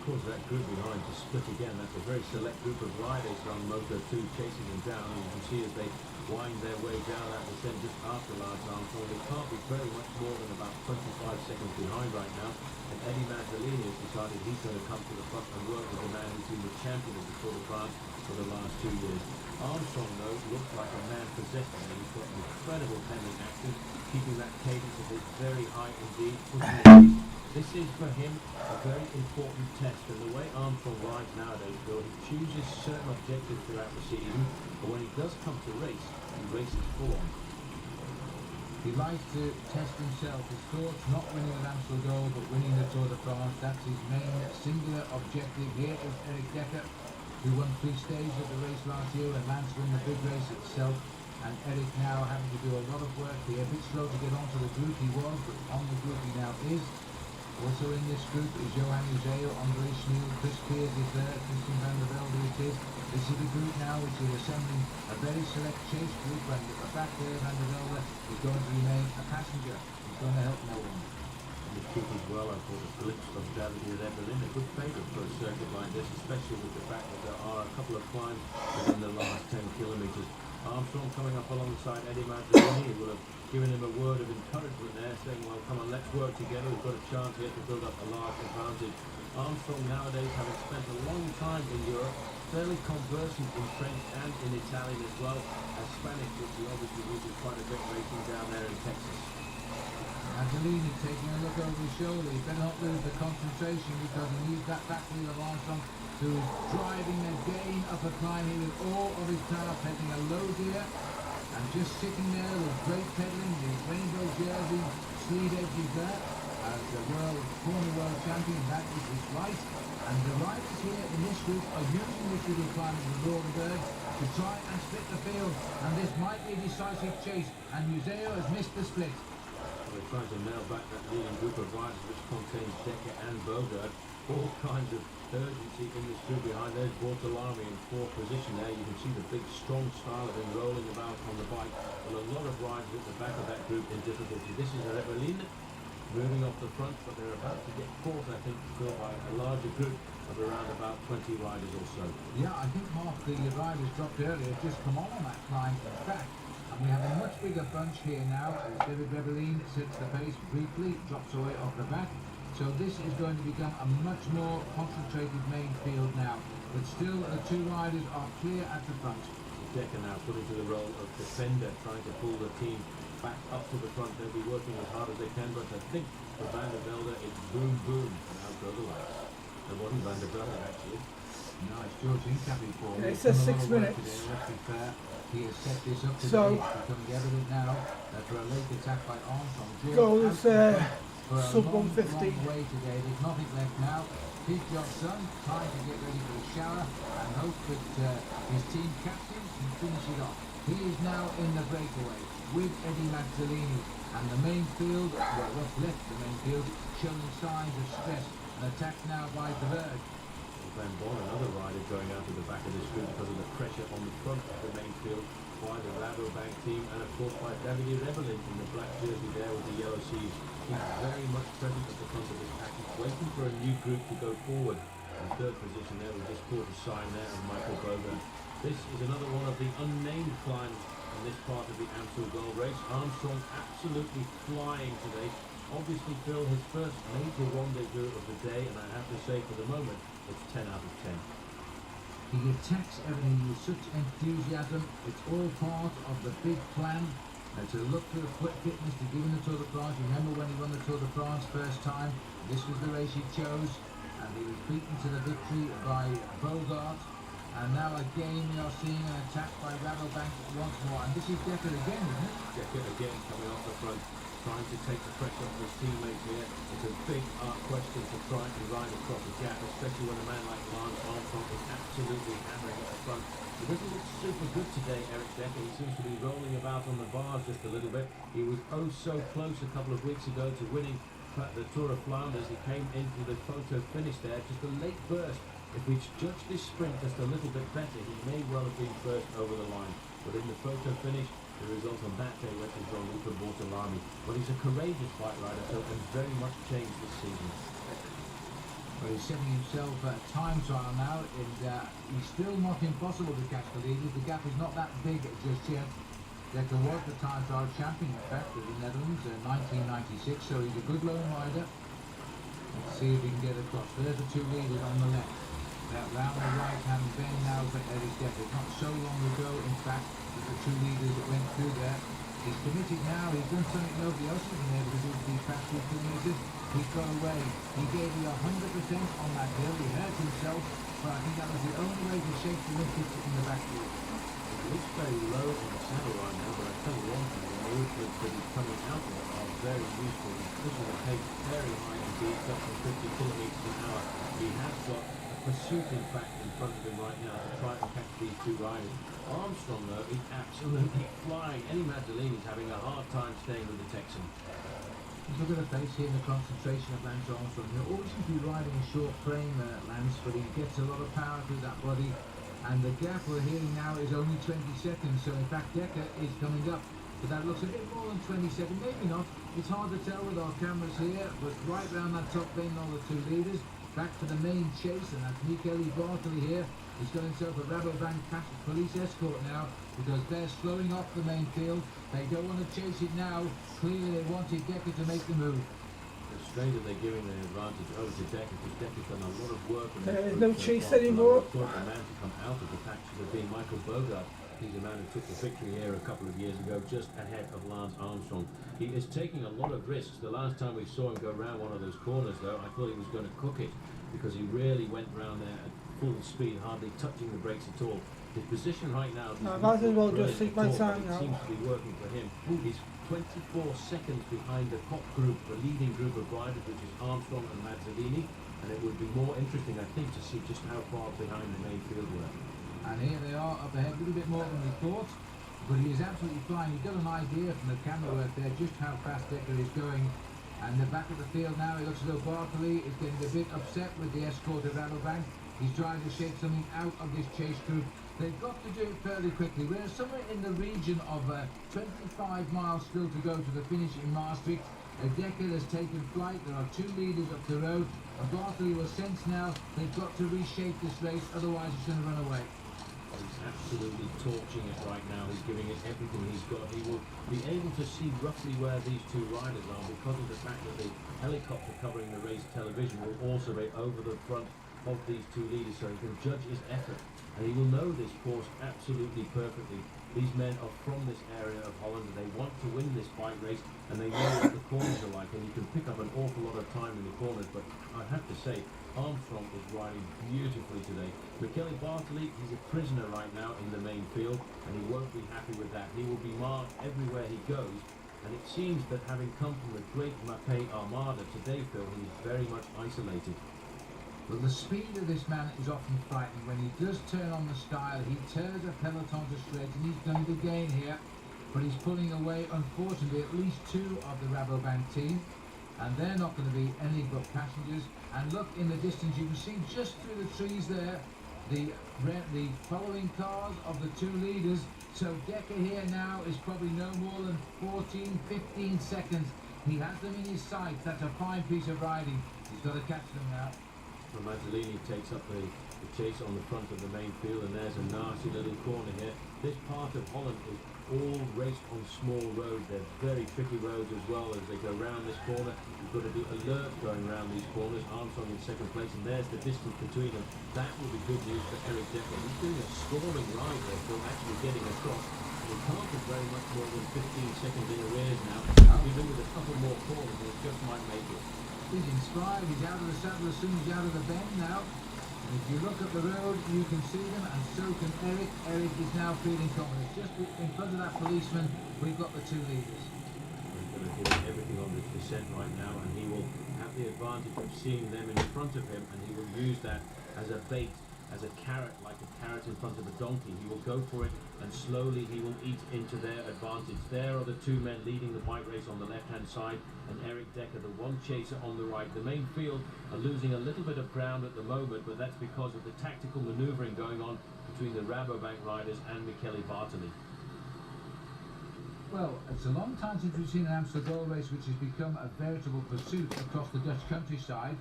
caused that group behind to split again. That's a very select group of riders on Moto2 chasing them down. And you can see as they wind their way down that descent just after Lance Armstrong. They can't be very much more than about 25 seconds behind right now. And Eddie Madeleine has decided he's going to come to the front and work with the man who's been the champion of the Tour de France for the last 2 years. Armstrong, though, looks like a man possessed, and he's got incredible pending action, keeping that cadence a bit very high indeed, pushing the pace. This is for him a very important test, and the way Armstrong rides nowadays, Bill, he chooses certain objectives throughout the season, but when he does come to race, he races full on. He likes to test himself. His thoughts not winning an Amstel Gold, but winning the Tour de France. That's his main singular objective. Here is Eric Decker, who won 3 stages of the race last year, and Lance won the big race itself. And Eric now having to do a lot of work here. A bit slow to get onto the group, he was, but on the group he now is. Also in this group is Johan Uzeo, Andre Schneel, Chris Piers is there, Christian van der Velde it is. This is the group now which is assembling a very select chase group, and at the back there Van der Velde is going to remain a passenger. He's going to help no one. And the group as well, I thought a glimpse of Davide Rebellin, a good favourite for a circuit like this, especially with the fact that there are a couple of climbs within the last 10 kilometres. Armstrong coming up alongside Eddie Madeleine will have given him a word of encouragement there, saying, well, come on, let's work together, we've got a chance here to build up a large advantage. Armstrong nowadays, having spent a long time in Europe, fairly conversant in French and in Italian as well as Spanish, which he obviously uses quite a bit racing down there in Texas. Madeleine is taking a look over his shoulder. He better not lose the concentration, because he needs that back wheel of Armstrong to driving again up a climb here with all of his power, taking a low gear and just sitting there with great pedaling, the rainbow jersey, sleeve edges there, as the former world champion. That is his right. And the riders here in this group are using this little climb of the Rodenberg to try and split the field, and this might be a decisive chase, and Uzeo has missed the split. They're trying to nail back that leading group of riders, which contains Decker and Bogard. All kinds of urgency in this group behind. There's Bortolami in 4th position there. You can see the big strong style of him rolling about on the bike, and a lot of riders at the back of that group in difficulty. This is Rebellin moving off the front, but they're about to get caught, I think, by a larger group of around about 20 riders or so. Yeah, I think half the riders dropped earlier just come on that climb back. And we have a much bigger bunch here now as David Rebellin sets the pace briefly, drops away off the back. So this is going to become a much more concentrated main field now. But still, the 2 riders are clear at the front. Decker now put into the role of defender, trying to pull the team back up to the front. They'll be working as hard as they can, but I think for Van der Velde it's boom boom and out go the lights. It wasn't Van der Velde actually. Nice George Incapi for Yeah, it says 6 minutes. Let's be fair. He has set this up today. So, it's becoming evident now that for a late attack by Armstrong, goes for a sub long 150. way today. There's nothing left now. Peak job done. Time to get ready for a shower and hope that his team captain can finish it off. He is now in the breakaway with Eddie Mazzolini, and the main field, well, what's left of the main field, showing signs of stress. An attack now by De Berg. Van Born, another rider going out to the back of this group because of the pressure on the front of the main field by the Rabobank team, and of course by Davide Rebellin in the black jersey there with the yellow C's. He's very much present at the front of this pack. He's waiting for a new group to go forward. In 3rd position there, we just caught a sign there of Michael Bogard. This is another one of the unnamed climbs in this part of the Amstel Gold Race. Armstrong absolutely flying today. Obviously, Phil, his first major rendezvous of the day, and I have to say for the moment, it's 10 out of 10. He attacks everything with such enthusiasm. It's all part of the big plan. To look for fitness to give him the Tour de France. Remember when he won the Tour de France first time? This was the race he chose, and he was beaten to the victory by Bogart. And now again we are seeing an attack by Rabobank once more. And this is Decker again, isn't it? Decker again coming off the front, trying to take the pressure off his teammates here. It's a big question to try and ride across the gap, especially when a man like Lance Armstrong is absolutely hammering at the front. He doesn't look super good today, Eric Decker. He seems to be rolling about on the bars just a little bit. He was oh so close a couple of weeks ago to winning the Tour of Flanders. He came into the photo finish there, just a late burst. If we judge this sprint just a little bit better, he may well have been first over the line. But in the photo finish, the result on that day went to Jean-Luc Bortolami. But he's a courageous bike rider, so can very much change this season. Well, he's setting himself a time trial now, and he's still not impossible to catch the leaders. The gap is not that big just yet. Dekker was the time trial champion, in fact, of the Netherlands in 1996, so he's a good lone rider. Let's see if he can get across. There's the two leaders on the left. That round the right-hand bend now for Eric Dekker. Not so long ago, in fact, with the two leaders that went through there. He's committed now. He's done something nobody else has been able to do for these past 2 kilometres. He's got away. He gave you 100% on that hill. He hurt himself, but I think that was the only way to shake the lifters in the backfield. It looks very low on the saddle right now, but I tell you one thing, the movements that he's coming out with are very useful. He's pushing the pace very high indeed, up to 50 kilometres an hour. He has got a pursuit, in fact, in front of him right now to try and catch these two riders. Armstrong, though, is absolutely flying. Eddie Madeleine is having a hard time staying with the Texan. Look at the face here and the concentration of Lance Armstrong. He always seems to be riding a short frame, Lance, but he gets a lot of power through that body. And the gap we're hearing now is only 20 seconds, so in fact Dekker is coming up. But that looks a bit more than 20 seconds, maybe not. It's hard to tell with our cameras here, but right round that top bend are the two leaders. Back to the main chase, and that's Michele Bartoli here. He's got himself a Rabobank police escort now, because they're slowing off the main field. They don't want to chase it now. Clearly they wanted Dekker to make the move. It's strange that they're giving the advantage over to Dekker, because Dekker's done a lot of work. There's no chase anymore. I thought the man to come out of the pack should have been Michael Bogart. He's the man who took the victory here a couple of years ago, just ahead of Lance Armstrong. He is taking a lot of risks. The last time we saw him go around one of those corners, though, I thought he was going to cook it, because he really went round there at full speed, hardly touching the brakes at all. His position right now, I might as well just take my time now. It seems to be working for him. He's 24 seconds behind the top group, the leading group of riders, which is Armstrong and Mazzolini, and it would be more interesting, I think, to see just how far behind the main field were. And here they are up ahead, a little bit more than we thought, but he is absolutely flying. You've got an idea from the camera work there just how fast Dekker is going. And the back of the field now, it looks as though Bartoli is getting a bit upset with the escort of Rabobank. He's trying to shake something out of this chase group. They've got to do it fairly quickly. We're somewhere in the region of 25 miles still to go to the finish in Maastricht. Dekker has taken flight. There are two leaders up the road. And Bartoli will sense now they've got to reshape this race, otherwise it's going to run away. He's absolutely torching it right now. He's giving it everything he's got. He will be able to see roughly where these two riders are, because of the fact that the helicopter covering the race television will also be over the front of these two leaders, so he can judge his effort. And he will know this course absolutely perfectly. These men are from this area of Holland, and they want to win this bike race, and they know what the corners are like, and you can pick up an awful lot of time in the corners. But I have to say, Armstrong is riding beautifully today. Michele Bartoli, he's a prisoner right now in the main field, and he won't be happy with that. He will be marked everywhere he goes, and it seems that having come from the great Mapei Armada today, Phil, he's very much isolated. But the speed of this man is often frightening. When he does turn on the style, he tears a peloton to shreds, and he's done it again here. But he's pulling away, unfortunately, at least two of the Rabobank team, and they're not going to be any but passengers. And look in the distance, you can see just through the trees there, the following cars of the two leaders. So Dekker here now is probably no more than 14, 15 seconds. He has them in his sights. That's a fine piece of riding. He's got to catch them now. Well, Mazzolini takes up the chase on the front of the main field, and there's a nasty little corner here. This part of Holland is all raced on small roads. They're very tricky roads as well as they go round this corner. You've got to be alert going around these corners. Armstrong in second place, and there's the distance between them. That will be good news for Eric Dekker. He's doing a scoring ride there, so actually getting across. He can't be very much more than 15 seconds in arrears now. Even with a couple more corners, he just might make it. He's inspired. He's out of the saddle as soon as he's out of the bend now. And if you look at the road, you can see them, and so can Eric. Eric is now feeling confident. Just in front of that policeman, we've got the two leaders. He's going to do everything on this descent right now, and he will have the advantage of seeing them in front of him, and he will use that as a bait, as a carrot, like a carrot in front of a donkey. He will go for it, and slowly he will eat into their advantage. There are the two men leading the bike race on the left-hand side, and Eric Dekker, the one chaser, on the right. The main field are losing a little bit of ground at the moment, but that's because of the tactical manoeuvring going on between the Rabobank riders and Michele Bartoli. Well, it's a long time since we've seen an Amstel Gold Race which has become a veritable pursuit across the Dutch countryside.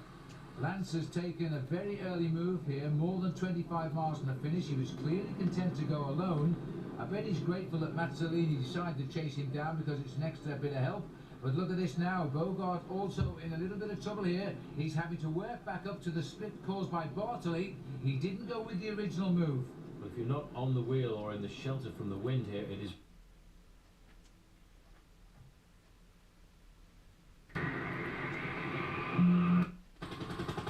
Lance has taken a very early move here, more than 25 miles from the finish. He was clearly content to go alone. I bet he's grateful that Madeleine decided to chase him down because it's an extra bit of help. But look at this now, Vingegaard also in a little bit of trouble here. He's having to work back up to the split caused by Bartoli. He didn't go with the original move. But if you're not on the wheel or in the shelter from the wind here, it is...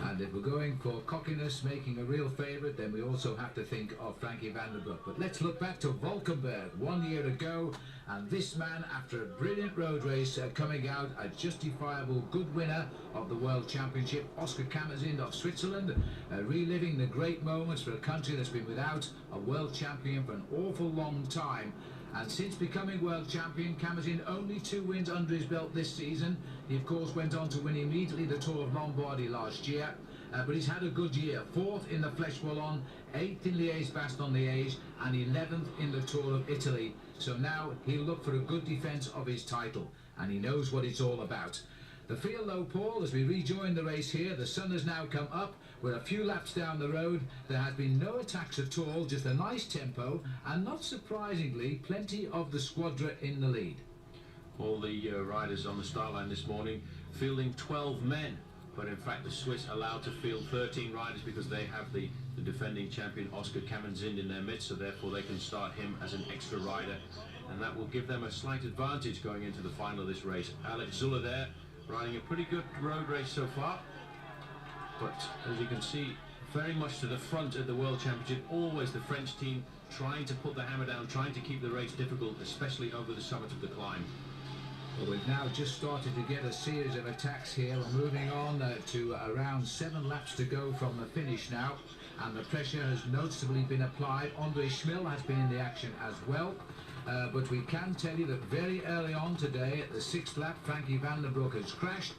And if we're going for cockiness, making a real favourite, then we also have to think of Frankie van der Broek. But let's look back to Valkenburg 1 year ago, and this man, after a brilliant road race, coming out a justifiable good winner of the World Championship, Oscar Kammerzind of Switzerland, reliving the great moments for a country that's been without a world champion for an awful long time. And since becoming world champion, Kammerzind only 2 wins under his belt this season. He of course went on to win immediately the Tour of Lombardy last year, but he's had a good year. 4th in the Flèche Wallonne, 8th in Liège-Bastogne-Liège, and 11th in the Tour of Italy. So now he'll look for a good defence of his title, and he knows what it's all about. The field though, Paul, as we rejoin the race here, the sun has now come up. We're a few laps down the road. There has been no attacks at all, just a nice tempo, and not surprisingly, plenty of the squadra in the lead. All the riders on the start line this morning fielding 12 men, but in fact the Swiss allowed to field 13 riders because they have the defending champion Oscar Kammerzind in their midst, so therefore they can start him as an extra rider, and that will give them a slight advantage going into the final of this race. Alex Zuller there, riding a pretty good road race so far, but as you can see, very much to the front at the World Championship. Always the French team trying to put the hammer down, trying to keep the race difficult, especially over the summit of the climb. Well, we've now just started to get a series of attacks here. We're moving on to around 7 laps to go from the finish now, and the pressure has noticeably been applied. Andre Schmil has been in the action as well. But we can tell you that very early on today, at the 6th lap, Frankie van der Broek has crashed.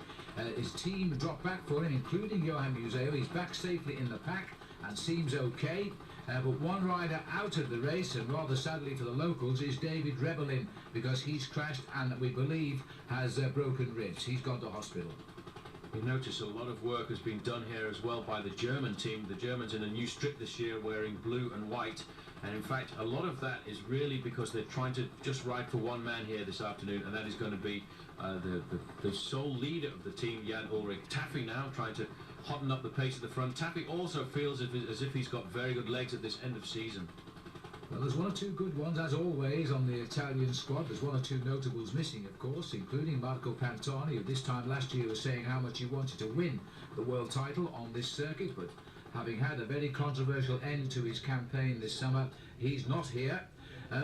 His team dropped back for him, including Johan Museo. He's back safely in the pack and seems okay. But one rider out of the race, and rather sadly for the locals, is David Rebellin, because he's crashed and we believe has broken ribs. He's gone to hospital. We notice a lot of work has been done here as well by the German team. The Germans in a new strip this year wearing blue and white. And in fact, a lot of that is really because they're trying to just ride for one man here this afternoon, and that is going to be the sole leader of the team, Jan Ulrich. Taffy now trying to hotten up the pace at the front. Taffy also feels as if he's got very good legs at this end of season. Well, there's 1 or 2 good ones, as always, on the Italian squad. There's 1 or 2 notables missing, of course, including Marco Pantani, who this time last year was saying how much he wanted to win the world title on this circuit, but having had a very controversial end to his campaign this summer, he's not here.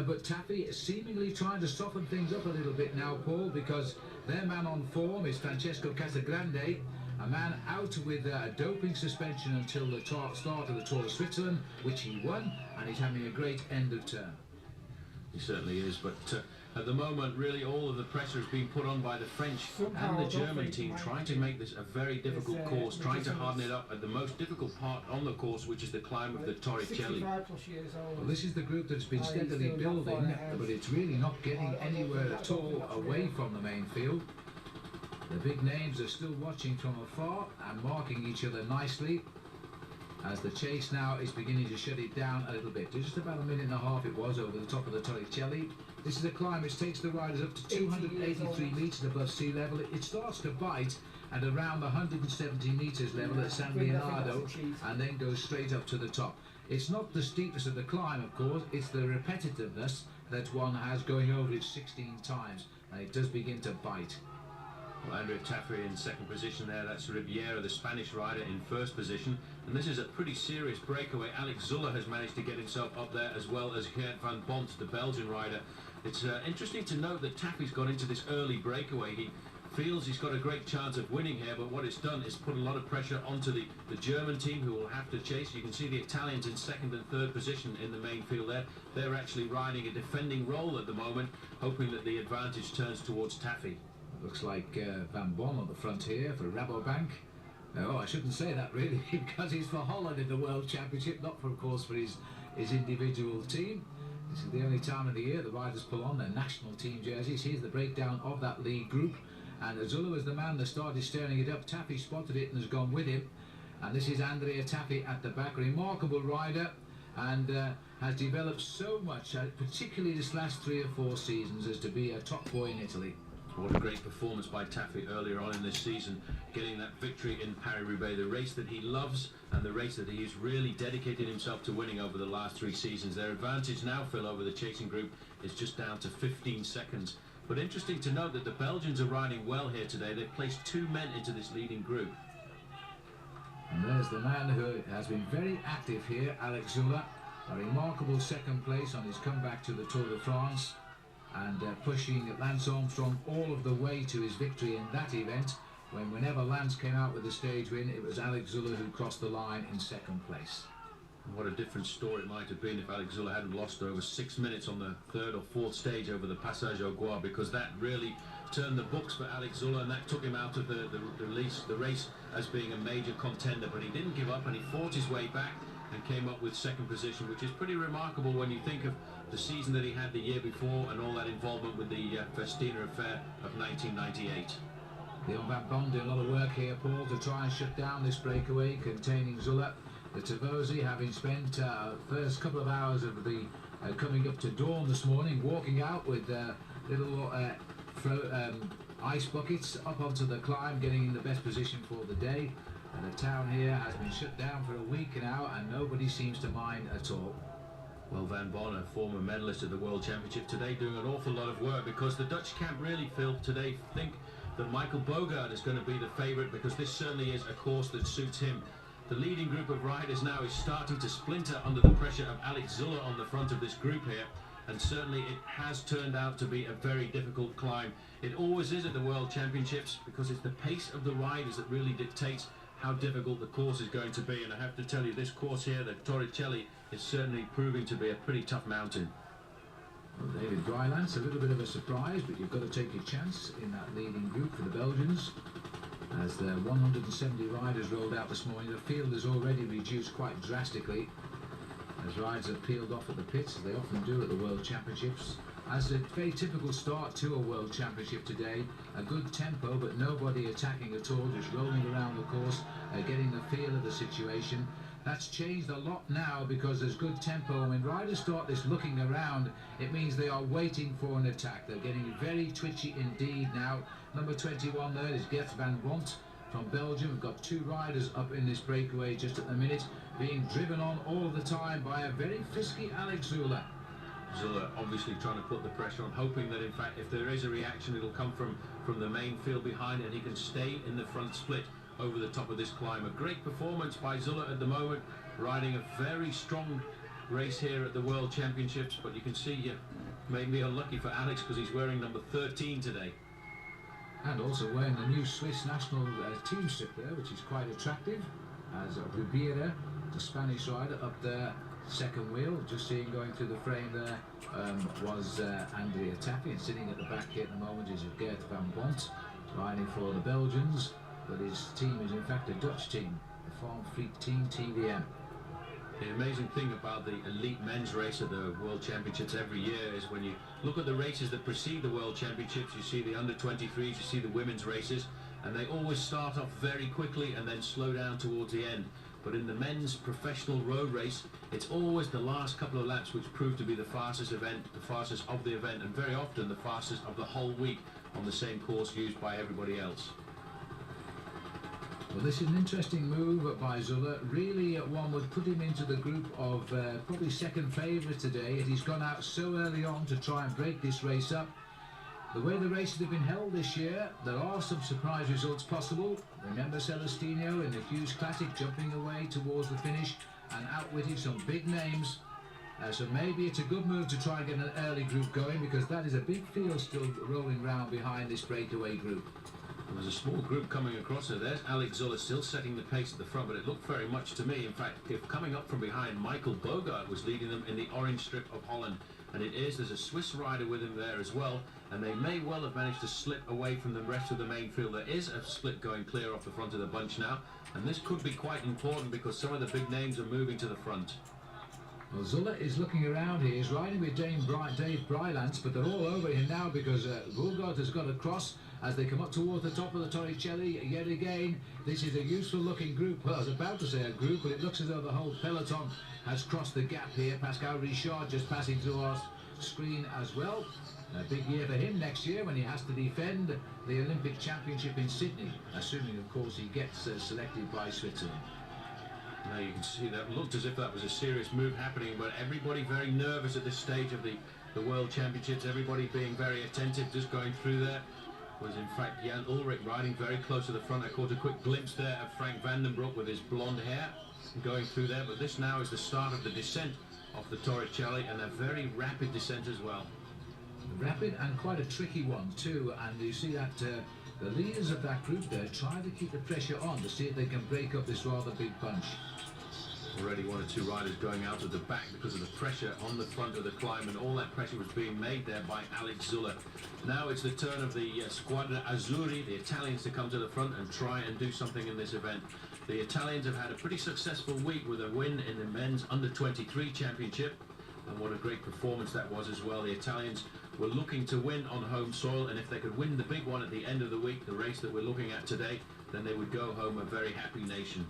But Taffy is seemingly trying to soften things up a little bit now, Paul, because their man on form is Francesco Casagrande, a man out with a doping suspension until the start of the Tour of Switzerland, which he won, and he's having a great end of term. He certainly is, but at the moment really all of the pressure is being put on by the French and the German team, trying to make this a very difficult course, trying to harden it up at the most difficult part on the course, which is the climb of the Torricelli. Well, this is the group that's been steadily building, but it's really not getting anywhere at all away from the main field. The big names are still watching from afar and marking each other nicely, as the chase now is beginning to shut it down a little bit. Just about 1.5 minutes it was over the top of the Torricelli. This is a climb which takes the riders up to 283 metres above sea level. It starts to bite at around the 170 metres level at San Leonardo, and then goes straight up to the top. It's not the steepness of the climb, of course, it's the repetitiveness that one has going over it 16 times, and it does begin to bite. Well, Andrea Taffy in 2nd position there. That's Riviera, the Spanish rider, in 1st position. And this is a pretty serious breakaway. Alex Zuller has managed to get himself up there, as well as Geert van Bont, the Belgian rider. It's interesting to note that Taffy's gone into this early breakaway. He feels he's got a great chance of winning here, but what it's done is put a lot of pressure onto the German team, who will have to chase. You can see the Italians in 2nd and 3rd position in the main field there. They're actually riding a defending role at the moment, hoping that the advantage turns towards Taffy. Looks like Van Bon on the front here for Rabobank. Oh, I shouldn't say that really, because he's for Holland in the World Championship, not for, of course, for his individual team. This is the only time of the year the riders pull on their national team jerseys. Here's the breakdown of that lead group. and Zula was the man that started stirring it up. Taffy spotted it and has gone with him, and this is Andrea Taffy at the back. Remarkable rider, and has developed so much, particularly this last 3 or 4 seasons, as to be a top boy in Italy. What a great performance by Taffy earlier on in this season, getting that victory in Paris-Roubaix, the race that he loves and the race that he's really dedicated himself to winning over the last 3 seasons. Their advantage now, Phil, over the chasing group is just down to 15 seconds. But interesting to note that the Belgians are riding well here today. They've placed 2 men into this leading group. And there's the man who has been very active here, Alex Zula. A remarkable second place on his comeback to the Tour de France, and pushing Lance Armstrong all of the way to his victory in that event. Whenever Lance came out with a stage win, it was Alex Zula who crossed the line in second place. What a different story it might have been if Alex Zula hadn't lost over 6 minutes on the 3rd or 4th stage over the Passage au Gois, because that really turned the books for Alex Zula, and that took him out of the race as being a major contender. But he didn't give up, and he fought his way back and came up with 2nd position, which is pretty remarkable when you think of the season that he had the year before and all that involvement with the Festina affair of 1998. Leon Van Bon did a lot of work here, Paul, to try and shut down this breakaway containing Zula. The Tifosi, having spent first couple of hours of the coming up to dawn this morning, walking out with little ice buckets up onto the climb, getting in the best position for the day. And the town here has been shut down for a week now, and nobody seems to mind at all. Well, Van Bon, a former medalist at the World Championship today, doing an awful lot of work, because the Dutch camp really, Phil, today think that Michael Bogaert is going to be the favourite, because this certainly is a course that suits him. The leading group of riders now is starting to splinter under the pressure of Alex Zula on the front of this group here, and certainly it has turned out to be a very difficult climb. It always is at the World Championships, because it's the pace of the riders that really dictates how difficult the course is going to be. And I have to tell you, this course here, the Torricelli, is certainly proving to be a pretty tough mountain. Well, David Dryland's a little bit of a surprise, but you've got to take your chance in that leading group for the Belgians. As the 170 riders rolled out this morning, the field has already reduced quite drastically, as riders have peeled off at the pits, as they often do at the World Championships. As a very typical start to a World Championship today, a good tempo, but nobody attacking at all, just rolling around the course, getting the feel of the situation. That's changed a lot now, because there's good tempo, and when riders start this looking around, it means they are waiting for an attack. They're getting very twitchy indeed now. Number 21 there is Gert van Wont from Belgium. We've got 2 riders up in this breakaway just at the minute, being driven on all the time by a very frisky Alex Zula. Zula obviously trying to put the pressure on, hoping that in fact if there is a reaction, it'll come from the main field behind, and he can stay in the front split over the top of this climb. A great performance by Zula at the moment, riding a very strong race here at the World Championships. But you can see you may be unlucky for Alex, because he's wearing number 13 today. And also wearing the new Swiss national team strip there, which is quite attractive, as Ribeira, the Spanish rider, up there, second wheel. Just seeing going through the frame there was Andrea Taffy, and sitting at the back here at the moment is Gert van Wont, riding for the Belgians, but his team is in fact a Dutch team, the Farm Fleet team, TDF. The amazing thing about the elite men's race at the World Championships every year is when you look at the races that precede the World Championships, you see the under-23s, you see the women's races, and they always start off very quickly and then slow down towards the end. But in the men's professional road race, it's always the last couple of laps which prove to be the fastest event, the fastest of the event, and very often the fastest of the whole week on the same course used by everybody else. Well, this is an interesting move by Zula. Really, one would put him into the group of probably second favourite today. And he's gone out so early on to try and break this race up. The way the races have been held this year, there are some surprise results possible. Remember Celestino in the Hughes Classic jumping away towards the finish and outwitting some big names. So maybe it's a good move to try and get an early group going, because that is a big field still rolling round behind this breakaway group. There's a small group coming across her. There's Alex Zula still setting the pace at the front, but it looked very much to me, in fact, if coming up from behind, Michael Bogaert was leading them in the orange strip of Holland. And there's a Swiss rider with him there as well, and they may well have managed to slip away from the rest of the main field. There is a split going clear off the front of the bunch now, and this could be quite important, because some of the big names are moving to the front. Well, Zula is looking around here. He's riding with Dave Brylance, but they're all over him now, because Bogaert has got across, as they come up towards the top of the Torricelli. Yet again, this is a useful looking group. Well, I was about to say a group, but it looks as though the whole peloton has crossed the gap here. Pascal Richard just passing through our screen as well. A big year for him next year when he has to defend the Olympic Championship in Sydney, assuming of course he gets selected by Switzerland. Now you can see that looked as if that was a serious move happening, but everybody very nervous at this stage of the World Championships, everybody being very attentive. Just going through there was in fact Jan Ullrich riding very close to the front. I caught a quick glimpse there of Frank van den Broek with his blonde hair going through there, but this now is the start of the descent of the Torricelli, and a very rapid descent as well. Rapid and quite a tricky one too, and you see that the leaders of that group there try to keep the pressure on to see if they can break up this rather big bunch. Already one or two riders going out of the back because of the pressure on the front of the climb, and all that pressure was being made there by Alex Zuller. Now it's the turn of the Squadra Azzurri, the Italians, to come to the front and try and do something in this event. The Italians have had a pretty successful week with a win in the men's under-23 championship, and what a great performance that was as well. The Italians were looking to win on home soil, and if they could win the big one at the end of the week, the race that we're looking at today, then they would go home a very happy nation.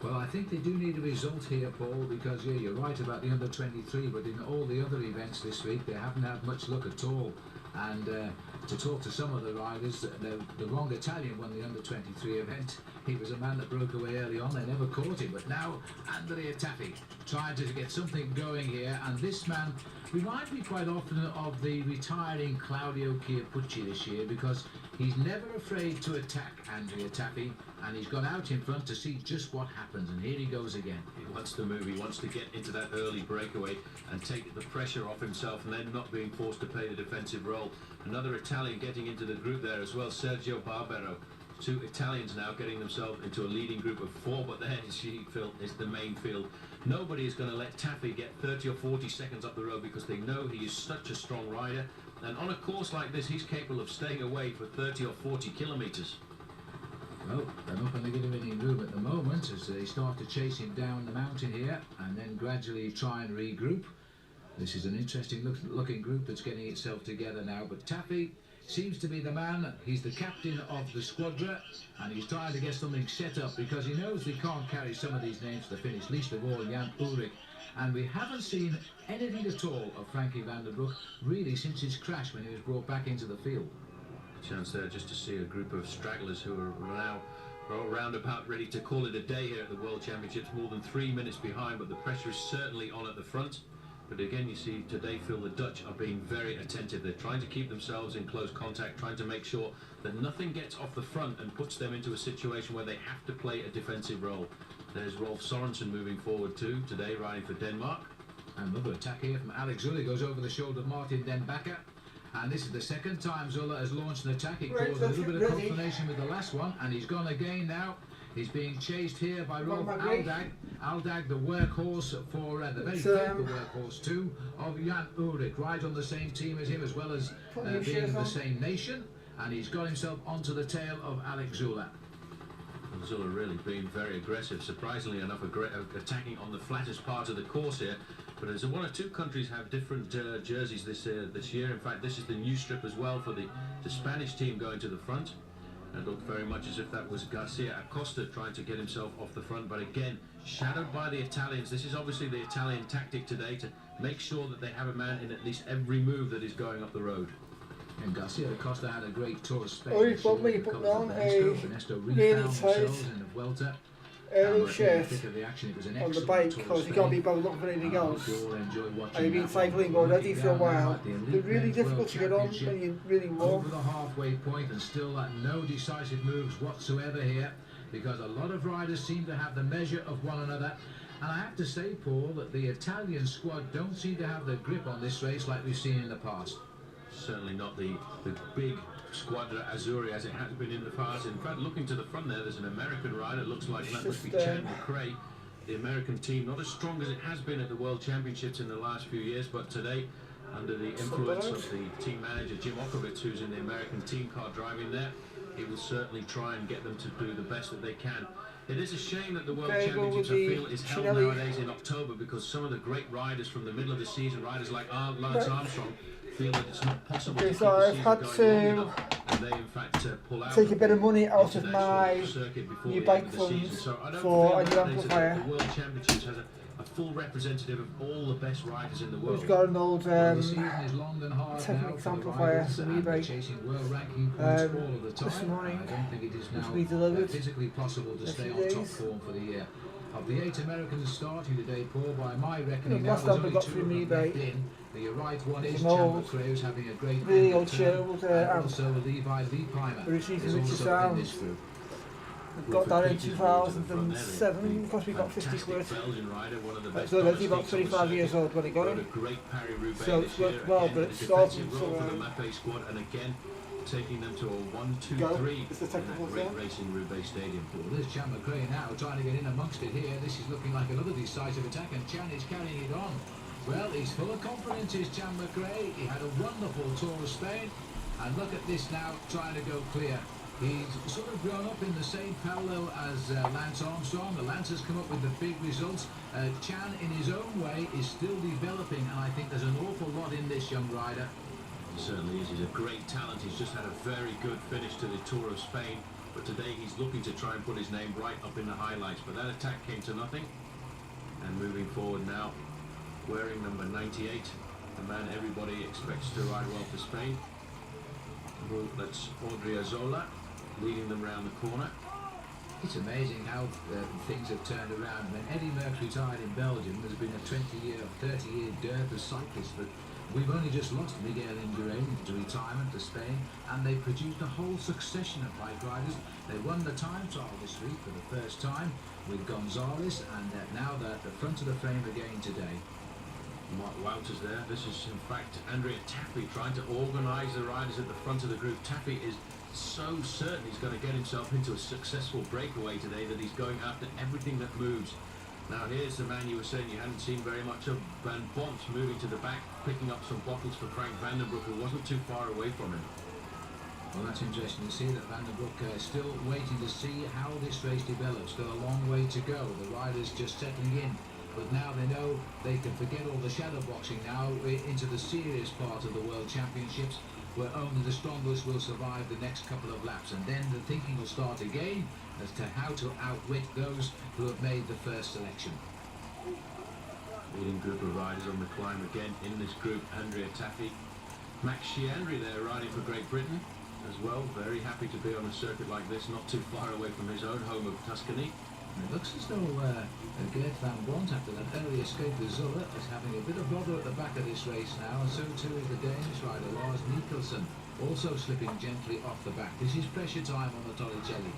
Well, I think they do need a result here, Paul, because yeah, you're right about the under-23, but in all the other events this week, they haven't had much luck at all. And to talk to some of the riders, the wrong Italian won the under-23 event. He was a man that broke away early on, they never caught him. But now, Andrea Taffi trying to get something going here, and this man reminds me quite often of the retiring Claudio Chiappucci this year, because he's never afraid to attack Andrea Taffi, and he's gone out in front to see just what happens, and here he goes again. He wants to move, he wants to get into that early breakaway and take the pressure off himself, and then not being forced to play the defensive role. Another Italian getting into the group there as well, Sergio Barbero. Two Italians now getting themselves into a leading group of four, but there is the main field. Nobody is going to let Taffi get 30 or 40 seconds up the road, because they know he is such a strong rider, and on a course like this he's capable of staying away for 30 or 40 kilometres. Well, they're not going to give him any room at the moment as they start to chase him down the mountain here and then gradually try and regroup. This is an interesting looking group that's getting itself together now, but Taffi seems to be the man. He's the captain of the Squadra, and he's trying to get something set up because he knows they can't carry some of these names to the finish, least of all Jan Ullrich. And we haven't seen anything at all of Frankie van der Broek really since his crash when he was brought back into the field. Chance there just to see a group of stragglers who are now round about ready to call it a day here at the World Championships, more than 3 minutes behind, but the pressure is certainly on at the front. But again, you see today, Phil, the Dutch are being very attentive. They're trying to keep themselves in close contact, trying to make sure that nothing gets off the front and puts them into a situation where they have to play a defensive role. There's Rolf Sorensen moving forward too, today riding for Denmark. Another attack here from Alex Zuller, goes over the shoulder of Martin Den Bakker. And this is the second time Zuller has launched an attack. It caused a little bit of consternation with the last one, and he's gone again now. He's being chased here by Rolf Aldag. Aldag, the workhorse for the very faithful workhorse too of Jan Ullrich, right on the same team as him, as well as being of the same nation. And he's got himself onto the tail of Alex Zuller. Zuller really being very aggressive, surprisingly enough, attacking on the flattest part of the course here. But as one or two countries have different jerseys this year. In fact, this is the new strip as well for the Spanish team going to the front. It looked very much as if that was Garcia Acosta trying to get himself off the front, but again, shadowed by the Italians. This is obviously the Italian tactic today, to make sure that they have a man in at least every move that is going up the road. And Garcia Acosta had a great tour of Spain. Oh, he's probably put down a really tight early shift on the bike because he can't be bothered looking for anything else. And he's been cycling already for a while. It's really difficult to get on when you really warm. Over the halfway point, and still no decisive moves whatsoever here, because a lot of riders seem to have the measure of one another. And I have to say, Paul, that the Italian squad don't seem to have the grip on this race like we've seen in the past. Certainly not the big Squadra Azzurri as it has been in the past. In fact, looking to the front there's an American rider. It looks like that must be Chambre. The American team, not as strong as it has been at the World Championships in the last few years, but today, under the influence of the team manager Jim Okovitz, who's in the American team car driving there, he will certainly try and get them to do the best that they can. It is a shame that the World Championships, I feel, is held nowadays in October, because some of the great riders from the middle of the season, riders like Lance Armstrong, feel that it's not possible to keep the season going long enough, they in fact pull out. Take a bit of money out of my new bike funds for a new amplifier. The World Championships has a full representative of all the best riders in the world. We've got an old The season is long and hard Technics now for the amplifier riders, from and they're eBay. chasing world ranking points all of the this time. morning, I don't think it is now we delivered physically possible to a stay few on top days. form for the year. Of the 8 Americans starting today, Paul, by my reckoning, The last now time we there's got only 2 through of them eBay, left in. The right one is an old, Chambre, who's having a great really end old of term, Sherwood and amp. also Levi Leipheimer We're receiving is richer also in sounds. this group. We got that in 2007, it cost me about 50 quid. So that's about 25 years old when he got it. So it's worked well, but it's sold. So, and again, taking them to a 1-2-3 It's the technical in that great thing. racing Roubaix Stadium. Well, there's Chambre now trying to get in amongst it here. This is looking like another decisive attack, and Chan is carrying it on. Well, he's full of confidence, is Chambre. He had a wonderful Tour of Spain, and look at this now, trying to go clear. He's sort of grown up in the same parallel as Lance Armstrong. The Lance has come up with the big results. Chan, in his own way, is still developing, and I think there's an awful lot in this young rider. He certainly is. He's a great talent. He's just had a very good finish to the Tour of Spain, but today he's looking to try and put his name right up in the highlights. But that attack came to nothing. And moving forward now, wearing number 98, the man everybody expects to ride well for Spain. Well, that's Audrey Azola leading them round the corner. It's amazing how things have turned around. When Eddie Merckx retired in Belgium, there's been a 20-year, 30-year dearth of cyclists, but we've only just lost Miguel Indurain to retirement to Spain, and they produced a whole succession of bike riders. They won the time trial this week for the first time with Gonzalez, and now they're at the front of the frame again today. Mark Wouters there. This is in fact Andrea Taffy trying to organise the riders at the front of the group. Taffy is so certain he's going to get himself into a successful breakaway today that he's going after everything that moves. Now here's the man you were saying you hadn't seen very much of, Van Bont, moving to the back, picking up some bottles for Frank van den Broek, who wasn't too far away from him. Well, that's interesting to see that Van den Broek still waiting to see how this race develops. Still a long way to go. The riders just settling in. But now they know they can forget all the shadow boxing now into the serious part of the World Championships, where only the strongest will survive the next couple of laps. And then the thinking will start again as to how to outwit those who have made the first selection. Leading group of riders on the climb again in this group, Andrea Taffy. Max Chiandri there riding for Great Britain as well. Very happy to be on a circuit like this, not too far away from his own home of Tuscany. It looks as though Geert van Bont, after that early escape with Zuller, is having a bit of bother at the back of this race now, and so too is the Danish rider Lars Mikkelsen, also slipping gently off the back. This is pressure time on the Torricelli.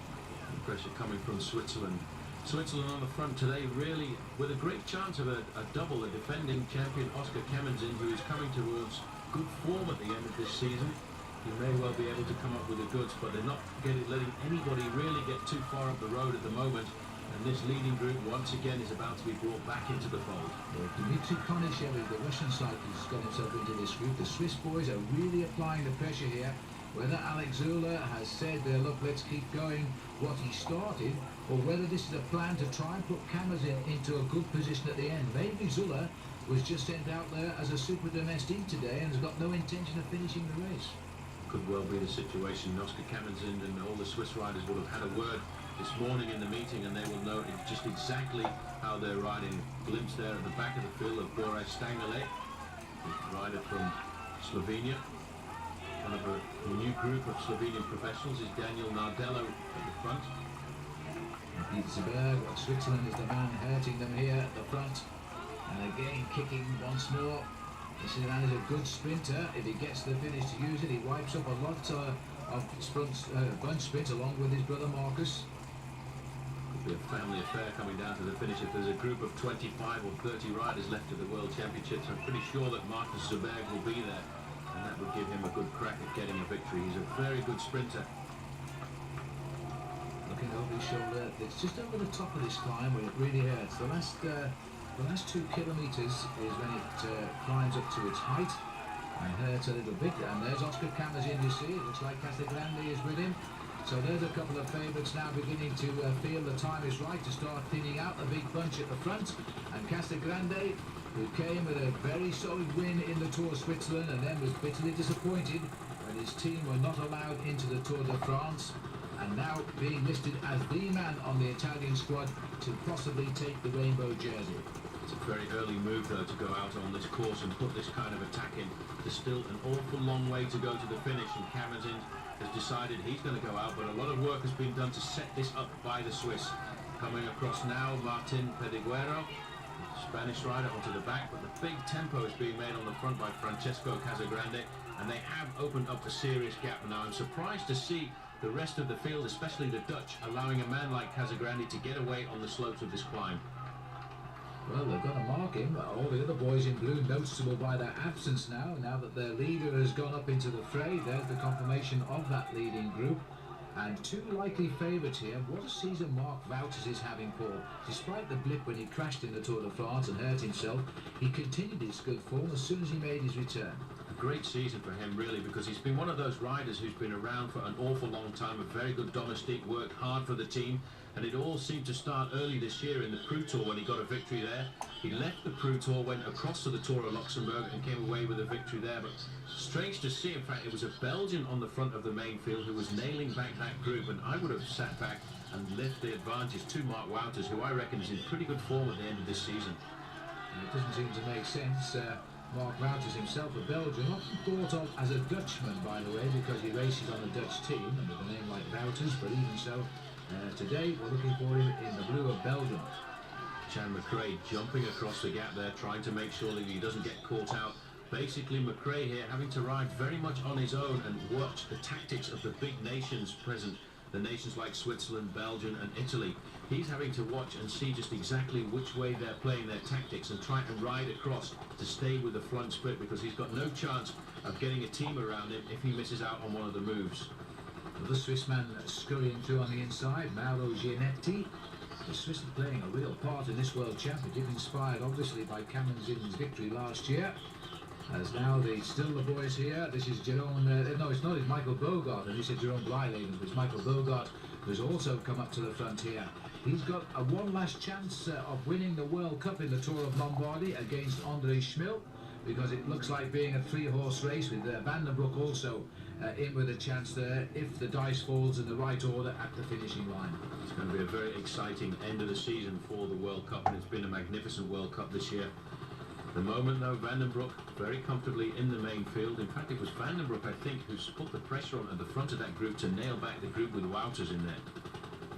The pressure coming from Switzerland. Switzerland on the front today, really with a great chance of a double. The defending champion Oscar Kemenzin, who is coming towards good form at the end of this season. He may well be able to come up with the goods, but they're not letting anybody really get too far up the road at the moment. And this leading group once again is about to be brought back into the fold. Well, Dmitry Konishev, the Russian cyclist, has got himself into this group. The Swiss boys are really applying the pressure here. Whether Alex Zülle has said, look, let's keep going what he started, or whether this is a plan to try and put Kemenzin into a good position at the end. Maybe Zülle was just sent out there as a super domestique today and has got no intention of finishing the race. Could well be the situation. Oscar Kemenzin and all the Swiss riders would have had a word this morning in the meeting, and they will know just exactly how they're riding. Glimpse there at the back of the field of Boris Stangelé, the rider from Slovenia. One of a new group of Slovenian professionals is Daniel Nardello at the front. Petersburg, Switzerland is the man hurting them here at the front. And again kicking once more. This man is a good sprinter. If he gets the finish to use it, he wipes up a lot of bunch sprints along with his brother Marcus. Could be a family affair coming down to the finish. If there's a group of 25 or 30 riders left at the World Championships, I'm pretty sure that Marcus Zuberg will be there, and that would give him a good crack at getting a victory. He's a very good sprinter. Looking over his shoulder, it's just over the top of this climb where it really hurts. The last 2 kilometres is when it climbs up to its height and hurts a little bit. And there's Oscar Kemenzin, you see. It looks like Casagrande is with him. So there's a couple of favourites now beginning to feel the time is right to start thinning out the big bunch at the front. And Casagrande, who came with a very solid win in the Tour of Switzerland and then was bitterly disappointed when his team were not allowed into the Tour de France, and now being listed as the man on the Italian squad to possibly take the rainbow jersey. It's a very early move, though, to go out on this course and put this kind of attack in. There's still an awful long way to go to the finish, and Cameron has decided he's going to go out, but a lot of work has been done to set this up by the Swiss. Coming across now, Martin Pediguero, Spanish rider, onto the back, but the big tempo is being made on the front by Francesco Casagrande, and they have opened up a serious gap. Now I'm surprised to see the rest of the field, especially the Dutch, allowing a man like Casagrande to get away on the slopes of this climb. Well, they've got to mark him. All the other boys in blue noticeable by their absence now that their leader has gone up into the fray. There's the confirmation of that leading group. And two likely favourites here. What a season Mark Wouters is having, Paul. Despite the blip when he crashed in the Tour de France and hurt himself, he continued his good form as soon as he made his return. A great season for him, really, because he's been one of those riders who's been around for an awful long time, a very good domestique, worked hard for the team, and it all seemed to start early this year in the Pro Tour when he got a victory there. He left the Pro Tour, went across to the Tour of Luxembourg and came away with a victory there. But strange to see, in fact, it was a Belgian on the front of the main field who was nailing back that group, and I would have sat back and left the advantage to Mark Wouters, who I reckon is in pretty good form at the end of this season. And it doesn't seem to make sense. Mark Wouters himself, a Belgian, often thought of as a Dutchman, by the way, because he races on a Dutch team and with a name like Wouters, but even so, today we're looking for him in the blue of Belgium. Chambre jumping across the gap there, trying to make sure that he doesn't get caught out. Basically, McRae here having to ride very much on his own and watch the tactics of the big nations present, the nations like Switzerland, Belgium and Italy. He's having to watch and see just exactly which way they're playing their tactics and try and ride across to stay with the front split, because he's got no chance of getting a team around him if he misses out on one of the moves. The Swiss man scurrying through on the inside, Mauro Gianetti. The Swiss are playing a real part in this World Championship, inspired obviously by Cameron Zinn's victory last year. As now still the boys here. This is Jerome, no it's not, it's Michael Bogart, and he said Jerome Blyleven, but it's Michael Bogart who's also come up to the front here. He's got a one last chance of winning the World Cup in the Tour of Lombardy against Andre Schmil, because it looks like being a three-horse race with Van den Broek also in with a chance there if the dice falls in the right order at the finishing line. It's going to be a very exciting end of the season for the World Cup, and it's been a magnificent World Cup this year. At the moment, though, Van den Broek very comfortably in the main field. In fact, it was Van den Broek, I think, who's put the pressure on at the front of that group to nail back the group with Wouters in there.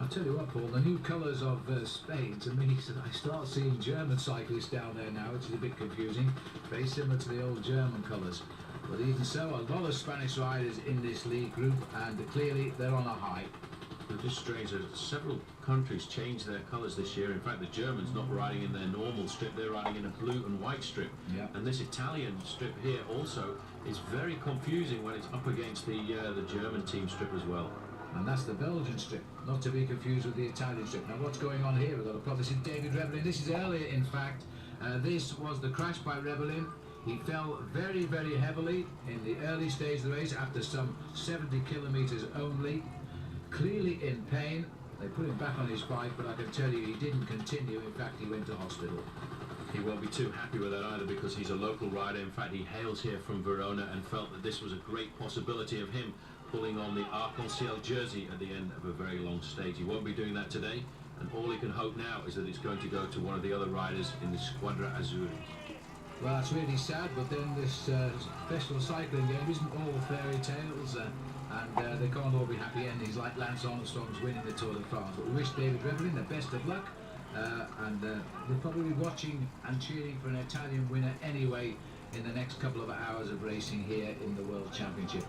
I'll tell you what, Paul, the new colours of Spain, to me, I start seeing German cyclists down there now, which is a bit confusing. Very similar to the old German colours. But even so, a lot of Spanish riders in this league group, and clearly they're on a high. It's just strange that several countries changed their colours this year. In fact, the Germans not riding in their normal strip, they're riding in a blue and white strip. Yeah. And this Italian strip here also is very confusing when it's up against the German team strip as well. And that's the Belgian strip, not to be confused with the Italian strip. Now what's going on here? We've got a problem. This is David Rebellin. This is earlier, in fact. This was the crash by Rebellin. He fell very, very heavily in the early stage of the race after some 70 kilometres only. Clearly in pain. They put him back on his bike, but I can tell you he didn't continue. In fact, he went to hospital. He won't be too happy with that either, because he's a local rider. In fact, he hails here from Verona and felt that this was a great possibility of him pulling on the Arc-en-Ciel jersey at the end of a very long stage. He won't be doing that today, and all he can hope now is that it's going to go to one of the other riders in the Squadra Azzurri. Well, that's really sad, but then this professional cycling game isn't all fairy tales, and they can't all be happy endings like Lance Armstrong's winning the Tour de France. But we wish David Rebellin the best of luck, and we'll probably be watching and cheering for an Italian winner anyway in the next couple of hours of racing here in the World Championship.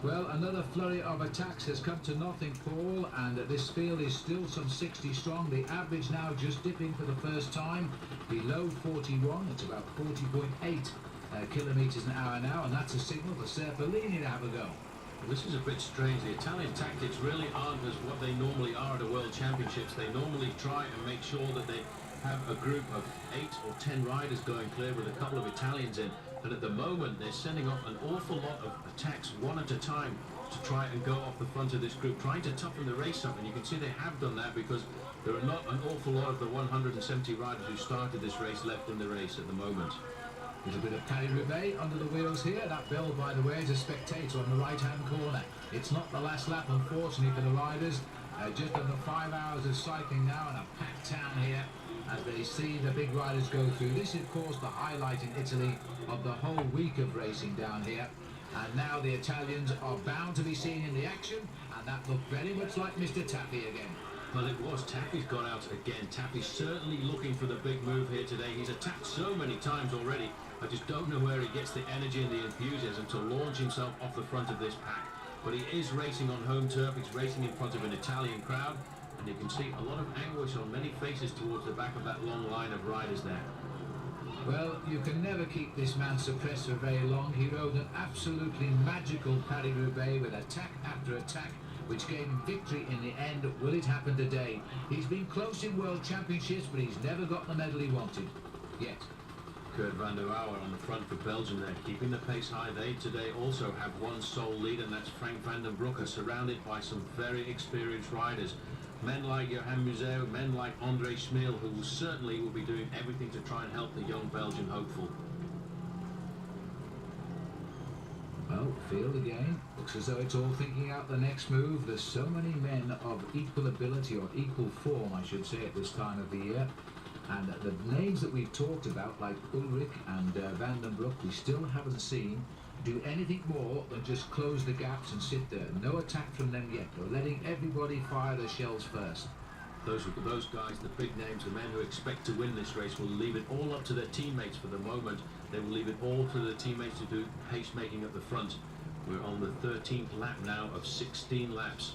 Well, another flurry of attacks has come to nothing, Paul, and this field is still some 60 strong. The average now just dipping for the first time below 41. It's about 40.8 kilometres an hour now, and that's a signal for Serpellini to have a go. Well, this is a bit strange. The Italian tactics really aren't as what they normally are at the World Championships. They normally try and make sure that they have a group of 8 or 10 riders going clear with a couple of Italians in. And at the moment, they're sending off an awful lot of attacks one at a time to try and go off the front of this group, trying to toughen the race up. And you can see they have done that, because there are not an awful lot of the 170 riders who started this race left in the race at the moment. There's a bit of Paris-Roubaix under the wheels here. That bell, by the way, is a spectator on the right-hand corner. It's not the last lap, unfortunately, for the riders. Just under 5 hours of cycling now, and a packed town here as they see the big riders go through. This is, of course, the highlight in Italy of the whole week of racing down here. And now the Italians are bound to be seen in the action, and that looked very much like Mr. Taffy again. Well, it was. Taffy's got out again. Taffy's certainly looking for the big move here today. He's attacked so many times already. I just don't know where he gets the energy and the enthusiasm to launch himself off the front of this pack. But he is racing on home turf. He's racing in front of an Italian crowd. And you can see a lot of anguish on many faces towards the back of that long line of riders there. Well, you can never keep this man suppressed for very long. He rode an absolutely magical Paris-Roubaix with attack after attack, which gave him victory in the end. Will it happen today? He's been close in World Championships, but he's never got the medal he wanted. Yet. Kurt van der Wouwer on the front for Belgium there, keeping the pace high. They today also have one sole lead, and that's Frank van den Broeke, surrounded by some very experienced riders. Men like Johan Museeuw, men like André Schmeel, who certainly will be doing everything to try and help the young Belgian hopeful. Well, field again. Looks as though it's all thinking out the next move. There's so many men of equal ability, or equal form, I should say, at this time of the year. And the names that we've talked about, like Ulrich and Van den Broeke, we still haven't seen do anything more than just close the gaps and sit there. No attack from them yet. They're letting everybody fire their shells first. Those guys, the big names, the men who expect to win this race, will leave it all up to their teammates for the moment. They will leave it all to their teammates to do pace making at the front. We're on the 13th lap now of 16 laps.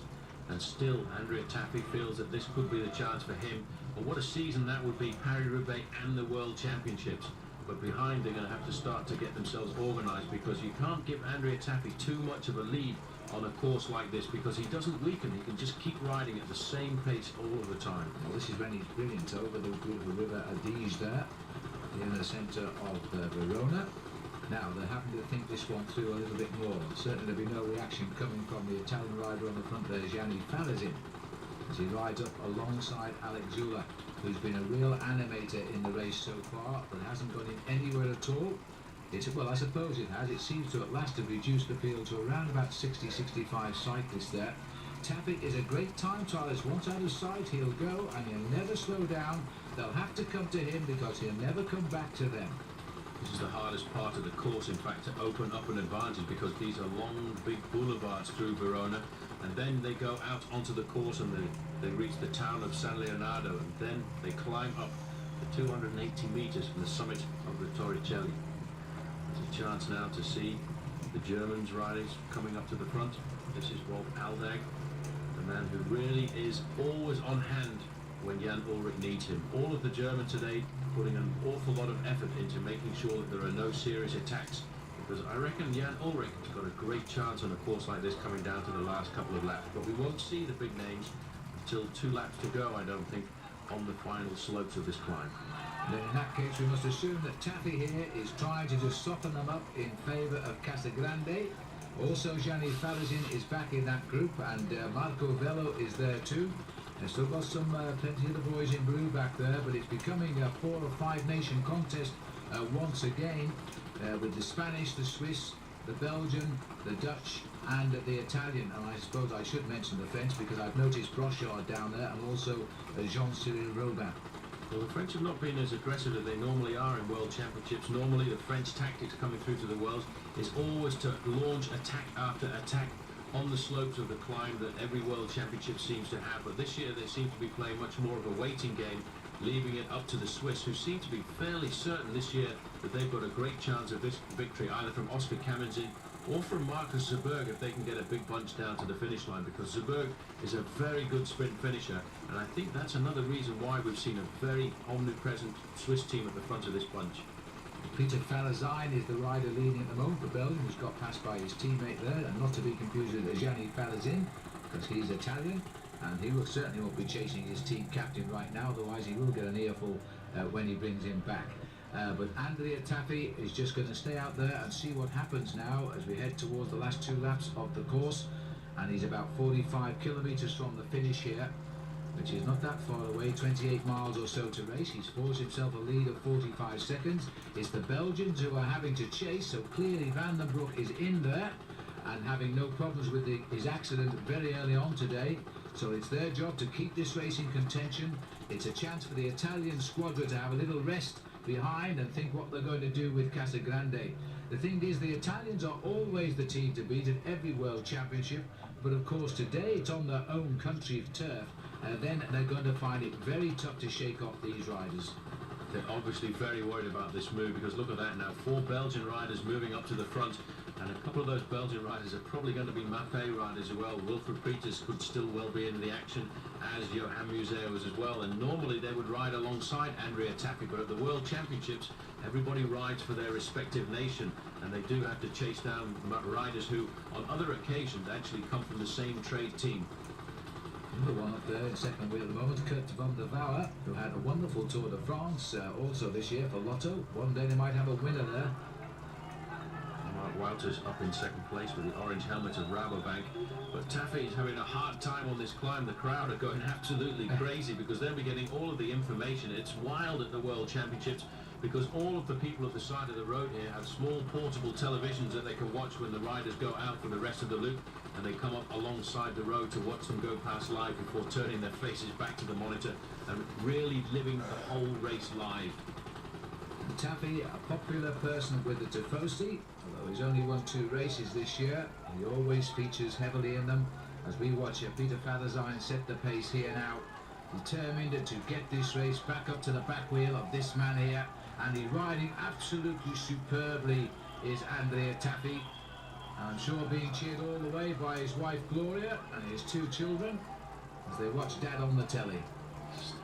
And still, Andrea Taffy feels that this could be the chance for him. But what a season that would be, Paris-Roubaix and the World Championships. But behind, they're going to have to start to get themselves organised, because you can't give Andrea Taffy too much of a lead on a course like this, because he doesn't weaken. He can just keep riding at the same pace all of the time. Well, this is when he's brilliant over the beautiful river Adige there, in the centre of Verona. Now, they're having to think this one through a little bit more. Certainly there'll be no reaction coming from the Italian rider on the front there, Gianni Falazin, as he rides up alongside Alex Zula, who's been a real animator in the race so far, but hasn't gone in anywhere at all. Well, I suppose it has. It seems to at last have reduced the field to around about 60-65 cyclists there. Taffy is a great time trialist. Once out of sight, he'll go, and he'll never slow down. They'll have to come to him, because he'll never come back to them. This is the hardest part of the course, in fact, to open up an advantage, because these are long, big boulevards through Verona, and then they go out onto the course and they reach the town of San Leonardo, and then they climb up the 280 metres from the summit of the Torricelli. There's a chance now to see the Germans riders coming up to the front. This is Rolf Aldag, the man who really is always on hand when Jan Ullrich needs him. All of the Germans today putting an awful lot of effort into making sure that there are no serious attacks, because I reckon Jan Ullrich has got a great chance on a course like this coming down to the last couple of laps. But we won't see the big names until 2 laps to go, I don't think, on the final slopes of this climb. Then in that case, we must assume that Taffy here is trying to just soften them up in favour of Casagrande. Also, Gianni Falazin is back in that group, and Marco Velo is there too. There's still got some plenty of the boys in blue back there, but it's becoming a 4 or 5 nation contest once again, with the Spanish, the Swiss, the Belgian, the Dutch, and the Italian. And I suppose I should mention the French, because I've noticed Brochard down there, and also Jean-Cyril Robin. Well, the French have not been as aggressive as they normally are in World Championships. Normally, the French tactics coming through to the Worlds is always to launch attack after attack on the slopes of the climb that every World Championship seems to have. But this year, they seem to be playing much more of a waiting game, leaving it up to the Swiss, who seem to be fairly certain this year that they've got a great chance of this victory, either from Oscar Kamenzi or from Marcus Zerberg, if they can get a big bunch down to the finish line, because Zerberg is a very good sprint finisher, and I think that's another reason why we've seen a very omnipresent Swiss team at the front of this bunch. Peter Falazin is the rider leading at the moment for Belgium, who's got passed by his teammate there, and not to be confused with Gianni Falazin, because he's Italian, and he will certainly won't be chasing his team captain right now, otherwise he will get an earful when he brings him back. But Andrea Taffy is just going to stay out there and see what happens now as we head towards the last 2 laps of the course, and he's about 45 kilometres from the finish here. which is not that far away, 28 miles or so to race. He's forced himself a lead of 45 seconds. It's the Belgians who are having to chase, so clearly Van den Broek is in there and having no problems with his accident very early on today. So it's their job to keep this race in contention. It's a chance for the Italian squadron to have a little rest behind and think what they're going to do with Casagrande. The thing is, the Italians are always the team to beat at every World Championship, but of course today it's on their own country turf. Then they're going to find it very tough to shake off these riders. They're obviously very worried about this move, because look at that now, 4 Belgian riders moving up to the front, and a couple of those Belgian riders are probably going to be Maffei riders as well. Wilfred Peters could still well be in the action, as Johan Museeuw was as well, and normally they would ride alongside Andrea Tappi, but at the World Championships everybody rides for their respective nation, and they do have to chase down riders who on other occasions actually come from the same trade team. Number one up there in second wheel at the moment, Kurt van der Wouwer, who had a wonderful Tour de France also this year for Lotto. One day they might have a winner there. Mark Wouters up in second place with the orange helmet of Rabobank, but Taffy is having a hard time on this climb. The crowd are going absolutely crazy because they'll be getting all of the information. It's wild at the World Championships, because all of the people at the side of the road here have small portable televisions that they can watch when the riders go out for the rest of the loop, and they come up alongside the road to watch them go past live before turning their faces back to the monitor and really living the whole race live. And Taffy, a popular person with the Tifosi, although he's only won 2 races this year, he always features heavily in them. As we watch Peter Fathersign set the pace here now, determined to get this race back up to the back wheel of this man here, and he's riding absolutely superbly is Andrea Taffy. I'm sure being cheered all the way by his wife Gloria and his 2 children as they watch Dad on the telly.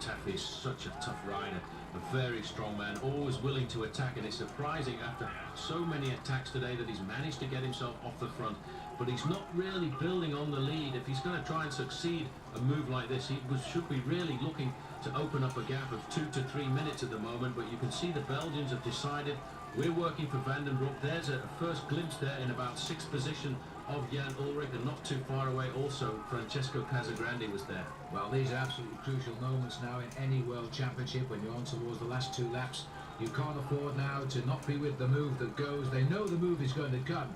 Taffy is such a tough rider, a very strong man, always willing to attack, and it's surprising after so many attacks today that he's managed to get himself off the front, but he's not really building on the lead. If he's going to try and succeed a move like this, he should be really looking to open up a gap of 2 to 3 minutes at the moment, but you can see the Belgians have decided we're working for Van den Broek. There's a first glimpse there in about 6th position of Jan Ullrich, and not too far away also Francesco Casagrande was there. Well, these are absolutely crucial moments now in any World Championship when you're on towards the last 2 laps. You can't afford now to not be with the move that goes. They know the move is going to come.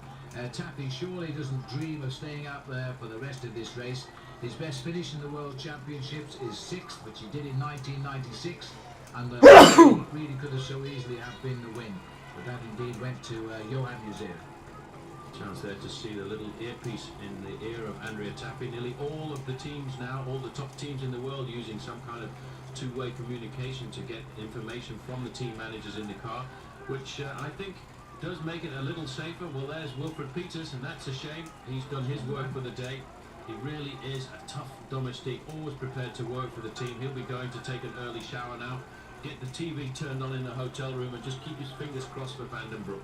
Taffy surely doesn't dream of staying out there for the rest of this race. His best finish in the World Championships is 6th, which he did in 1996, and really could have so easily have been the win. But that indeed went to Johan Museeuw. Chance there to see the little earpiece in the ear of Andrea Taffy. Nearly all of the teams now, all the top teams in the world, using some kind of 2-way communication to get information from the team managers in the car, which I think does make it a little safer. Well, there's Wilfred Peters, and that's a shame. He's done his work for the day. He really is a tough domestique, always prepared to work for the team. He'll be going to take an early shower now, get the TV turned on in the hotel room, and just keep his fingers crossed for Van den Broek.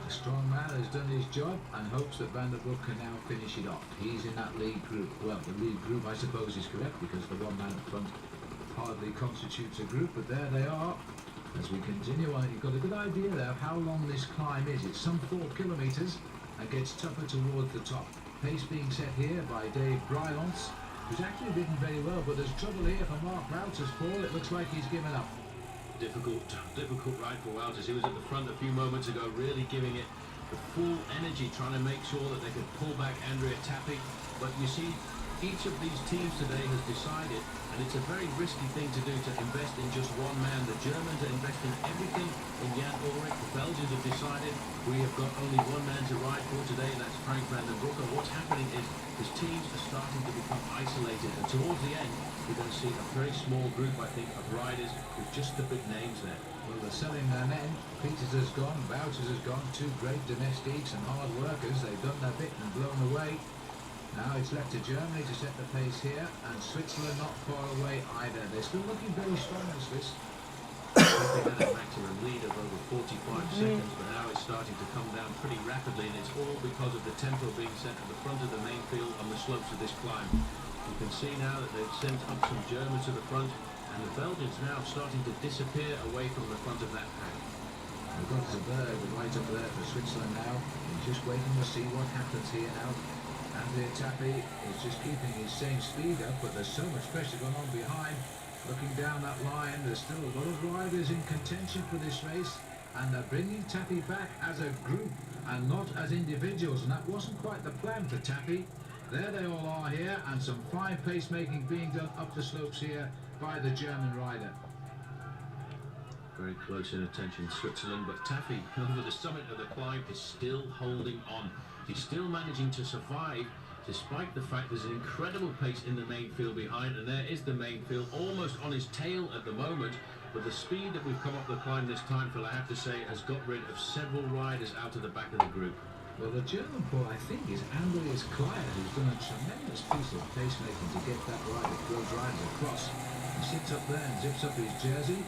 A strong man has done his job and hopes that Van den Broek can now finish it off. He's in that lead group. Well, the lead group I suppose is correct, because the one man up front hardly constitutes a group, but there they are. As we continue on, you've got a good idea there of how long this climb is. It's some 4 kilometres and gets tougher towards the top. Pace being set here by Dave Brylance, who's actually ridden very well, but there's trouble here for Mark Wouters, Paul. It looks like he's given up. Difficult ride for Wouters. He was at the front a few moments ago, really giving it the full energy, trying to make sure that they could pull back Andrea Taffy. But you see, each of these teams today has decided, and it's a very risky thing to do, to invest in just one man. The Germans are investing everything in Jan Ullrich. The Belgians have decided we have got only one man to ride for today, and that's Frank Van den Broek. And what's happening is his teams are starting to become isolated, and towards the end we're going to see a very small group, I think, of riders with just the big names there. Well, they're selling their men. Peters has gone, Wouters has gone, 2 great domestiques and hard workers. They've done their bit and blown away. Now it's left to Germany to set the pace here, and Switzerland not far away either. They're still looking very strong in Swiss. They had a maximum lead of over 45 seconds, but now it's starting to come down pretty rapidly, and it's all because of the tempo being set at the front of the main field on the slopes of this climb. You can see now that they've sent up some Germans to the front, and the Belgians now starting to disappear away from the front of that pack. We've got Zberg right up there for Switzerland now. He's just waiting to see what happens here now. And Andrea Tappi is just keeping his same speed up, but there's so much pressure going on behind. Looking down that line, there's still a lot of riders in contention for this race, and they're bringing Tappi back as a group and not as individuals, and that wasn't quite the plan for Tappi. There they all are here, and some fine pacemaking being done up the slopes here by the German rider. Very close in attention, Switzerland, but Tappi over the summit of the climb is still holding on. He's still managing to survive despite the fact there's an incredible pace in the main field behind, and there is the main field almost on his tail at the moment. But the speed that we've come up the climb this time, Phil, I have to say, has got rid of several riders out of the back of the group. Well, the German boy, I think, is Andreas Kleyer, who's done a tremendous piece of pacemaking to get that rider, those riders across. He sits up there and zips up his jersey.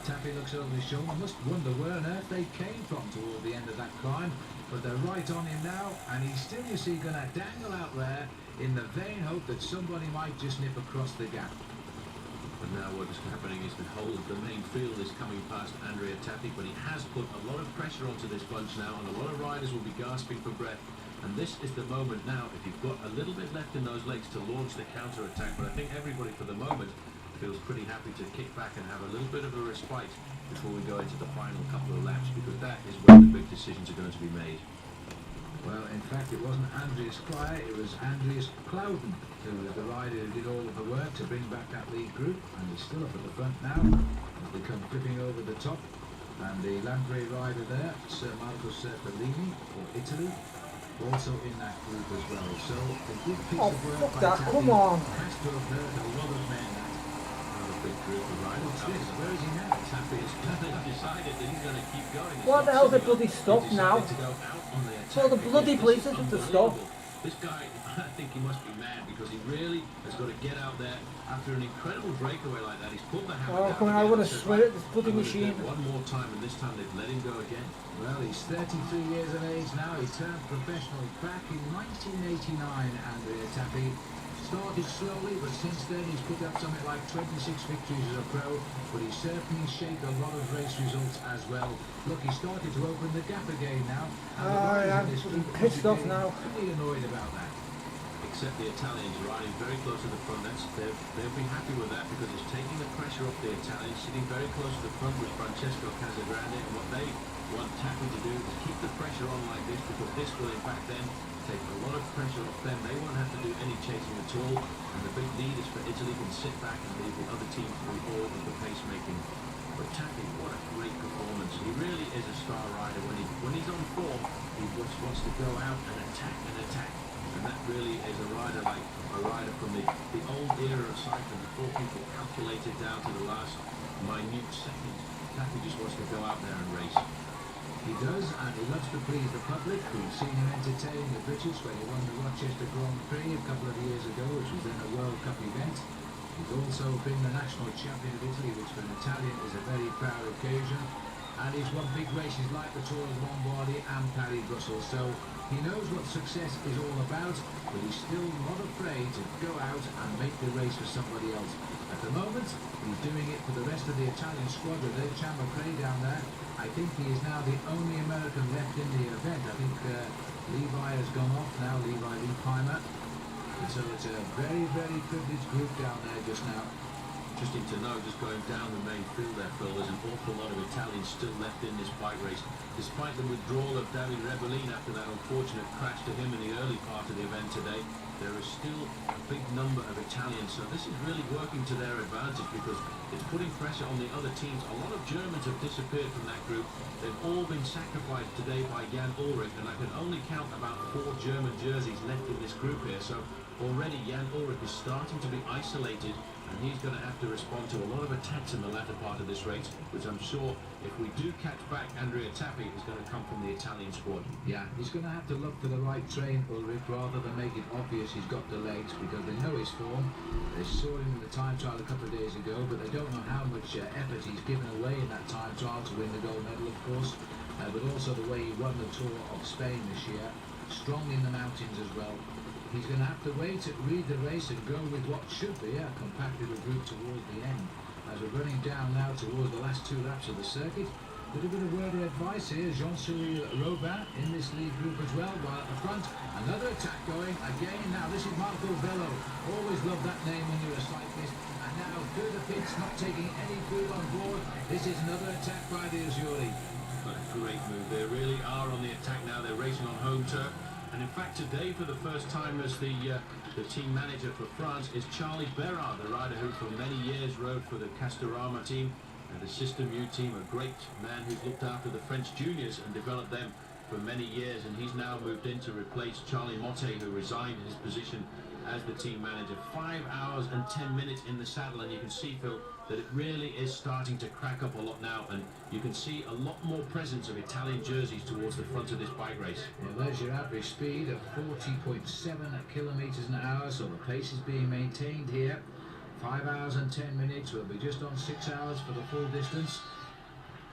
Tappi looks over his shoulder. Must wonder where on earth they came from toward the end of that climb. But they're right on him now, and he's still, you see, going to dangle out there in the vain hope that somebody might just nip across the gap. And now what is happening is the whole of the main field is coming past Andrea Tappi, but he has put a lot of pressure onto this bunch now, and a lot of riders will be gasping for breath. And this is the moment now, if you've got a little bit left in those legs, to launch the counter-attack. But I think everybody, for the moment, feels pretty happy to kick back and have a little bit of a respite before we go into the final couple of laps, because that is where the big decisions are going to be made. Well, in fact, it wasn't Andreas Kleyer, it was Andreas Clouden, who was the rider who did all of the work to bring back that lead group, and he's still up at the front now as they come flipping over the top. And the Lamprey rider there, Sir Marco Serpellini for Italy, also in that group as well. So a good piece of work by Tappi. Come on. Has to have hurt a lot of men. Big group of riders. What's this? Where is he now? Tappi has decided that he's going to keep going. What the hell's the bloody stop now? So the bloody police is to stop. This guy, I think he must be mad, because he really has got to get out there after an incredible breakaway like that. He's pulled the hammer down. Come on, I want to swear at this bloody machine. One more time, and this time they've let him go again. Well, he's 33 years of age now. He turned professional back in 1989, Andrea Tappi. Started slowly, but since then he's put up something like 26 victories as a pro, but he's certainly shaped a lot of race results as well. Look, he started to open the gap again now. I'm pissed off now. Pretty annoyed about that. Except the Italians riding very close to the front. They'll be happy with that, because it's taking the pressure off the Italians, sitting very close to the front with Francesco Casagrande, and what they want Tappi to do is keep the pressure on like this, because this will in fact then take a lot of pressure off them. They won't have to do any chasing at all, and the big lead is for Italy, can sit back and leave the other team through all of the pacemaking. But Tappi, what a great performance. He really is a star rider. When he's on form, he just wants to go out and attack, and that really is a rider like a rider from the old era of cycling, before people calculated down to the last minute second. Tappi just wants to go out there and race. He does, and he loves to please the public. We've seen him entertain the British when he won the Rochester Grand Prix a couple of years ago, which was then a World Cup event. He's also been the national champion of Italy, which for an Italian is a very proud occasion. And he's won big races like the Tour of Lombardy and Paris-Brussels. So he knows what success is all about, but he's still not afraid to go out and make the race for somebody else. At the moment, he's doing it for the rest of the Italian squadron. They've Chambre down there. I think he is now the only American left in the event. I think Levi has gone off now, Levi Leipheimer. And so it's a very, very privileged group down there just now. Interesting to know, just going down the main field there, Phil, there's an awful lot of Italians still left in this bike race. Despite the withdrawal of Davide Rebellin after that unfortunate crash to him in the early part of the event today, there is still a big number of Italians. So this is really working to their advantage, because it's putting pressure on the other teams. A lot of Germans have disappeared from that group. They've all been sacrificed today by Jan Ullrich, and I can only count about 4 German jerseys left in this group here. So already Jan Ullrich is starting to be isolated, and he's going to have to respond to a lot of attacks in the latter part of this race, which I'm sure, if we do catch back Andrea Tappi, is going to come from the Italian squad. Yeah, he's going to have to look for the right train, Ullrich, rather than make it obvious he's got the legs, because they know his form. They saw him in the time trial a couple of days ago, but they don't know how much effort he's given away in that time trial to win the gold medal, of course, but also the way he won the Tour of Spain this year. Strong in the mountains as well. He's going to have to wait, read the race, and go with what should be a compact little group towards the end. As we're running down now towards the last 2 laps of the circuit, Bit of word of advice here. Jean-Cyril Robin in this lead group as well, while at the front, another attack going again. Now this is Marco Bello. Always love that name when you're a cyclist. And now through the pits, not taking any food on board. This is another attack by the Azzurri. What a great move. They really are on the attack now. They're racing on home turf. And in fact, today, for the first time as the team manager for France, is Charlie Berard, the rider who for many years rode for the Castorama team. The System U team, a great man who's looked after the French juniors and developed them for many years, and he's now moved in to replace Charlie Motte, who resigned his position as the team manager. 5 hours and 10 minutes in the saddle, and you can see, Phil, that it really is starting to crack up a lot now, and you can see a lot more presence of Italian jerseys towards the front of this bike race. Well, there's your average speed of 40.7 kilometres an hour, so the pace is being maintained here. 5 hours and 10 minutes, we'll be just on 6 hours for the full distance.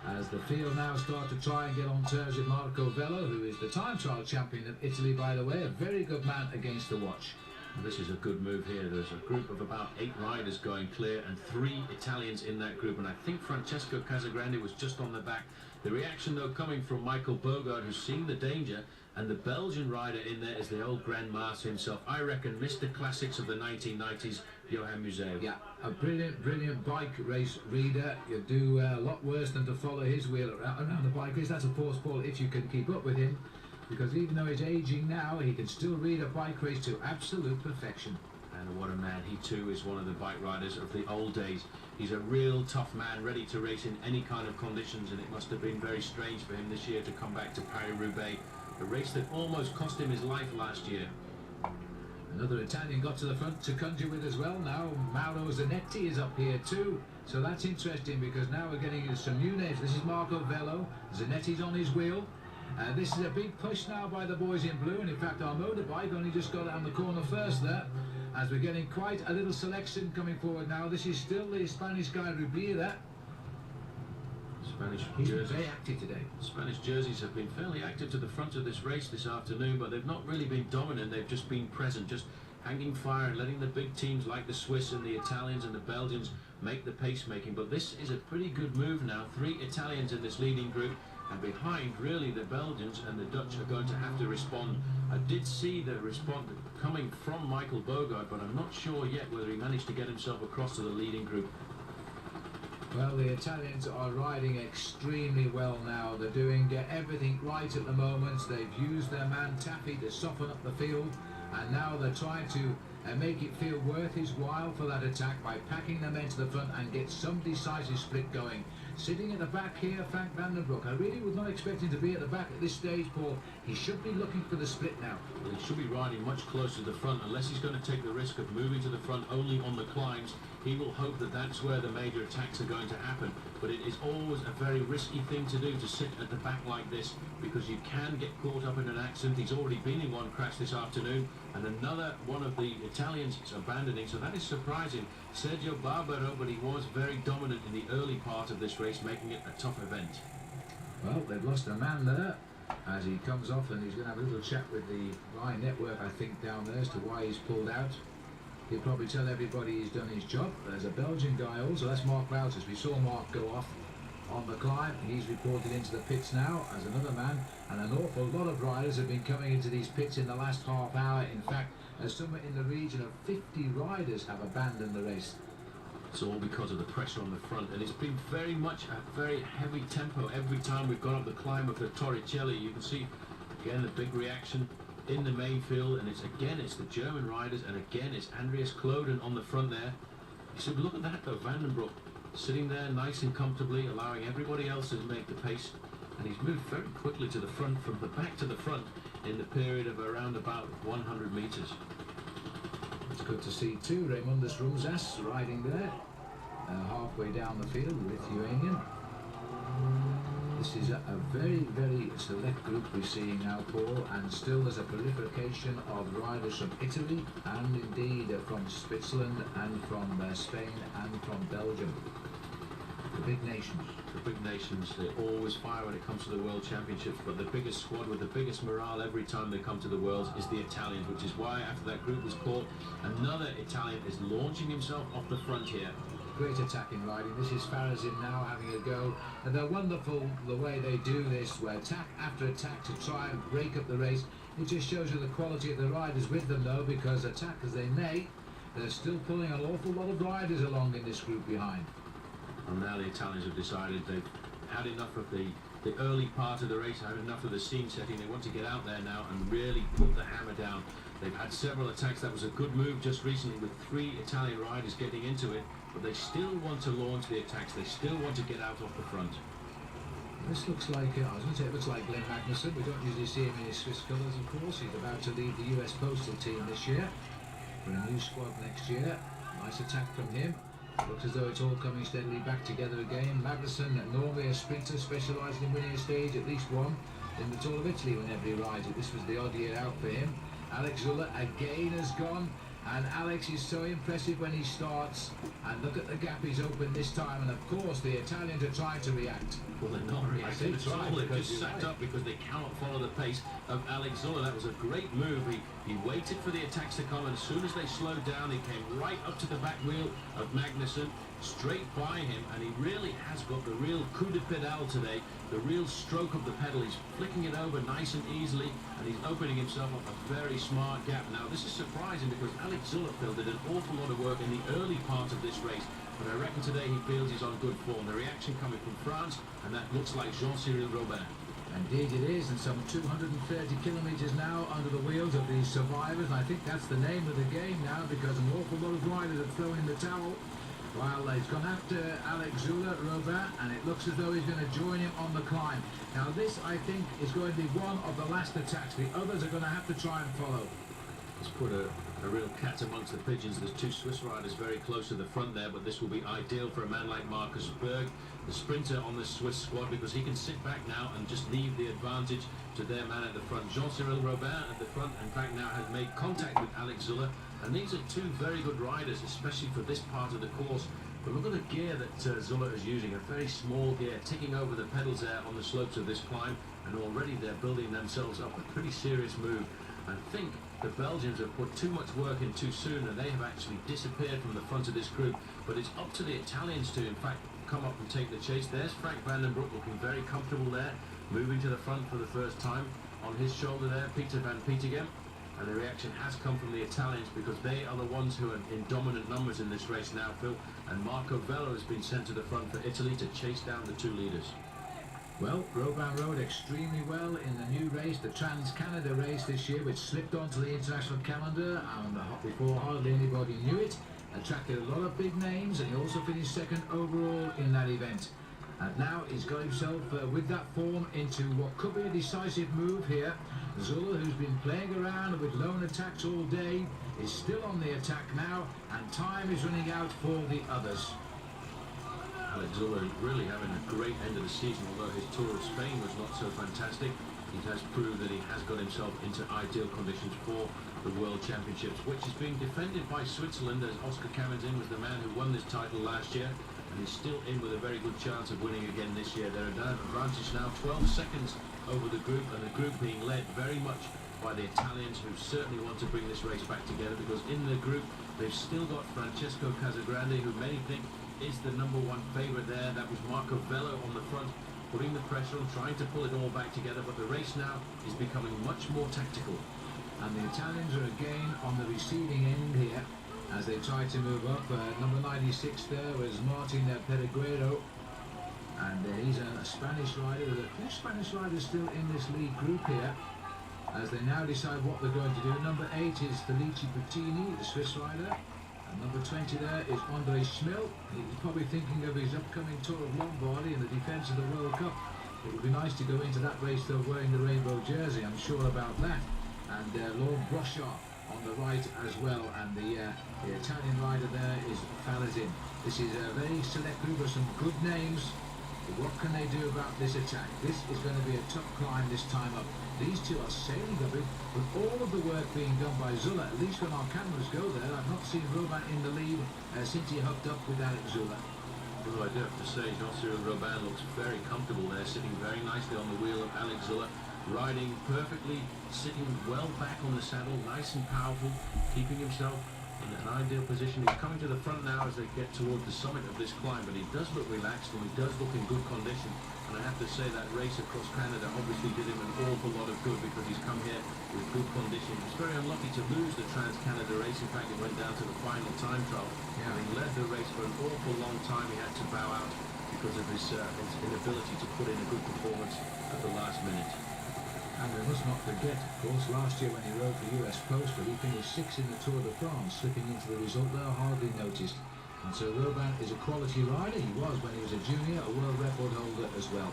As the field now start to try and get on terms with Marco Bello, who is the time trial champion of Italy, by the way, a very good man against the watch. Well, this is a good move here. There's a group of about 8 riders going clear and 3 Italians in that group, and I think Francesco Casagrande was just on the back. The reaction, though, coming from Michael Bogard, who's seen the danger, and the Belgian rider in there is the old Grand Master himself. I reckon Mr. Classics of the 1990s, Johan Museeuw. Yeah, a brilliant bike race reader. You do a lot worse than to follow his wheel around the bike race. That's, of course, Paul, if you can keep up with him, because even though he's aging now, he can still read a bike race to absolute perfection. And what a man. He too is one of the bike riders of the old days. He's a real tough man, ready to race in any kind of conditions, and it must have been very strange for him this year to come back to Paris-Roubaix, a race that almost cost him his life last year. Another Italian got to the front to conjure with as well. Now Mauro Zanetti is up here too, so that's interesting, because now we're getting into some new names. This is Marco Bello. Zanetti's on his wheel. This is a big push now by the boys in blue, and in fact our motorbike only just got down the corner first there, as we're getting quite a little selection coming forward now. This is still the Spanish guy Rubiera. He's been very active today. Spanish jerseys have been fairly active to the front of this race this afternoon, but they've not really been dominant. They've just been present, just hanging fire and letting the big teams like the Swiss and the Italians and the Belgians make the pace making. But this is a pretty good move now. 3 Italians in this leading group, and behind, really, the Belgians and the Dutch are going to have to respond. I did see the response coming from Michael Bogard, but I'm not sure yet whether he managed to get himself across to the leading group. Well, the Italians are riding extremely well now. They're doing everything right at the moment. They've used their man Taffy to soften up the field, and now they're trying to make it feel worth his while for that attack by packing them into the front and get some decisive split going. Sitting at the back here, Frank van den Broek. I really was not expecting to be at the back at this stage, Paul. He should be looking for the split now. Well, he should be riding much closer to the front, unless he's going to take the risk of moving to the front only on the climbs. He will hope that that's where the major attacks are going to happen. But it is always a very risky thing to do, to sit at the back like this, because you can get caught up in an accident. He's already been in one crash this afternoon, and another one of the Italians is abandoning, so that is surprising. Sergio Barbero, but he was very dominant in the early part of this race, making it a tough event. Well, they've lost a man there as he comes off, and he's going to have a little chat with the Line Network, I think, down there as to why he's pulled out. He'll probably tell everybody he's done his job. There's a Belgian guy also, that's Mark Wouters. We saw Mark go off on the climb. He's reported into the pits now as another man, and an awful lot of riders have been coming into these pits in the last half hour. In fact, somewhere in the region of 50 riders have abandoned the race. It's all because of the pressure on the front, and it's been very much a very heavy tempo every time we've gone up the climb of the Torricelli. You can see again the big reaction in the main field, and it's the German riders, and again it's Andreas Kloden on the front there. You should look at that though, Van den Broek sitting there nice and comfortably, allowing everybody else to make the pace, and he's moved very quickly to the front, from the back to the front, in the period of around about 100 metres. It's good to see too Raimundus Rumsas riding there, halfway down the field, the Lithuanian. This is a very, very select group we're seeing now, Paul, and still there's a proliferation of riders from Italy and indeed from Switzerland and from Spain and from Belgium. The big nations. The big nations, they always fire when it comes to the World Championships, but the biggest squad with the biggest morale every time they come to the Worlds is the Italians, which is why after that group was caught, another Italian is launching himself off the front here. great attacking riding. This is Farazin now having a go, and they're wonderful the way they do this, where attack after attack to try and break up the race. It just shows you the quality of the riders with them though, because attack as they may, they're still pulling an awful lot of riders along in this group behind. And now the Italians have decided they've had enough of the early part of the race, had enough of the scene setting. They want to get out there now and really put the hammer down. They've had several attacks. That was a good move just recently with 3 Italian riders getting into it, but they still want to launch the attacks. They still want to get out off the front. This looks like, I was going to say it looks like Glenn Magnussen. We don't usually see him in his Swiss colours, of course. He's about to lead the US Postal team this year for a new squad next year. Nice attack from him. Looks as though it's all coming steadily back together again. Magnussen, normally a sprinter, specialising in winning a stage, at least one, in the Tour of Italy whenever he rides it. This was the odd year out for him. Alex Zuller again has gone, and Alex is so impressive when he starts. And look at the gap he's opened this time, and of course the Italians are trying to react. Well, they're not reacting at all. They've just sat up because they cannot follow the pace of Alex Zuller. That was a great move. He waited for the attacks to come, and as soon as they slowed down, he came right up to the back wheel of Magnussen, straight by him, and he really has got the real coup de pedale today, the real stroke of the pedal. He's flicking it over nice and easily, and he's opening himself up a very smart gap. Now, this is surprising because Alex Zuller did an awful lot of work in the early part of this race, but I reckon today he feels he's on good form. The reaction coming from France, and that looks like Jean-Cyril Robin. Indeed it is, and some 230 kilometres now under the wheels of these survivors. I think that's the name of the game now, because an awful lot of riders have thrown in the towel. While he's gone after Alex Zuller, Robin, and it looks as though he's going to join him on the climb. Now this, I think, is going to be one of the last attacks. The others are going to have to try and follow. It's put a real cat amongst the pigeons. There's 2 Swiss riders very close to the front there, but this will be ideal for a man like Markus Berg, the sprinter on the Swiss squad, because he can sit back now and just leave the advantage to their man at the front. Jean-Cyril Robin at the front, in fact, now has made contact with Alex Zuller, and these are 2 very good riders, especially for this part of the course. But look at the gear that Zuller is using, a very small gear, ticking over the pedals there on the slopes of this climb, and already they're building themselves up a pretty serious move. I think the Belgians have put too much work in too soon, and they have actually disappeared from the front of this group. But it's up to the Italians to, in fact, come up and take the chase. There's Frank van den Broek looking very comfortable there, moving to the front for the first time. On his shoulder there, Peter van Petegem. And the reaction has come from the Italians, because they are the ones who are in dominant numbers in this race now, Phil. And Marco Vello has been sent to the front for Italy to chase down the 2 leaders. Well, Robin rode extremely well in the new race, the Trans-Canada race this year, which slipped onto the international calendar and before hardly anybody knew it. Attracted a lot of big names, and he also finished 2nd overall in that event. And now he's got himself, with that form, into what could be a decisive move here. Zuller, who's been playing around with lone attacks all day, is still on the attack now, and time is running out for the others. Alex Zuller really having a great end of the season, although his Tour of Spain was not so fantastic. He has proved that he has got himself into ideal conditions for the World Championships, which is being defended by Switzerland, as Oscar Camenzin was the man who won this title last year, and he's still in with a very good chance of winning again this year. They're at an advantage now, 12 seconds over the group, and the group being led very much by the Italians, who certainly want to bring this race back together, because in the group they've still got Francesco Casagrande, who many think is the #1 favourite there. That was Marco Vello on the front, putting the pressure on, trying to pull it all back together, but the race now is becoming much more tactical. And the Italians are again on the receiving end here as they try to move up. Number 96 there was Martin Pereguero, and he's a Spanish rider. There's a few Spanish riders still in this lead group here as they now decide what they're going to do. Number 8 is Felice Bettini, the Swiss rider. Number 20 there is Andre Schmil. He's probably thinking of his upcoming Tour of Lombardy and the defence of the World Cup. It would be nice to go into that race though wearing the rainbow jersey, I'm sure about that. And Lord Brochard on the right as well, and the Italian rider there is Farazin. This is a very select group of some good names. But what can they do about this attack? This is going to be a tough climb this time up. These 2 are sailing up it, with all of the work being done by Zuller. At least when our cameras go there, I've not seen Robin in the lead since he hooked up with Alex Zuller. Well, I do have to say, Jean-Cyril Robin looks very comfortable there, sitting very nicely on the wheel of Alex Zuller, riding perfectly, sitting well back on the saddle, nice and powerful, keeping himself in an ideal position. He's coming to the front now as they get toward the summit of this climb, but he does look relaxed and he does look in good condition. And I have to say that race across Canada obviously did him an awful lot of good because he's come here with good condition. He's very unlucky to lose the Trans-Canada race. In fact, it went down to the final time trial. Yeah. Having led the race for an awful long time, he had to bow out because of his inability to put in a good performance at the last minute. And we must not forget, of course, last year when he rode for US Postal, he finished 6th in the Tour de France, slipping into the result there, hardly noticed. And so Robin is a quality rider. He was, when he was a junior, a world record holder as well.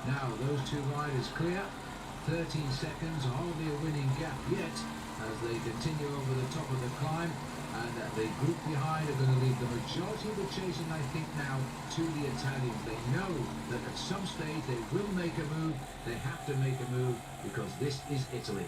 Now, those two riders clear. 13 seconds, hardly a winning gap yet, as they continue over the top of the climb. And the group behind are going to leave the majority of the chasing, I think, now to the Italians. They know that at some stage they will make a move. They have to make a move because this is Italy.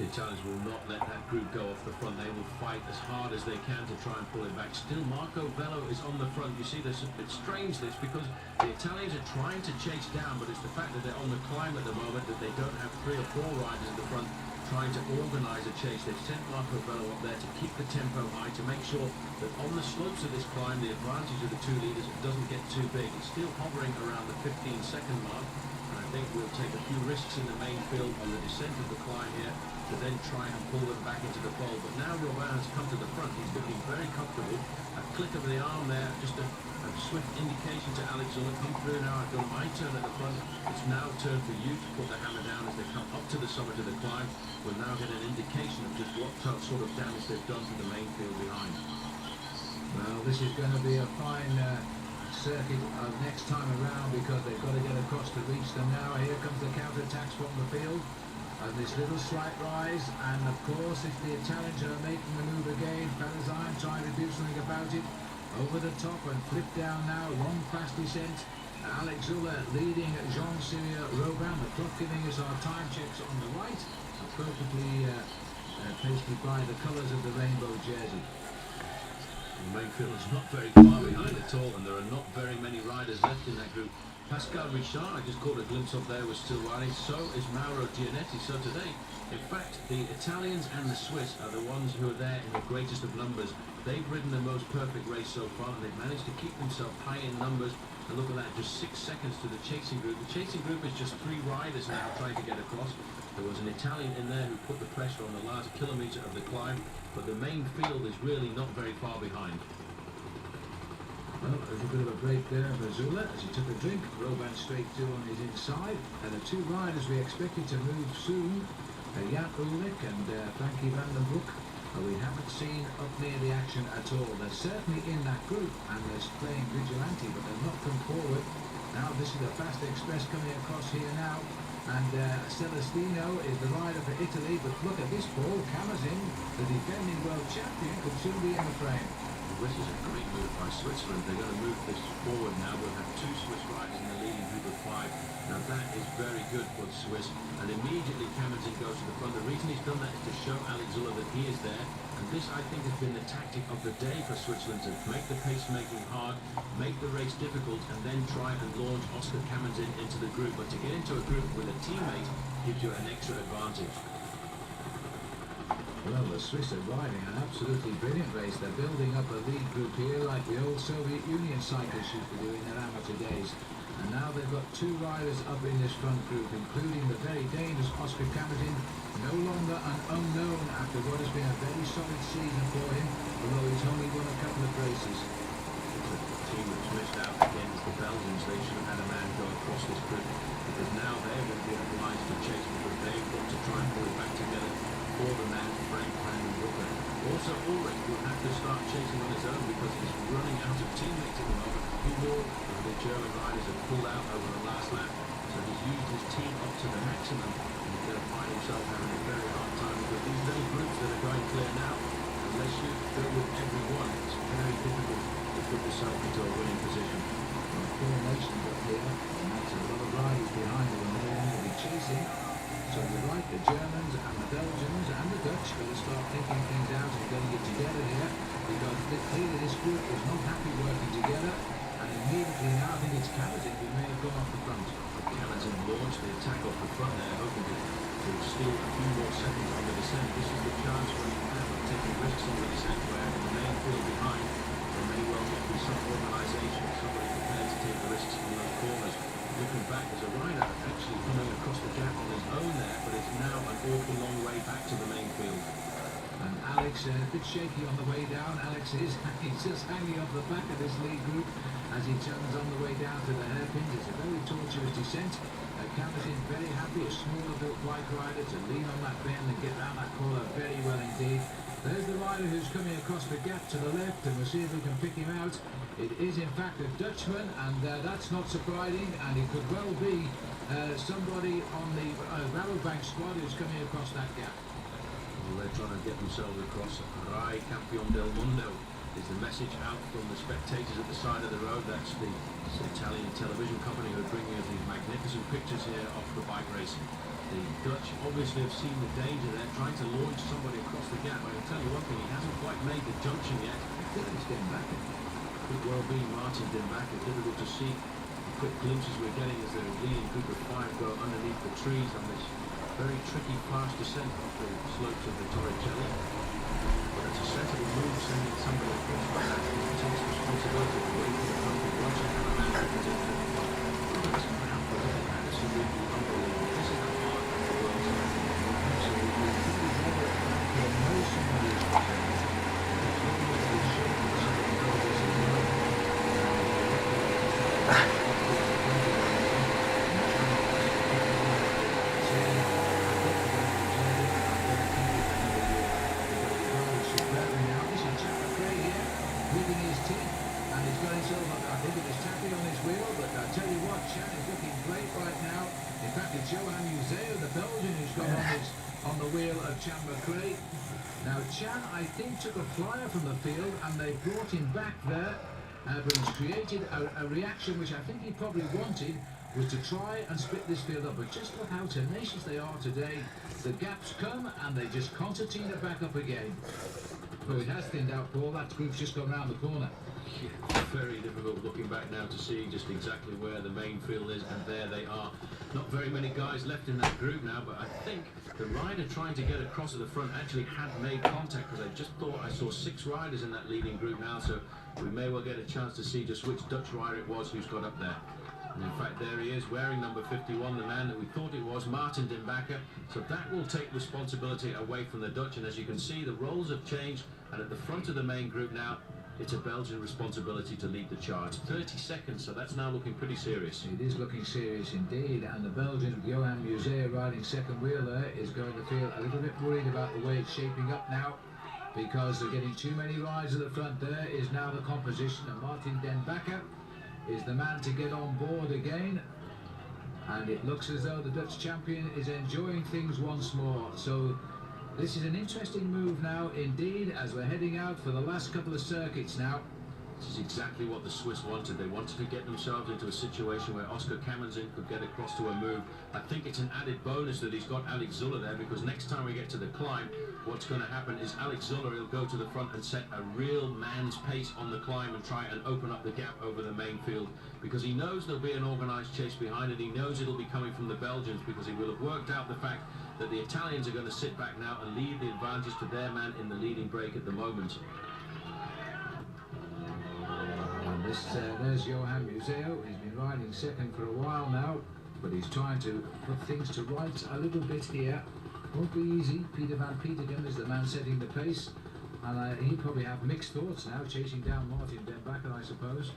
The Italians will not let that group go off the front. They will fight as hard as they can to try and pull it back. Still, Marco Bello is on the front. You see, this a bit strange, this, because the Italians are trying to chase down, but it's the fact that they're on the climb at the moment that they don't have 3 or 4 riders in the front trying to organise a chase. They've sent Marco Bello up there to keep the tempo high, to make sure that on the slopes of this climb, the advantage of the 2 leaders doesn't get too big. It's still hovering around the 15-second mark, and I think we'll take a few risks in the main field on the descent of the climb here to then try and pull them back into the fold. But now Robin has come to the front. He's looking very comfortable. A click of the arm there, just a swift indication to Alex Uller. Come through now. I've done my turn at the front. It's now turn for you to put the hammer down as they come up to the summit of the climb. We'll now get an indication of just what sort of damage they've done to the main field behind. Well, this is going to be a fine circuit next time around because they've got to get across to reach them now. Here comes the counter-attacks from the field. And this little slight rise, and of course if the Italians are making the move again, Pelazine trying to do something about it. Over the top and flip down now, long fast descent. Alex Uller leading Jean-Cyril Robin. The clock giving us our time checks on the right, appropriately pasted by the colours of the rainbow jersey. The main field is not very far behind at all, and there are not very many riders left in that group. Pascal Richard, I just caught a glimpse of there, was still riding. So is Mauro Gianetti. So today, in fact, the Italians and the Swiss are the ones who are there in the greatest of numbers. They've ridden the most perfect race so far, and they've managed to keep themselves high in numbers. And look at that, just 6 seconds to the chasing group. The chasing group is just 3 riders now trying to get across. There was an Italian in there who put the pressure on the last kilometre of the climb, but the main field is really not very far behind. Well, there's a bit of a break there for Zula as he took a drink. Robin straight through on his inside. And the 2 riders we expected to move soon, Jan Ullrich and Frankie van den Broek, we haven't seen up near the action at all. They're certainly in that group and they're playing vigilante, but they've not come forward. Now this is a fast express coming across here now. And Celestino is the rider for Italy, but look at this ball. Camazin, the defending world champion, could soon be in the frame. This is a great move by Switzerland. They're going to move this forward now. We'll have 2 Swiss riders in the leading group of 5. Now that is very good for the Swiss. And immediately Camazin goes to the front. The reason he's done that is to show Alex Uller that he is there. And this, I think, has been the tactic of the day for Switzerland, to make the pace-making hard, make the race difficult, and then try and launch Oscar Camazin into the group. But to get into a group with a teammate gives you an extra advantage. Well, the Swiss are riding an absolutely brilliant race. They're building up a lead group here like the old Soviet Union cyclists used to do in their amateur days. And now they've got 2 riders up in this front group, including the very dangerous Oscar Camazin, no longer an unknown after what has been a very solid season for him, although he's only won a couple of races. The team that's missed out again is the Belgians. They should have had a man go across this group, because now they're going to be obliged to chase, because they've got to try and pull it back together for the man Frank van den Broek. Also, Ulrich will have to start chasing on his own because he's running out of teammates at the moment. 2 more of the German riders have pulled out over the last lap, so he's used his team up to the maximum, and he's going to find himself having a very hard time with these little groups that are going clear now. Unless you go with everyone, it's very difficult to put yourself into a winning position. Well, 4 nations up here, and that's a lot of riders behind them, and they will be chasing. So you're right, the Germans and the Belgians and the Dutch will start thinking things out and getting it together here, because clearly this group was not happy working together, and immediately now I think it's Camazin who may have gone off the front. Camazin launched the attack off the front there, hoping to steal a few more seconds on the descent. This is the chance when you have taking risks on the descent where field behind, there may well not be some organisation, somebody prepared to take the risks in those corners. Looking back, there's a rider actually coming across the gap on his own there, but it's now an awful long way back to the main field. And Alex, a bit shaky on the way down. Alex is he's just hanging off the back of this lead group as he turns on the way down to the hairpins. It's a very tortuous descent. Cameron's in very happy, a smaller built bike rider to lean on that bend and get round that corner very well indeed. There's the rider who's coming across the gap to the left, and we'll see if we can pick him out. It is in fact a Dutchman, and that's not surprising, and it could well be somebody on the Rabobank squad who's coming across that gap. Well, they're trying to get themselves across. Rai Campion del Mundo is the message out from the spectators at the side of the road. That's the Italian television company who are bringing us these magnificent pictures here of the bike race. The Dutch obviously have seen the danger there, trying to launch somebody across the gap. I can tell you one thing, he hasn't quite made the junction yet. I think it's Denbacker. Could well be Martin Denbacker. Difficult to see. The quick glimpses we're getting as the leading group of 5 go underneath the trees on this very tricky fast descent up the slopes of the Torricelli. But it's a sensible move, sending somebody across the gap. It takes responsibility for waiting for the country, watching how the man can take the absolutely unbelievable. This is the heart of the world. Absolutely. On the wheel of Chambre. Now Chan, I think, took a flyer from the field and they brought him back there, but he's created a reaction which I think he probably wanted, was to try and split this field up. But just look how tenacious they are today. The gaps come and they just concertina back up again. Well, it has thinned out, Paul. That group's just gone round the corner. Yeah, very difficult looking back now to see just exactly where the main field is, and there they are. Not very many guys left in that group now, but I think the rider trying to get across at the front actually had made contact, because I just thought I saw 6 riders in that leading group now, so we may well get a chance to see just which Dutch rider it was who's got up there. And in fact, there he is, wearing number 51, the man that we thought it was, Martin Denbacker. So that will take responsibility away from the Dutch, and as you can see, the roles have changed, and at the front of the main group now, it's a Belgian responsibility to lead the charge. 30 seconds, so that's now looking pretty serious. It is looking serious indeed, and the Belgian Johan Musea riding second wheel there is going to feel a little bit worried about the way it's shaping up now, because they're getting too many rides at the front. There is now the composition, and Martin Denbacker is the man to get on board again, and it looks as though the Dutch champion is enjoying things once more. So this is an interesting move now indeed, as we're heading out for the last couple of circuits now. This is exactly what the Swiss wanted. They wanted to get themselves into a situation where Oscar Kamenzin could get across to a move. I think it's an added bonus that he's got Alex Zuller there, because next time we get to the climb, what's going to happen is Alex Zuller will go to the front and set a real man's pace on the climb and try and open up the gap over the main field, because he knows there'll be an organised chase behind it. He knows it'll be coming from the Belgians, because he will have worked out the fact that the Italians are going to sit back now and leave the advantage to their man in the leading break at the moment. And there's Johan Museo. He's been riding second for a while now, but he's trying to put things to rights a little bit here. Won't be easy. Peter van Petegem is the man setting the pace, and he probably have mixed thoughts now, chasing down Martin Denbacker, I suppose.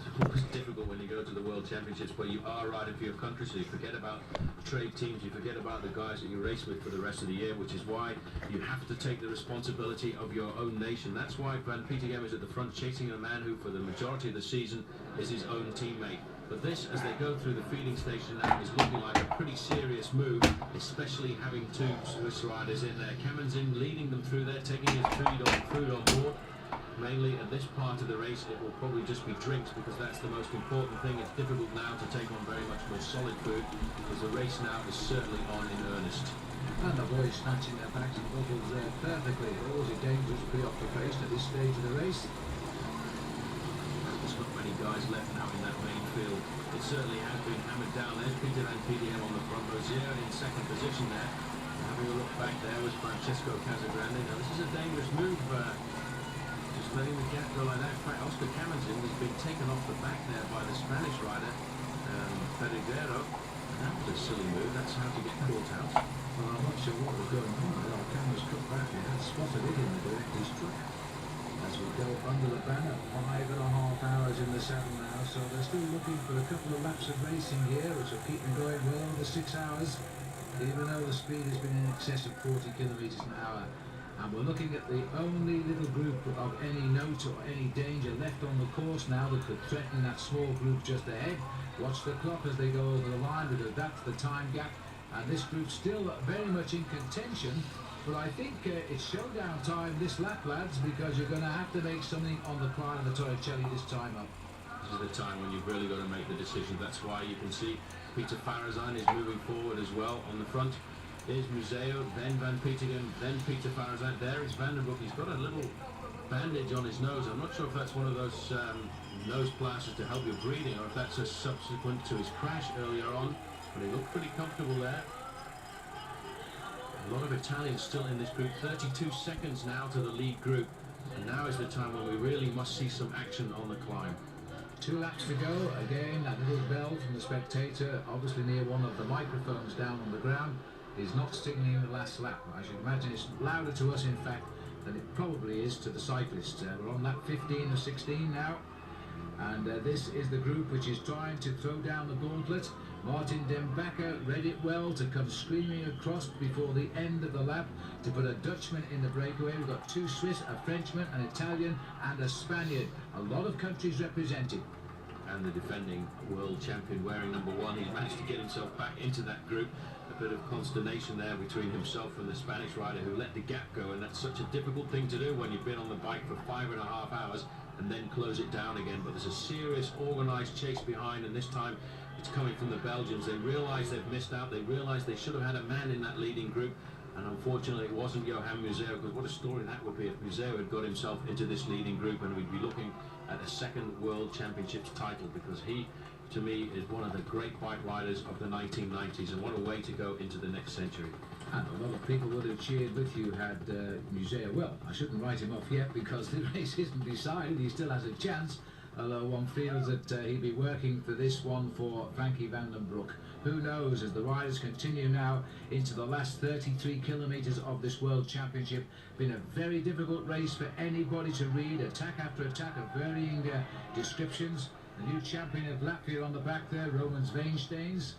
It's always difficult when you go to the World Championships where you are riding for your country, so you forget about trade teams, you forget about the guys that you race with for the rest of the year, which is why you have to take the responsibility of your own nation. That's why Van Petegem is at the front, chasing a man who for the majority of the season is his own teammate. But this, as they go through the feeding station now, is looking like a pretty serious move, especially having 2 Swiss riders in there. Kamenzin leading them through there, taking his food on board. Mainly at this part of the race, it will probably just be drinks, because that's the most important thing. It's difficult now to take on very much more solid food, because the race now is certainly on in earnest. And the boys snatching their bags and bottles there perfectly. Always a dangerous preoccupation at this stage of the race. There's not many guys left now in that main field. It certainly has been hammered down. There's Peter van Petegem on the front. Rozier in second position there. Having a look back there was Francesco Casagrande. Now this is a dangerous move. Just letting the gap go like that. In fact, Oscar Camenzin has been taken off the back there by the Spanish rider, Ferreguero. And that was a silly move. That's how to get caught out. Well, I'm not sure what was going on. Our cameras cut back. He had spotted it in the director's truck. As we go under the banner, 5.5 hours in the saddle now, so they're still looking for a couple of laps of racing here, which will keep them going well over 6 hours, even though the speed has been in excess of 40 kilometres an hour. And we're looking at the only little group of any note or any danger left on the course now that could threaten that small group just ahead. Watch the clock as they go over the line, because that's the time gap, and this group's still very much in contention. But I think it's showdown time this lap, lads, because you're going to have to make something on the Clyde and the Torricelli this time up. This is the time when you've really got to make the decision. That's why you can see Peter Farazan is moving forward as well on the front. Here's Museo, then Van Petegem, then Peter Farazan. There is Van den Broek. He's got a little bandage on his nose. I'm not sure if that's one of those nose plasters to help your breathing, or if that's a subsequent to his crash earlier on. But he looked pretty comfortable there. A lot of Italians still in this group. 32 seconds now to the lead group. And now is the time when we really must see some action on the climb. 2 laps to go. Again, that little bell from the spectator, obviously near one of the microphones down on the ground, is not signaling the last lap. I should imagine it's louder to us, in fact, than it probably is to the cyclists. We're on lap 15 or 16 now. And this is the group which is trying to throw down the gauntlet. Martin Den Bakker read it well to come screaming across before the end of the lap to put a Dutchman in the breakaway. We've got 2 Swiss, a Frenchman, an Italian and a Spaniard. A lot of countries represented. And the defending world champion wearing number 1, he's managed to get himself back into that group. A bit of consternation there between himself and the Spanish rider who let the gap go, and that's such a difficult thing to do when you've been on the bike for 5.5 hours and then close it down again. But there's a serious organised chase behind, and this time it's coming from the Belgians. They realise they've missed out. They realise they should have had a man in that leading group, and unfortunately it wasn't Johan Museo, because what a story that would be if Museo had got himself into this leading group, and we'd be looking at a 2nd World Championships title, because he, to me, is one of the great bike riders of the 1990s, and what a way to go into the next century. And a lot of people would have cheered with you had Museo. Well, I shouldn't write him off yet, because the race isn't decided. He still has a chance, although one feels that he'd be working for this one for Frankie Van den Broek. Who knows, as the riders continue now into the last 33 kilometres of this World Championship. Been a very difficult race for anybody to read, attack after attack of varying descriptions. The new champion of Latvia on the back there, Romans Veensteins,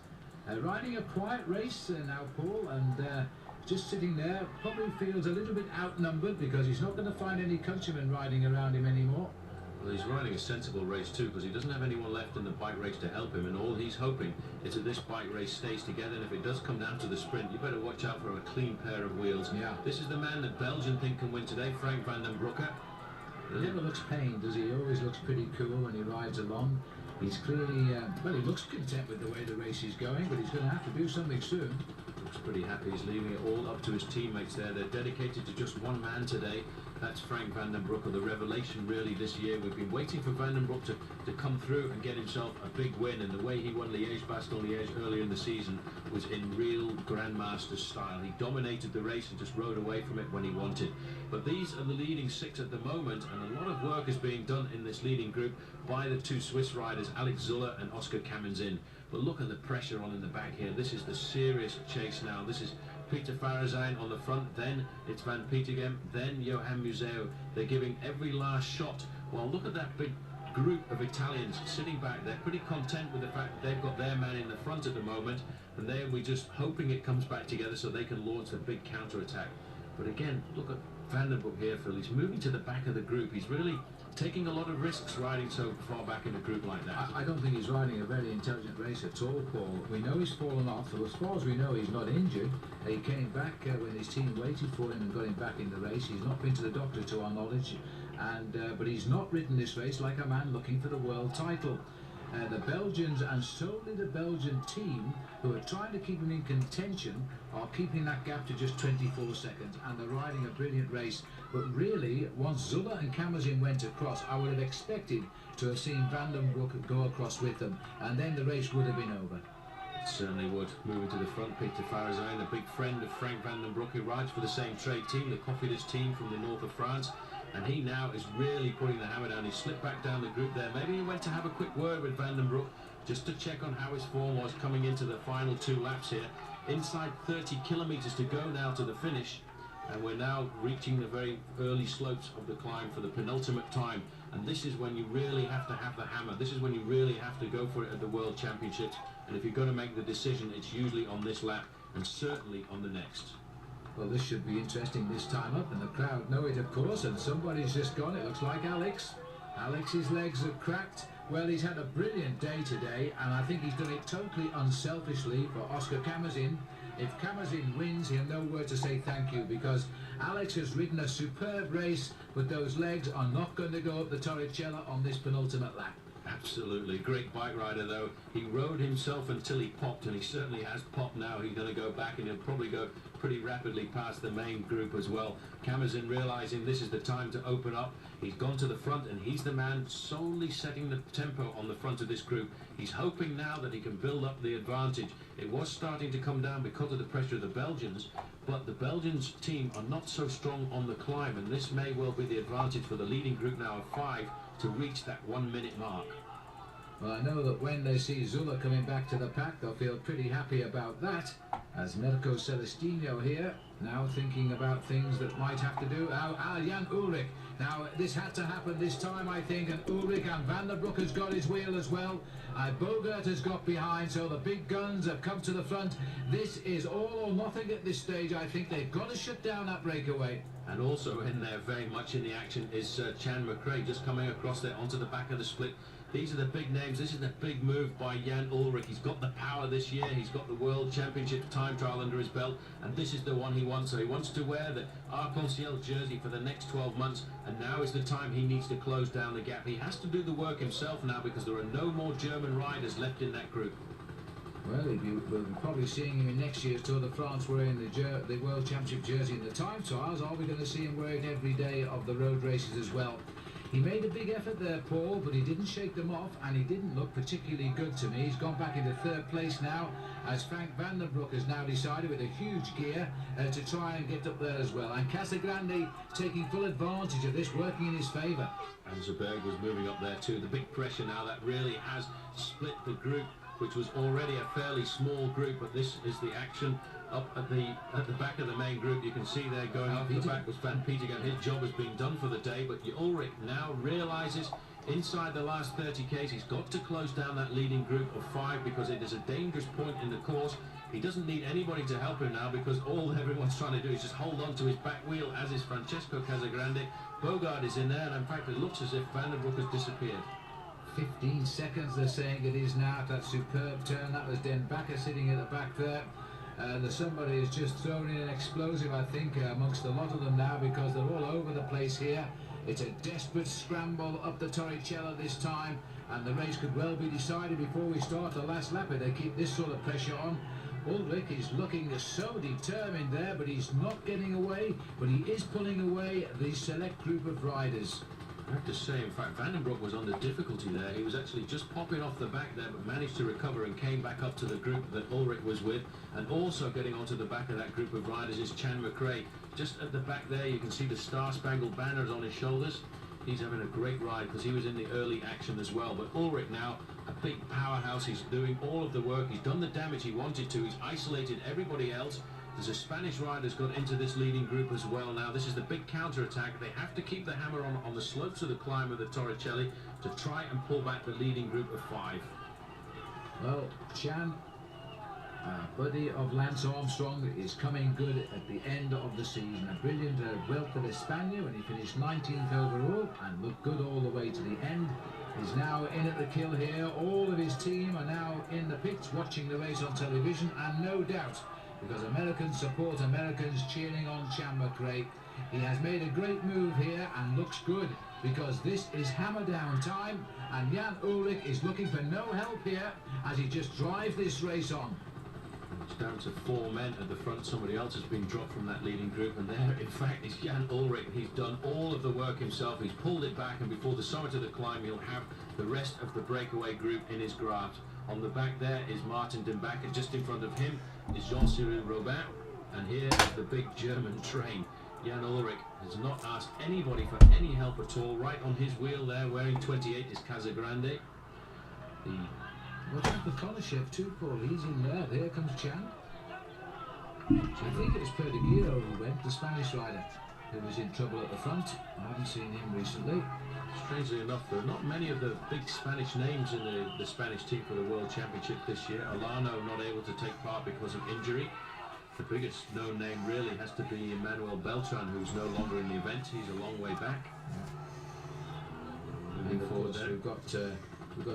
riding a quiet race now, Paul, and just sitting there, probably feels a little bit outnumbered, because he's not going to find any countrymen riding around him anymore. Well, he's riding a sensible race too, because he doesn't have anyone left in the bike race to help him, and all he's hoping is that this bike race stays together, and if it does come down to the sprint, you better watch out for a clean pair of wheels. Yeah. This is the man that Belgium think can win today, Frank Van den Broek. He never looks pained, does he? He always looks pretty cool when he rides along. He's clearly, well, he looks content with the way the race is going, but he's going to have to do something soon. Looks pretty happy. He's leaving it all up to his teammates there. They're dedicated to just one man today. That's Frank Van den Broek, the revelation really this year. We've been waiting for Van den Broek to come through and get himself a big win, and the way he won Liège-Bastogne-Liège earlier in the season was in real Grandmaster style. He dominated the race and just rode away from it when he wanted. But these are the leading 6 at the moment, and a lot of work is being done in this leading group by the 2 Swiss riders, Alex Zuller and Oscar Camenzin. But look at the pressure on in the back here. This is the serious chase now. This is Peter Farazan on the front, then it's Van Petegem, then Johan Museo. They're giving every last shot. Well, look at that big group of Italians sitting back. They're pretty content with the fact that they've got their man in the front at the moment, and then we're just hoping it comes back together so they can launch the big counter-attack. But again, look at Van den Broek here, Phil. He's moving to the back of the group. He's really taking a lot of risks riding so far back in a group like that. I don't think he's riding a very intelligent race at all, Paul. We know he's fallen off, so as far as we know he's not injured. He came back when his team waited for him and got him back in the race. He's not been to the doctor to our knowledge, and but he's not ridden this race like a man looking for the world title. The Belgians, and solely the Belgian team, who are trying to keep him in contention, are keeping that gap to just 24 seconds, and they're riding a brilliant race. But really, once Zuller and Camenzin went across, I would have expected to have seen Van den Broek go across with them, and then the race would have been over. It certainly would. Moving to the front, Peter Farazan, a big friend of Frank Van den Broek, who rides for the same trade team, the Cofidis team from the north of France. and he now is really putting the hammer down. He slipped back down the group there. Maybe he went to have a quick word with Van den Broek just to check on how his form was coming into the final 2 laps here. Inside 30 kilometers to go now to the finish, and we're now reaching the very early slopes of the climb for the penultimate time. And this is when you really have to have the hammer. This is when you really have to go for it at the World Championships. And if you're going to make the decision, it's usually on this lap and certainly on the next. Well, this should be interesting this time up, and the crowd know it, of course, and somebody's just gone. It looks like Alex. Alex's legs are cracked. Well, he's had a brilliant day today, and I think he's done it totally unselfishly for Oscar Camazin. If Camazin wins, he'll know where to say thank you, because Alex has ridden a superb race, but those legs are not going to go up the Torricella on this penultimate lap. Absolutely. Great bike rider, though. He rode himself until he popped, and he certainly has popped now. He's going to go back, and he'll probably go pretty rapidly past the main group as well. Camazin realizing this is the time to open up. He's gone to the front, and he's the man solely setting the tempo on the front of this group. He's hoping now that he can build up the advantage. It was starting to come down because of the pressure of the Belgians, but the Belgians team are not so strong on the climb, and this may well be the advantage for the leading group now of 5 to reach that 1 minute mark. Well, I know that when they see Zula coming back to the pack, they'll feel pretty happy about that. As Mirko Celestino here, now thinking about things that might have to do. Jan Ullrich. Now, this had to happen this time, I think, and Ullrich and Van der Broek has got his wheel as well. Bogert has got behind, so the big guns have come to the front. This is all or nothing at this stage. I think they've got to shut down that breakaway. And also in there, very much in the action, is Chambre just coming across there onto the back of the split. These are the big names. This is the big move by Jan Ullrich. He's got the power this year. He's got the World Championship time trial under his belt, and this is the one he wants. So he wants to wear the Arc-en-Ciel jersey for the next 12 months, and now is the time he needs to close down the gap. He has to do the work himself now, because there are no more German riders left in that group. Well, we'll be probably seeing him in next year's Tour de France wearing the World Championship jersey in the time trials. Are we going to see him wear it every day of the road races as well? He made a big effort there, Paul, but he didn't shake them off, and he didn't look particularly good to me. He's gone back into 3rd place now, as Frank Van den Broek has now decided with a huge gear to try and get up there as well. And Casagrande taking full advantage of this, working in his favour. And Zerberg was moving up there too. The big pressure now, that really has split the group, which was already a fairly small group, but this is the action up at the back of the main group. You can see there going up the back was Van Petegem. His job has been done for the day, but Ullrich now realizes inside the last 30 Ks he's got to close down that leading group of 5, because it is a dangerous point in the course. He doesn't need anybody to help him now, because all everyone's trying to do is just hold on to his back wheel, as is Francesco Casagrande. Bogart is in there, and in fact it looks as if Van den Broek has disappeared. 15 seconds they're saying it is now. That superb turn, that was Den Bakker sitting at the back there. Somebody has just thrown in an explosive, I think, amongst a lot of them now, because they're all over the place here. It's a desperate scramble up the Torricella this time, and the race could well be decided before we start the last lap if they keep this sort of pressure on. Ullrich is looking so determined there, but he's not getting away, but he is pulling away the select group of riders. I have to say, in fact, Van den Broek was under difficulty there. He was actually just popping off the back there, but managed to recover and came back up to the group that Ullrich was with. And also getting onto the back of that group of riders is Chambre. Just at the back there, you can see the Star-Spangled Banners on his shoulders. He's having a great ride, because he was in the early action as well. But Ullrich now, a big powerhouse. He's doing all of the work. He's done the damage he wanted to. He's isolated everybody else. There's a Spanish rider's got into this leading group as well now. This is the big counter-attack. They have to keep the hammer on the slopes of the climb of the Torricelli to try and pull back the leading group of 5. Well, Chan, buddy of Lance Armstrong, is coming good at the end of the season. A brilliant Vuelta de España when he finished 19th overall and looked good all the way to the end. He's now in at the kill here. All of his team are now in the pits watching the race on television, and no doubt, because Americans support Americans cheering on Chambre. He has made a great move here and looks good, because this is hammer down time, and Jan Ullrich is looking for no help here as he just drives this race on. It's down to 4 men at the front. Somebody else has been dropped from that leading group, and there, in fact, is Jan Ullrich. He's done all of the work himself. He's pulled it back, and before the summit of the climb, he'll have the rest of the breakaway group in his grasp. On the back there is Martin Den Bakker. Just in front of him is Jean-Cyril Robin, and here is the big German train. Jan Ulrich has not asked anybody for any help at all. Right on his wheel there, wearing 28 is Casagrande. Watch out for Konashev too, Paul. He's in there. Here comes Chan. So I think it was Perdigiro who went, the Spanish rider, who was in trouble at the front. I haven't seen him recently. Strangely enough, there are not many of the big Spanish names in the Spanish team for the World Championship this year. Alano not able to take part because of injury. The biggest known name really has to be Emmanuel Beltran, who's no longer in the event. He's a long way back. Yeah. And of course we've got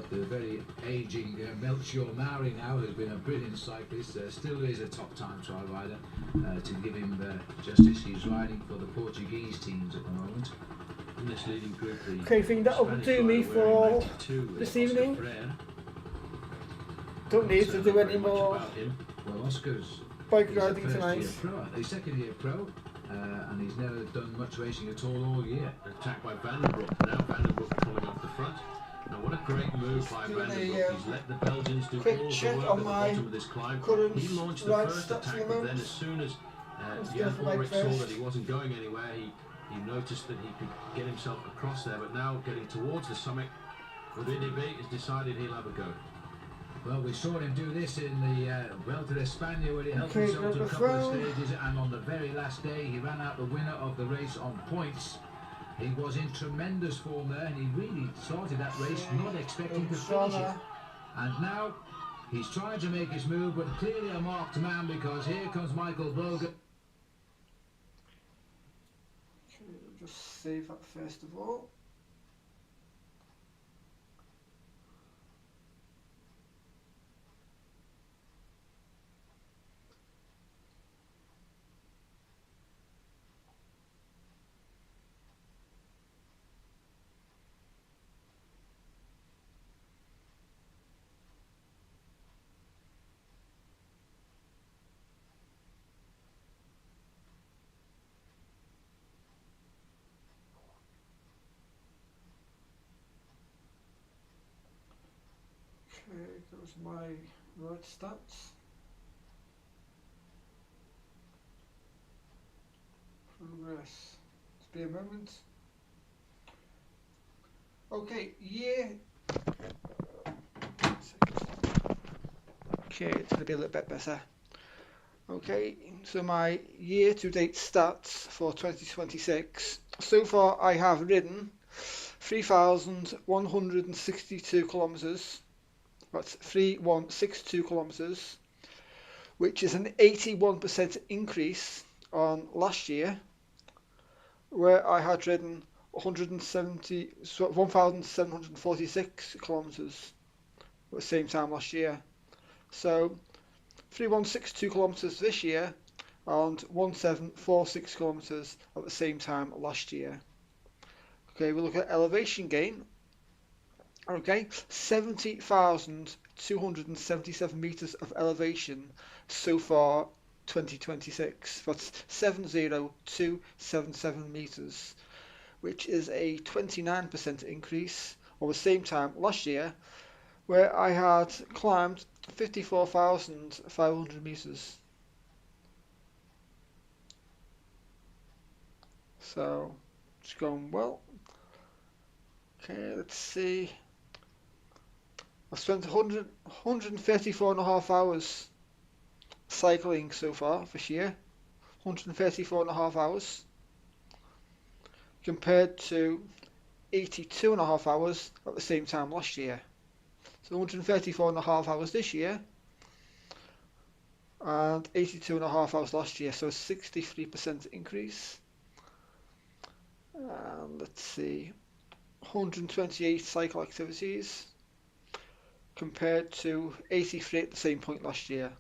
the very aging Melchior Mauri now, who's been a brilliant cyclist. Still is a top time trial rider. To give him justice, he's riding for the Portuguese teams at the moment. In this leading group, okay, I think that will do me for this evening. Don't need to do any more Well, Oscar's bike riding he's tonight. He's second year pro, and he's never done much racing at all year. Attacked by Vandenbroek now. Vandenbroek coming off the front. Now what a great move by Vandenbroek. He's let the Belgians do all the work at the bottom of this climb. He launched the first attack, but then as soon as Jan Ulrich saw that he wasn't going anywhere, he noticed that he could get himself across there. But now getting towards the summit, Udinebe has decided he'll have a go. Well, we saw him do this in the Vuelta de España, where he helped himself to a couple of stages, and on the very last day he ran out the winner of the race on points. He was in tremendous form there, and he really started that race not expecting to finish it. And now he's trying to make his move, but clearly a marked man, because here comes Michael Bogan. Okay, we'll just save that first of all. Okay, goes my road stats. Progress. Just be a moment. Okay, year. Okay, it's going to be a little bit better. Okay, so my year-to-date stats for 2026. So far, I have ridden 3,162 kilometers. That's 3,162 kilometers, which is an 81% increase on last year, where I had ridden 1,746 kilometers at the same time last year. So 3,162 kilometers this year and 1,746 kilometers at the same time last year. Okay, we look at elevation gain. Okay, 70,277 meters of elevation so far 2026. That's 70277 meters, which is a 29% increase over the same time last year, where I had climbed 54,500 meters. So it's going well. Okay, let's see. I've spent 134.5 hours cycling so far this year. 134.5 hours. Compared to 82.5 hours at the same time last year. So 134.5 hours this year. And 82.5 hours last year. So a 63% increase. And let's see. 128 cycle activities. Compared to 83 at the same point last year.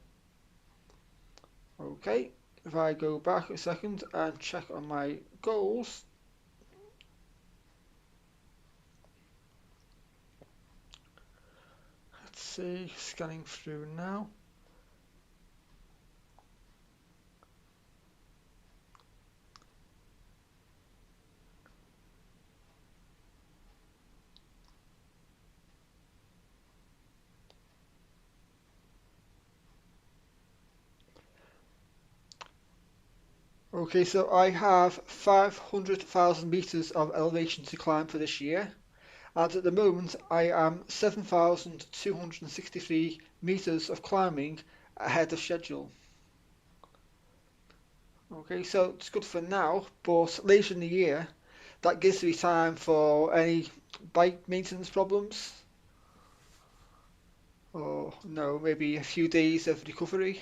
Okay, if I go back a second and check on my goals. Let's see, scanning through now. Okay, so I have 500,000 meters of elevation to climb for this year, and at the moment I am 7,263 meters of climbing ahead of schedule. Okay, so it's good for now, but later in the year, that gives me time for any bike maintenance problems, or no, maybe a few days of recovery.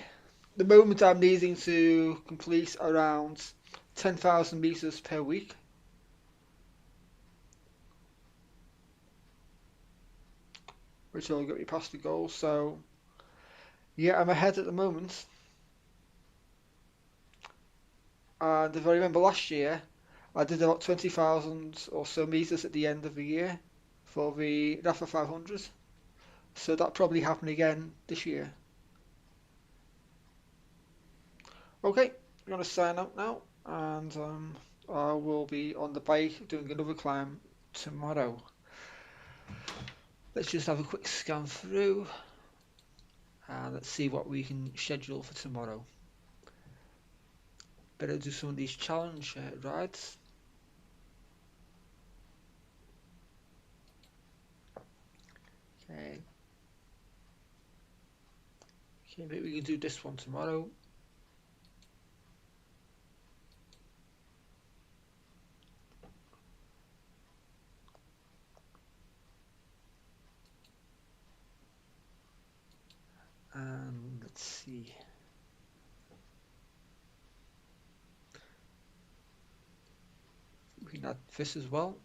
The moment I'm needing to complete around 10,000 meters per week. Which will get me past the goal, so yeah, I'm ahead at the moment. And if I remember last year, I did about 20,000 or so meters at the end of the year for the Rafa 500. So that probably happened again this year. Okay, I'm going to sign up now, and I will be on the bike doing another climb tomorrow. Let's just have a quick scan through, and let's see what we can schedule for tomorrow. Better do some of these challenge rides. Okay. Okay, maybe we can do this one tomorrow. And let's see. We can add this as well.